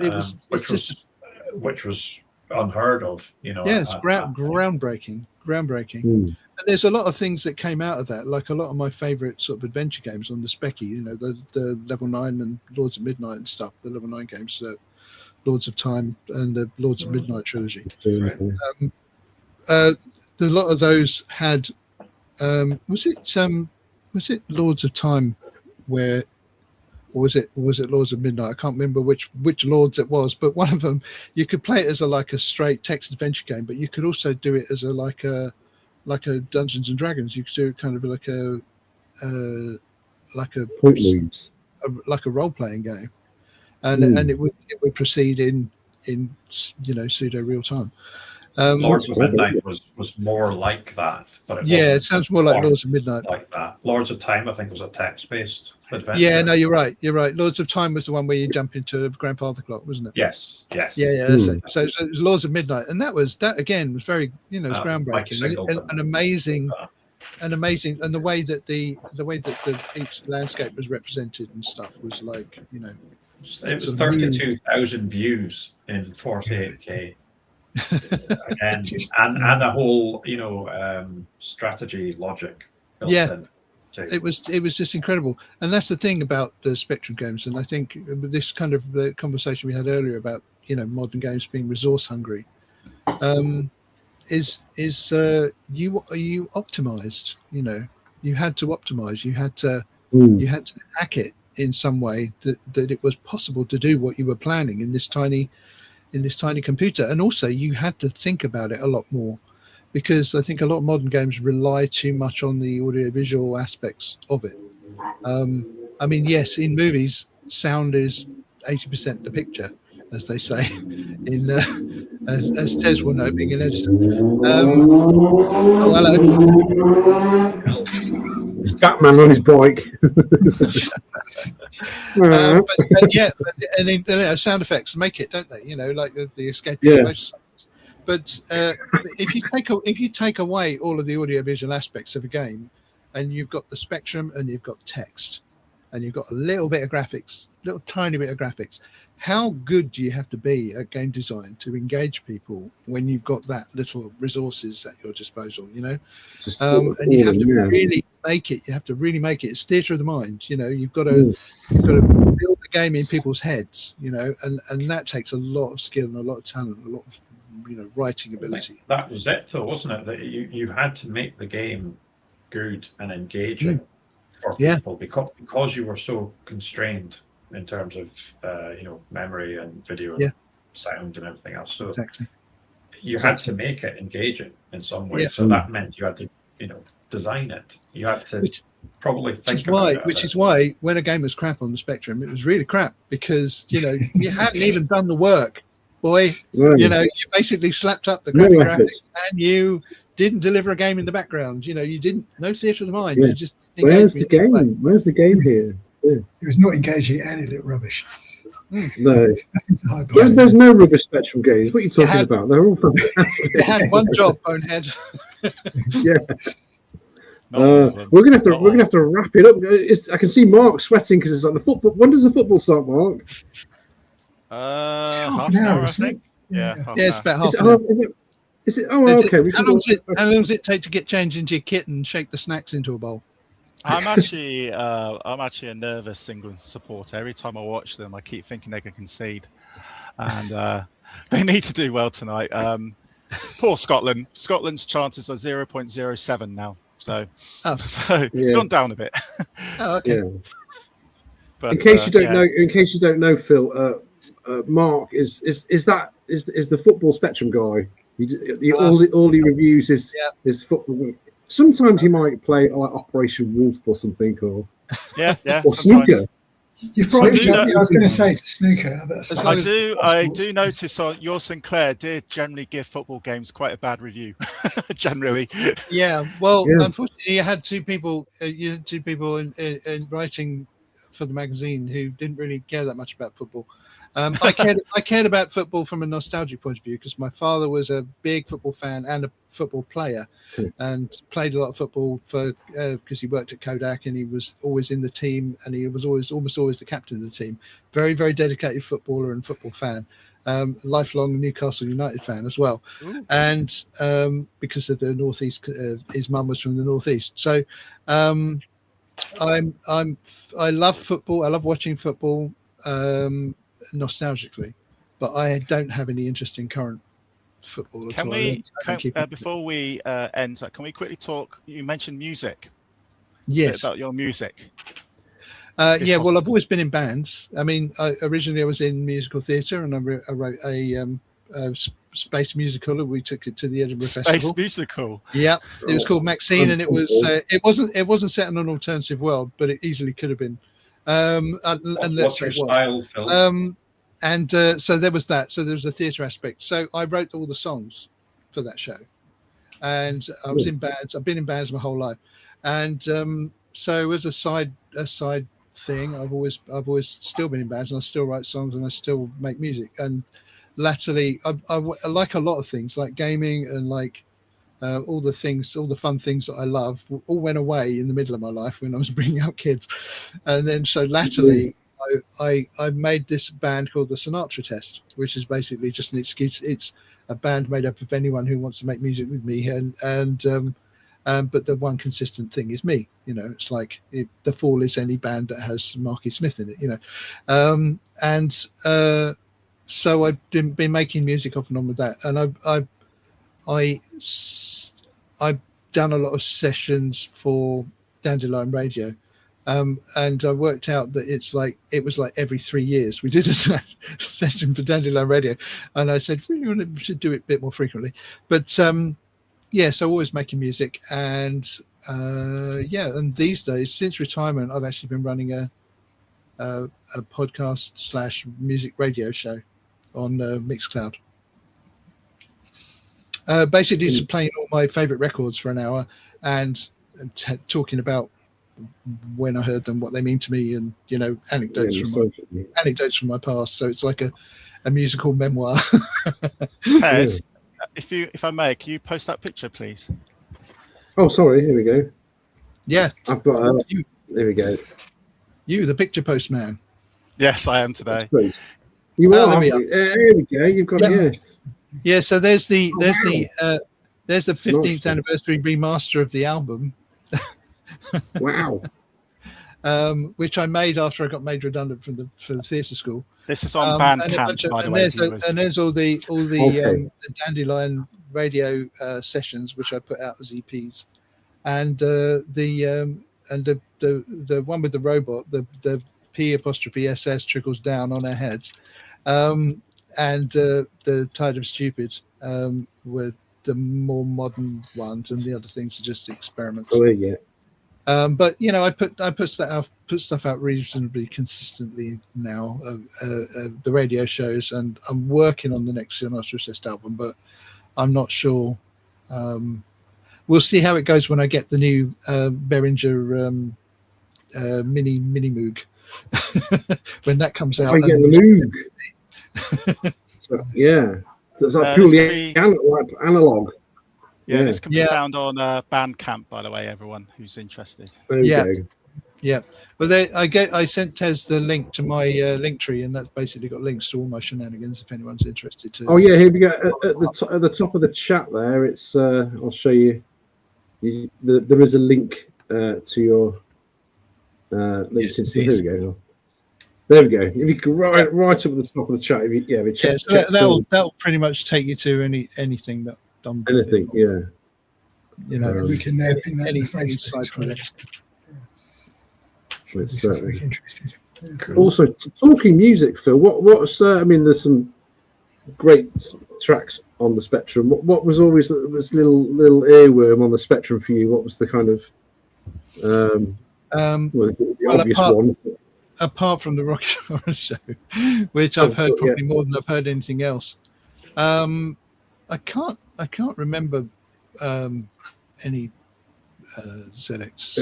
Which was unheard of. It's groundbreaking. And there's a lot of things that came out of that, like a lot of my favorite sort of adventure games on the Speccy, the Level 9 and Lords of Midnight and stuff, the Level 9 games, Lords of Time and the Lords of Midnight trilogy. A lot of those had, was it Lords of Time or was it Lords of Midnight? I can't remember which Lords it was, but one of them, you could play it as a straight text adventure game, but you could also do it as like a Dungeons and Dragons. You could do it kind of like a role playing game, and it would proceed in pseudo real time. Lords of Midnight was more like that, but it sounds more like Lords of Midnight. Like that. Lords of Time, I think, was a text-based adventure. Yeah, no, you're right. Lords of Time was the one where you jump into Grandfather Clock, wasn't it? Yes. Yeah, that's it. So it was Lords of Midnight, and that again was very, it was groundbreaking and amazing, and the way that the each landscape was represented and stuff was like, it was 32,000 views in 48K. and a whole strategy logic built in too. It was just incredible, and that's the thing about the Spectrum games. And I think this kind of the conversation we had earlier about modern games being resource hungry is you optimized. You had to optimize. You had to hack it in some way that it was possible to do what you were planning in this tiny computer. And also you had to think about it a lot more, because I think a lot of modern games rely too much on the audiovisual aspects of it. I mean, yes, in movies, sound is 80% the picture, as they say, in as Tez will know, being an editor. Oh, hello. It's Batman on his bike. And then sound effects make it, don't they? Like the escape motorcycles. But if you take away all of the audiovisual aspects of a game, and you've got the Spectrum and you've got text, and you've got a little bit of graphics, little tiny bit of graphics, how good do you have to be at game design to engage people when you've got that little resources at your disposal? And you have to really make it. You have to really make it. It's theatre of the mind. You've got to build the game in people's heads. And that takes a lot of skill and a lot of talent, a lot of writing ability. That was it, though, wasn't it? That you had to make the game good and engaging for people because you were so constrained in terms of memory and video and sound and everything else. So you had to make it engaging in some way. So that meant you had to design it. You had to probably think about it. Which is why when a game was crap on the Spectrum, it was really crap, because you hadn't even done the work, boy. You basically slapped up the crappy graphics and you didn't deliver a game in the background. You didn't. No theatre of the mind. You just where's the game? Where's the game here? It was not engaging and it looked rubbish. No, there's no rubbish Spectrum games. What are you talking about? They're all fantastic. You had one job, bonehead. We're gonna have to wrap it up. I can see Mark sweating because it's like the football. When does the football start, Mark? Half an hour, I think. It's about half an hour. Is it? Oh, okay. How long does it take to get changed into your kit and shake the snacks into a bowl? I'm actually a nervous England supporter. Every time I watch them, I keep thinking they can concede, and they need to do well tonight. Poor Scotland. Scotland's chances are 0.07 now, so it's gone down a bit. Oh, okay. Yeah. But, in case you don't know, Phil, Mark is the football spectrum guy. All he reviews is football. Sometimes he might play like Operation Wolf or something, or snooker. You've brought it up. I was going to say it's snooker. I do notice on your Sinclair did generally give football games quite a bad review. Generally. Yeah. Well, unfortunately, you had two people. In writing for the magazine who didn't really care that much about football. I cared about football from a nostalgic point of view because my father was a big football fan and a football player, and played a lot of football because he worked at Kodak and he was always in the team and he was almost always the captain of the team. Very, very dedicated footballer and football fan. Lifelong Newcastle United fan as well. Ooh. And because of the Northeast, his mum was from the Northeast. So I love football. I love watching football. Nostalgically, but I don't have any interest in current football at all. Before we end, can we quickly talk? You mentioned music. Yes. About your music. Well, I've always been in bands. I mean, originally I was in musical theatre, and I wrote a space musical. We took it to the Edinburgh Festival. Space musical. Yeah, it was called Maxine, and it wasn't set in an alternative world, but it easily could have been. What's your style, Phil? So there was that. So there was a theatre aspect. So I wrote all the songs for that show, and I was in bands. I've been in bands my whole life, and so as a side thing, I've always still been in bands, and I still write songs, and I still make music. And latterly, I like a lot of things, like gaming and like. All the fun things that I love all went away in the middle of my life when I was bringing up kids. And then so latterly I made this band called the Sinatra Test, which is basically just an excuse. It's a band made up of anyone who wants to make music with me. But the one consistent thing is me, it's like The Fall is any band that has Marky Smith in it, so I've been making music off and on with that. And I've done a lot of sessions for Dandelion Radio, and I worked out that it was like every 3 years we did a session for Dandelion Radio, and I said really we should do it a bit more frequently. But so always making music, and and these days since retirement I've actually been running a podcast / music radio show on Mixcloud. Basically just playing all my favorite records for an hour and talking about when I heard them, what they mean to me, and anecdotes from my past. So it's like a musical memoir. Tez, if I may, can you post that picture, please? Oh, sorry. Here we go. Yeah, I've got. There we go. You, the picture postman. Yes, I am today. You are. Here we go. You've got yes. Yeah, so there's the 15th anniversary remaster of the album. Wow. Which I made after I got made redundant from the theatre school. This is on Bandcamp, by the way. And there's all the Dandelion Radio sessions, which I put out as EPs, and the one with the robot, the P''SS trickles down on our heads. And the Tide of Stupid were the more modern ones, and the other things are just experiments. Oh yeah. But I put stuff out reasonably consistently now. The radio shows, and I'm working on the next Sinatra Assist album, but I'm not sure. We'll see how it goes when I get the new Behringer mini Moog when that comes out. I get the Moog. So, yeah, so it's like purely analog. Yeah, this can be found on Bandcamp, by the way, everyone who's interested. Yeah. Well, I sent Tez the link to my link tree, and that's basically got links to all my shenanigans if anyone's interested to. Oh yeah, here we go. At the top of the chat there, it's I'll show you. There is a link to your LinkedIn. So there we go. There we go. If you can right up at the top of the chat, so that'll pretty much take you to anything that I'm anything. Yeah. You know, we can pin that in the Facebook from it. It's interested. Cool. Also, talking music, Phil. What's I mean, there's some great tracks on the Spectrum. What was always this little earworm on the Spectrum for you? What was the kind of obvious one? Apart from the Rocky Horror Show, which I've heard probably more than I've heard anything else. I can't remember any ZX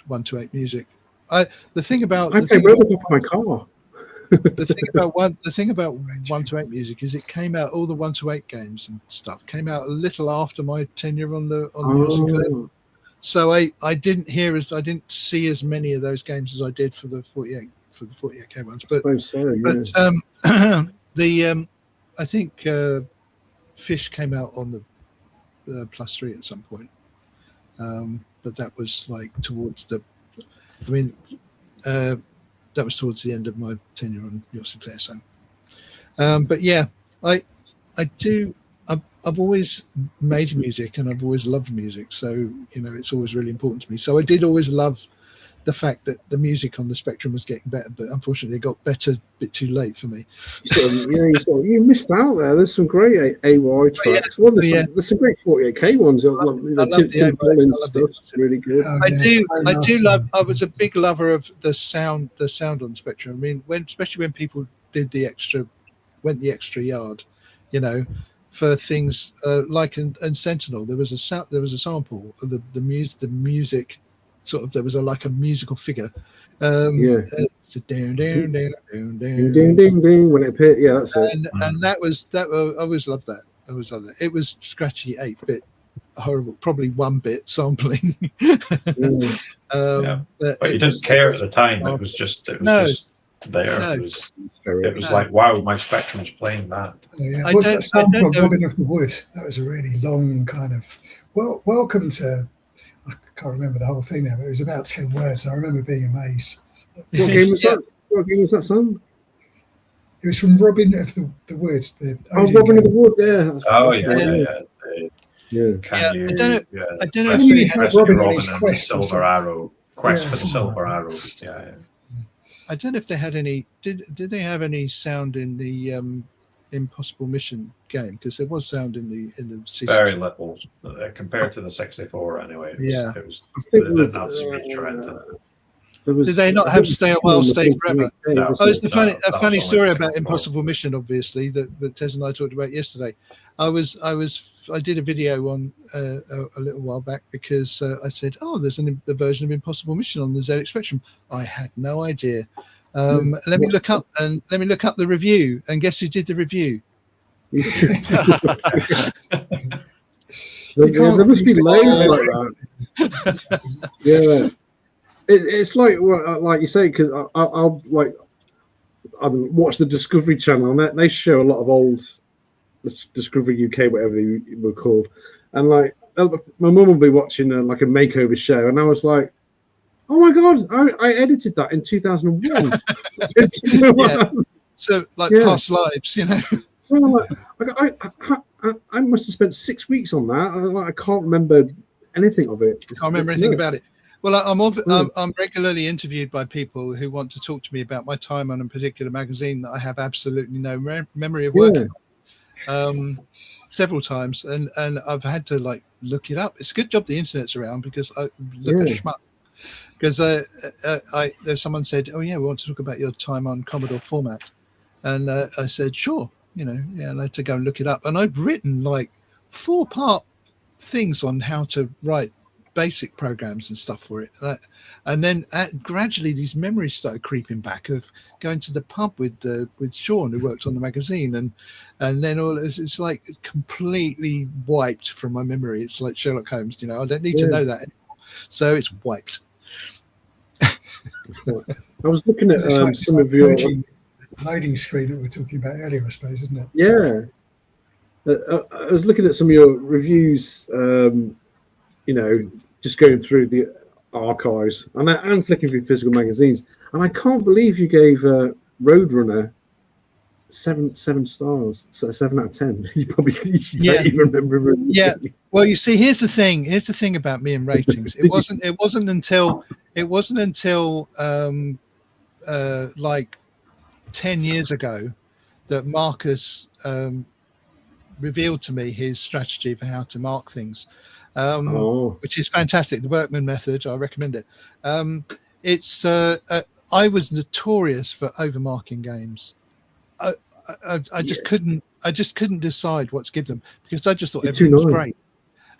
128 music. The thing about my car. the thing about 128 music is it came out, all the 128 games and stuff came out a little after my tenure on the Sinclair. So I didn't see as many of those games as I did for the 48K ones. But I think Fish came out on the +3 at some point. But that was like towards the that was towards the end of my tenure on your Sinclair. So, but yeah, I've always made music and I've always loved music. So, it's always really important to me. So I did always love the fact that the music on the Spectrum was getting better, but unfortunately it got better a bit too late for me. You missed out there. There's some great AY tracks. There's some great 48K ones. Tim Collins stuff. Really good. I was a big lover of the sound on the Spectrum. I mean, especially when people went the extra yard, for things like in Sentinel, there was a sample of the music. Sort of, there was a musical figure. Down, when it appeared, that's it. And that I always loved that. It was scratchy 8-bit, horrible, probably 1-bit sampling. But you didn't care at the time. It was just there. No. It was like, wow, my Spectrum's playing that. Yeah. What's that song called? Robin of the Wood. That was a really long kind of welcome to. I can't remember the whole thing now, but it was about 10 words. I remember being amazed. What game was that? What game was that song? It was from Robin of the Wood. Robin of the Wood, yeah. I don't know if they had Robin on his quest. Silver Arrow. Quest for the Silver Arrow. Yeah. I don't know if they had any. Did they have any sound in the Impossible Mission game? Because there was sound in the very little compared to the 64 anyway. It didn't have speech or anything. Did they not have Stay a While, Stay Forever? No, it's a funny story about Impossible Mission, obviously, that Tez and I talked about yesterday. I did a video on a little while back because I said, there's a version of Impossible Mission on the ZX Spectrum. I had no idea. Let me look up the review, and guess who did the review? There must be loads like that. Yeah. It's like you say, because I'll watch the Discovery Channel, and they show a lot of old Discovery UK, whatever they were called, and my mum will be watching a makeover show, and I was like, oh my god, I edited that in 2001. So past lives, Well, I must have spent 6 weeks on that. I can't remember anything of it. I can't remember anything about it. Well, I'm regularly interviewed by people who want to talk to me about my time on a particular magazine that I have absolutely no memory of working on. Several times, and I've had to look it up. It's a good job the internet's around because I look at schmuck. Because there's someone said, "Oh yeah, we want to talk about your time on Commodore format," and I said, "Sure, and I had to go and look it up." And I've written 4-part things on how to write basic programs and stuff for it, and then gradually these memories started creeping back of going to the pub with Sean, who worked on the magazine, and then it's completely wiped from my memory. It's like Sherlock Holmes, I don't need to know that anymore, so it's wiped. I was looking at some of your loading screen that we were talking about earlier, I suppose, isn't it? Yeah, I was looking at some of your reviews. Just going through archives and flicking through physical magazines, and I can't believe you gave Roadrunner 7 stars, so 7 out of 10. You probably don't even remember. Yeah. Well, you see, here's the thing. Here's the thing about me and ratings. It wasn't until like 10 years ago that Marcus revealed to me his strategy for how to mark things, which is fantastic. The Workman method, I recommend it. I was notorious for overmarking games. I just couldn't decide what to give them because I just thought everything was great,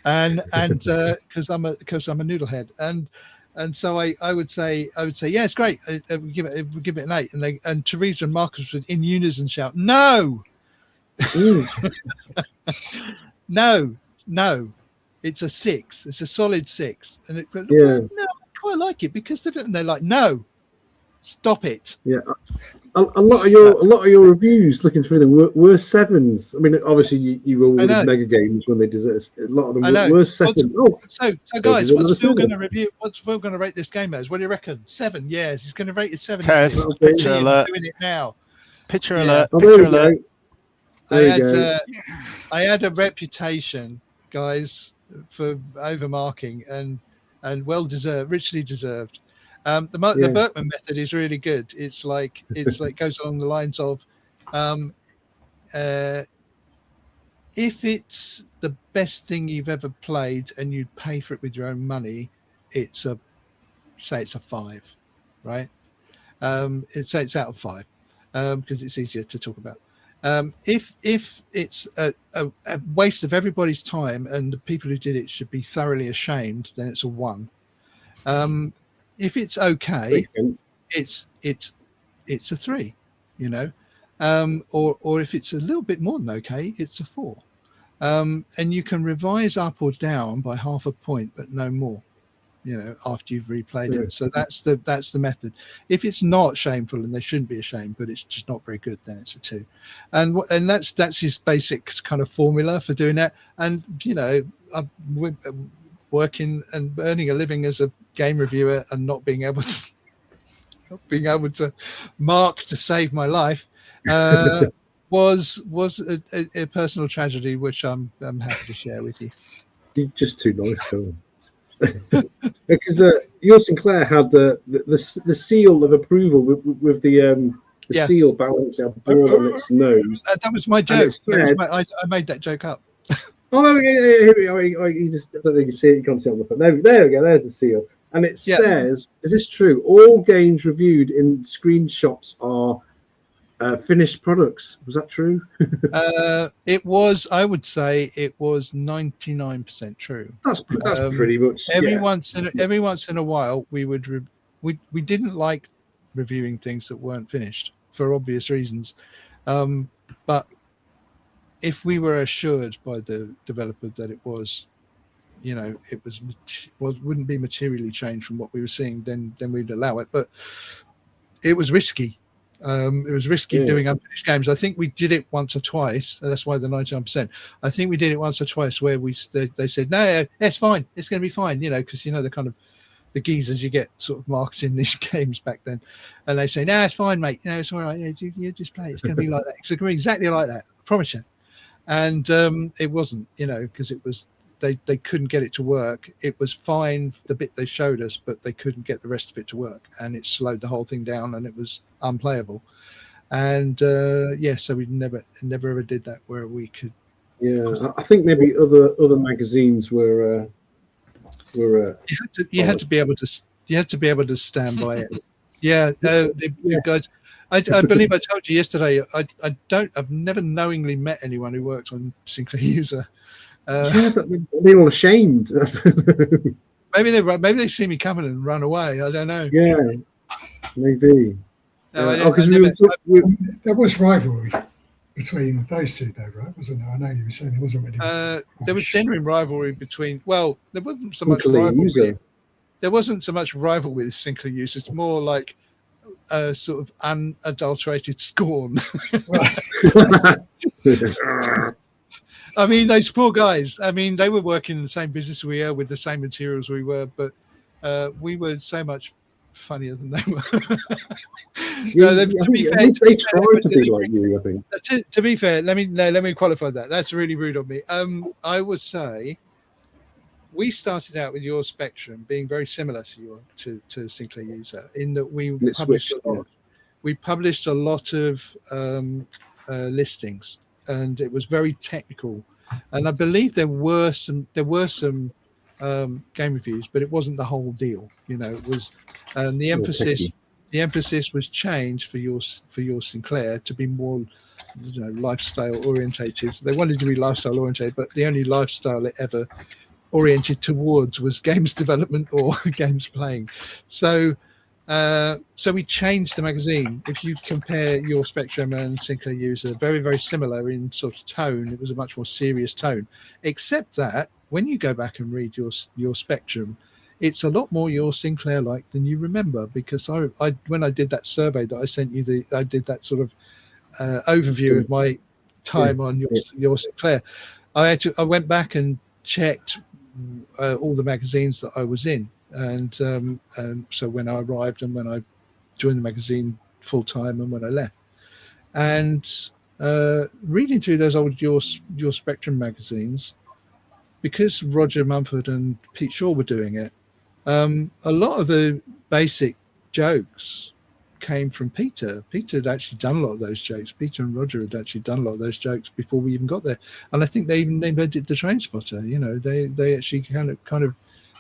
and because I'm a noodlehead, and so I would say yeah, it's great. We give it an 8, and Teresa and Marcus would in unison shout no. No, it's a 6. It's a solid 6, and it. No, I quite like it because they're like, no, stop it. Yeah, a lot of your reviews, looking through them, were 7s. I mean, obviously you were with Mega Games when they did it. A lot of them were 7s. So guys, what's Phil going to review? What's Phil going to rate this game as? What do you reckon? 7? Yes, he's going to rate it 7. Test. Picture alert. Doing it now. Picture alert. Picture alert. I had a reputation, guys, for overmarking and well deserved, richly deserved. The Berkman method is really good. It's like goes along the lines of if it's the best thing you've ever played and you'd pay for it with your own money, it's a 5, right? It's out of 5 because it's easier to talk about. If it's a waste of everybody's time and the people who did it should be thoroughly ashamed, then it's a 1. If it's okay, it's a 3, you know, or if it's a little bit more than okay, it's a 4. And you can revise up or down by half a point, but no more, you know, after you've replayed it. So that's the method. If it's not shameful, and they shouldn't be ashamed, but it's just not very good, then it's a 2. And that's his basic kind of formula for doing that. And you know, I'm working and earning a living as a game reviewer and not being able to mark to save my life was a personal tragedy, which I'm happy to share with you. You're just too nice, Phil. Because your Sinclair had the seal of approval with the seal balancing a ball on its nose. That was my joke. I made that joke up. Oh no! You just I don't think you see it. You can't see it on the phone. There we go. There's the seal, and it says, "Is this true? All games reviewed in screenshots are finished products." Was that true? It was. I would say it was 99% true. That's pretty much. Every once in a while, we didn't like reviewing things that weren't finished for obvious reasons, but if we were assured by the developer that it was, you know, it wouldn't be materially changed from what we were seeing, then we'd allow it. But it was risky. It was risky doing unfinished games. I think we did it once or twice. That's why the 99%. I think we did it once or twice where they said, no, it's fine. It's going to be fine, you know, because, you know, the kind of the geezers you get sort of marked in these games back then. And they say, no, it's fine, mate. You know, it's all right. You just play. It's going to be like that. It's going to be exactly like that. I promise you. And it wasn't, you know, because it was they couldn't get it to work. It was fine, the bit they showed us, but they couldn't get the rest of it to work, and it slowed the whole thing down, and it was unplayable. And so we never ever did that where we could. Yeah, I think maybe other magazines were. You had to be able to stand by it. Yeah, guys. I believe I told you yesterday. I've never knowingly met anyone who works on Sinclair User. They're all ashamed. maybe they see me coming and run away. I don't know. Yeah, maybe. No, there was rivalry between those two, though, right? Wasn't there? I know you were saying there wasn't really. There was genuine rivalry between. Well, there wasn't so much rivalry. There wasn't so much rivalry with Sinclair User. It's more like a sort of unadulterated scorn. I mean, those poor guys. I mean, they were working in the same business we are with the same materials we were, but we were so much funnier than they were. To be fair, they try to be like you, I think. To be fair, let me qualify that. That's really rude of me. I would say we started out with your Spectrum being very similar to Sinclair User in that we published a lot of listings, and it was very technical. And I believe there were some game reviews, but it wasn't the whole deal. It was the emphasis was changed for your Sinclair to be more lifestyle orientated. So they wanted to be lifestyle orientated, but the only lifestyle it ever oriented towards was games development or games playing. So we changed the magazine. If you compare your Spectrum and Sinclair User, very, very similar in sort of tone. It was a much more serious tone, except that when you go back and read your Spectrum, it's a lot more your Sinclair like than you remember, because I when I did that survey that I sent you, I did that sort of overview of my time on your Sinclair. I went back and checked all the magazines that I was in. And so when I arrived and when I joined the magazine full time and when I left, and reading through those old your Spectrum magazines, because Roger Mumford and Pete Shaw were doing it, a lot of the basic jokes came from Peter. Peter had actually done a lot of those jokes. Peter and Roger had actually done a lot of those jokes before we even got there. And I think they even invented the Train Spotter. They actually kind of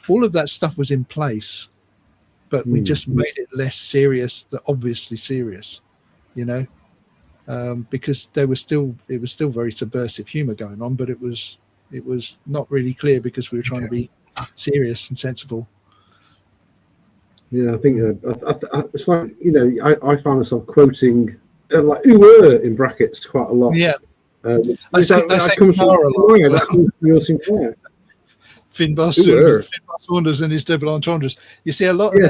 all of that stuff was in place, but we just made it less serious, obviously serious, because it was still very subversive humor going on, but it was not really clear because we were trying to be serious and sensible. Yeah, I think it's like, I find myself quoting like "ooh" in brackets quite a lot. Yeah, I say comes from your Sinclair. Finbar Saunders and his double entendres. You see a lot of a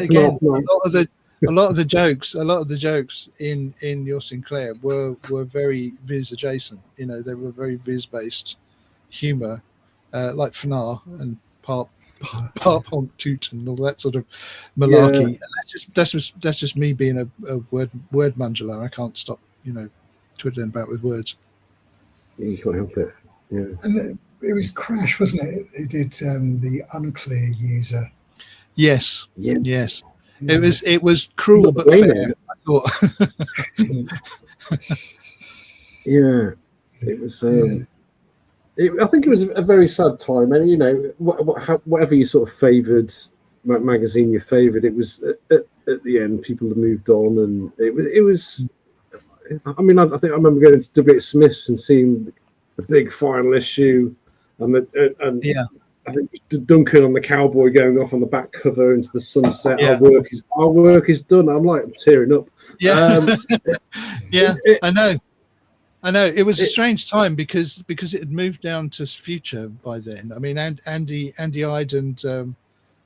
lot of the jokes in your Sinclair were very Viz adjacent. They were very Viz based humor, like Fnar and Parp Honk Toot and all that sort of malarkey. Yeah. That's just me being a word mungler. I can't stop twiddling about with words. You can't help it. Yeah. And it was Crash, wasn't it? Who did the Unclear User? Yes. Yeah. Yes. It was cruel but fair, I thought. Yeah. It was. I think it was a very sad time, and whatever you sort of favoured magazine you favoured, it was at the end people had moved on, and it was. I mean, I think I remember going to W.H. Smith's and seeing the big final issue, and I think Duncan on the cowboy going off on the back cover into the sunset. Yeah. Our work is done. I'm like tearing up. Yeah, I know. It was a strange time because it had moved down to Future by then. I mean, Andy Ide and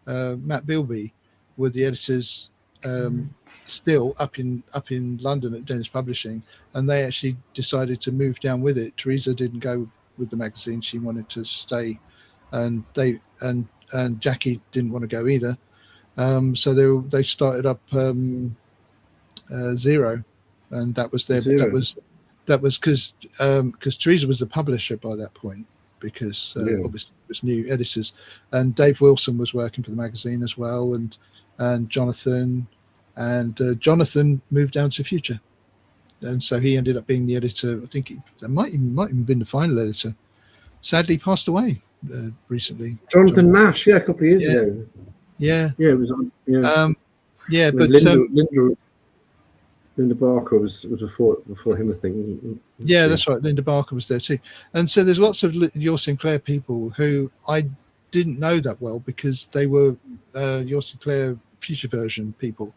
Matt Bilby were the editors still up in London at Dennis Publishing, and they actually decided to move down with it. Teresa didn't go with the magazine; she wanted to stay, and Jackie didn't want to go either. So they started up Zero, and that was their Zero. That was because Teresa was the publisher by that point, because obviously it was new editors, and Dave Wilson was working for the magazine as well, and Jonathan moved down to Future, and so he ended up being the editor. I think that might even been the final editor. Sadly, passed away recently. Jonathan Nash, a couple of years ago. Yeah, it was on. Yeah, but Linda Barker was before him, I think. Yeah, that's right. Linda Barker was there too. And so there's lots of your Sinclair people who I didn't know that well because they were your Sinclair Future version people.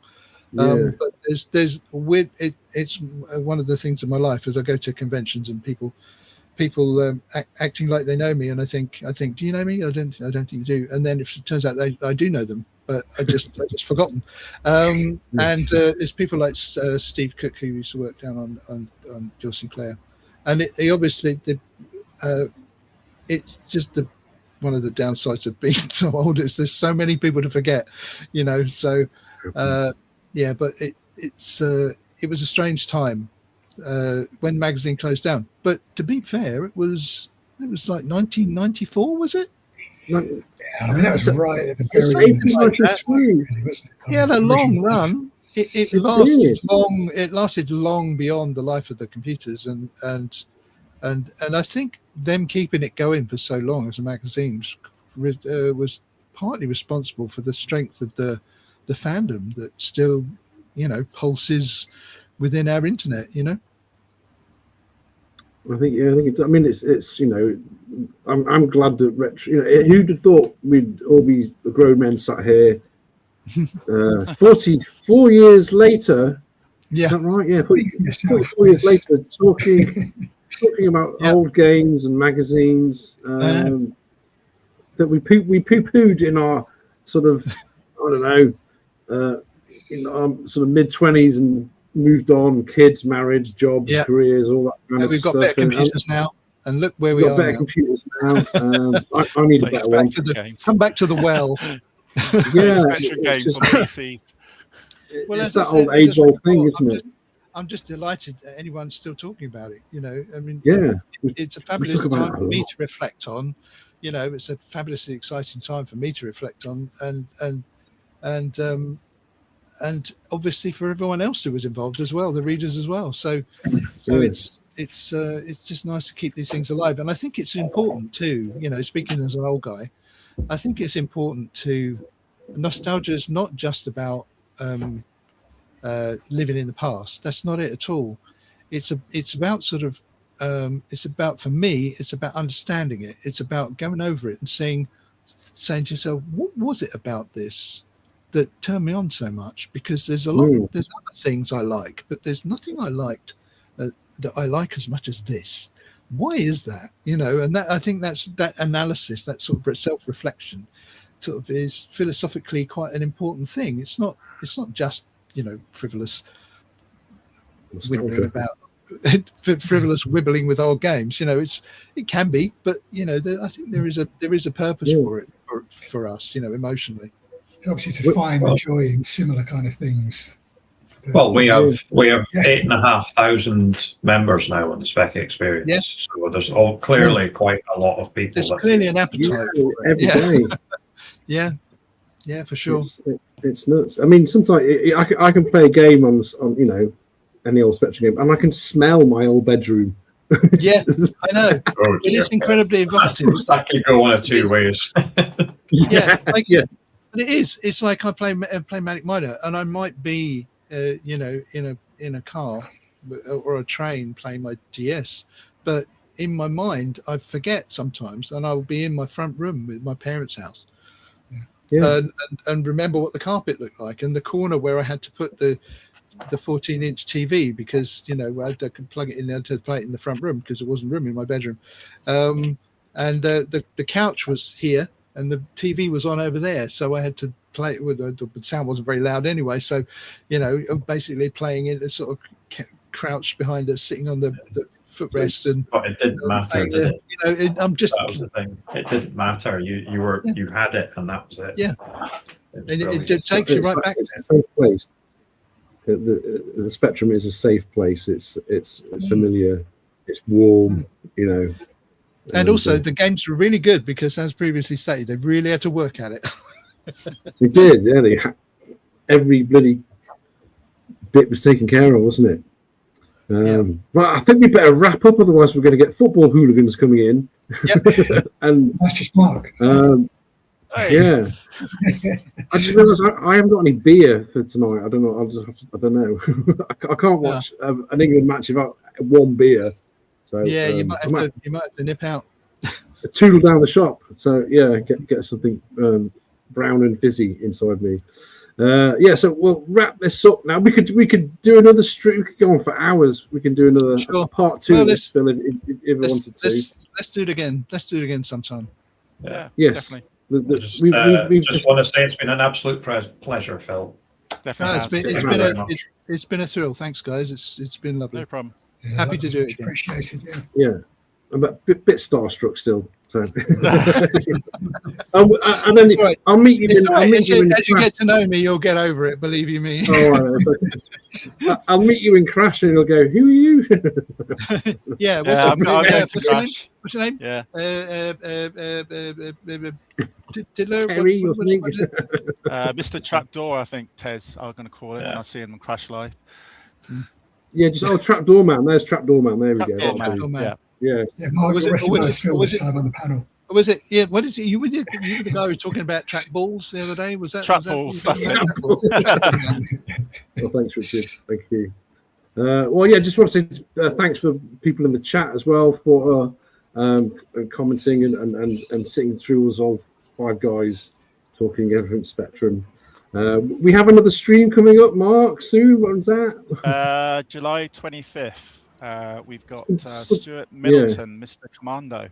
But there's weird. It's one of the things in my life as I go to conventions and people acting like they know me, and I think, do you know me? I don't think you do. And then if it turns out I do know them, but I just forgotten. And there's people like Steve Cook, who used to work down on Joe Sinclair, and he obviously it's just one of the downsides of being so old is there's so many people to forget, So, yeah, but it was a strange time when the magazine closed down. But to be fair, it was like 1994, was it? Yeah, I mean that was right at the very end. He had a long run. It lasted long. It lasted long beyond the life of the computers, and I think them keeping it going for so long as a magazine was partly responsible for the strength of the fandom that still, pulses within our internet. I think it's I'm glad that retro. Who'd have thought we'd all be grown men sat here 44 years later. Yeah, is that right? Yeah, 44 years later, talking about old games and magazines that we poo-pooed in our sort of in our sort of mid-20s and moved on, kids, marriage, jobs, careers, all that kind of we've stuff. We've got better computers now, and look where we are better now. Computers now. I need a better one. Come back to the well. Spectrum games on PCs. It's that old age-old thing, isn't it? I'm just delighted that anyone's still talking about it. I mean, it's a fabulous time for me to reflect on. It's a fabulously exciting time for me to reflect on, and obviously for everyone else who was involved as well, the readers as well. So it's just nice to keep these things alive, and I think it's important too. Speaking as an old guy, I think it's important to nostalgia is not just about living in the past. That's not it at all. It's about sort of for me, it's about understanding it. It's about going over it and saying to yourself, what was it about this that turned me on so much? Because there's there's other things I like, but there's nothing I liked that I like as much as this. Why is that? And that I think that's that analysis, that sort of self-reflection, sort of is philosophically quite an important thing. It's not just frivolous wibbling wibbling with old games. It can be, but I think there is a purpose for it for us, emotionally. Obviously, to find the joy in similar kind of things. Well, we have 8,500 members now on the Speccy Experience. Yeah. So there's clearly quite a lot of people. There's clearly an appetite for it. Every day. Yeah, for sure. It's nuts. I mean, sometimes I can play a game on any old Spectrum game, and I can smell my old bedroom. Yeah, I know. It is incredibly evocative. That could go one of two ways. But it is. It's like I play Manic Miner, and I might be, in a car or a train playing my DS, but in my mind I forget sometimes, and I'll be in my front room with my parents' house, and remember what the carpet looked like, and the corner where I had to put the 14-inch TV because I could plug it in there to play it in the front room because there wasn't room in my bedroom, and the couch was here. And the TV was on over there, so I had to play it with the sound wasn't very loud anyway. So, basically playing it, sort of crouched behind us, sitting on the footrest, and but it didn't matter, did it? I'm just. That was the thing. It didn't matter. You had it, and that was it. Yeah, and it takes you right back. It's a safe place. The Spectrum is a safe place. It's familiar. It's warm. And also, the games were really good because, as previously stated, they really had to work at it. They did, yeah. Every bloody bit was taken care of, wasn't it? Right, I think we better wrap up, otherwise we're going to get football hooligans coming in. Yep. And that's just Mark. Yeah. I just realised I haven't got any beer for tonight. I don't know. I don't know. I can't watch an England match without one beer. So, you might have to nip out. Toodle down the shop. So get something brown and fizzy inside me. So we'll wrap this up now. We could do another stream. We could go on for hours. We can do another part two. If we wanted to. Let's do it again. Let's do it again sometime. Yeah. Yes. Definitely. We just want to say it's been an absolute pleasure, Phil. Definitely. It's been a thrill. Thanks, guys. It's been lovely. No problem. Yeah, Happy to do it again. Appreciated. Yeah. I'm a bit starstruck still. So, and then right. I'll meet you. As you get to know me, you'll get over it. Believe you me. I'll meet you in Crash, and you'll go, "Who are you?" Yeah. What's your name? Yeah. Tiddler. Terry, Mr. Trapdoor, I think Tez are going to call it when I see him on Crash Live. Yeah, just Trapdoor Man. There's Trapdoor Man. There we go. Man. Yeah. Mark, you'll recognise Phil this time on the panel. Was it? Yeah. What is it? You were the guy who was talking about track balls the other day. Was that trap balls? That's it. Well, thanks, Richard. Thank you. Well, yeah, just want to say thanks for people in the chat as well for commenting and sitting through us all 5 guys talking everything Spectrum. We have another stream coming up, Mark. Sue, when's that? July 25th. We've got Stuart Middleton, Mr. Commando.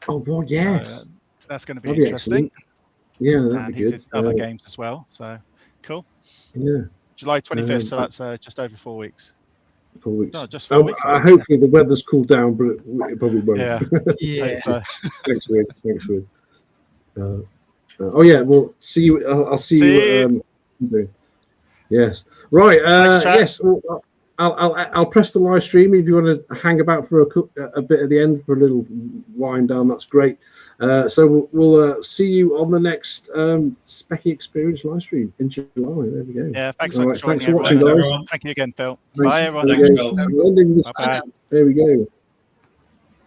Oh, well, yes. So, that's going to be interesting. Excellent. Yeah, and he did other games as well. So cool. Yeah. July 25th. So that's just over 4 weeks. 4 weeks. No, just 4 weeks. Hopefully the weather's cooled down, but it probably won't. Yeah. Thanks, Will. Oh yeah, well, see you. I'll see you. Yes. Right. Yes. Well, I'll press the live stream if you want to hang about for a bit at the end for a little wind down. That's great. So we'll see you on the next Speccy Experience live stream in July. There we go. Yeah. Thanks for watching, guys. Thank you again, Phil. Bye, everyone. There we go.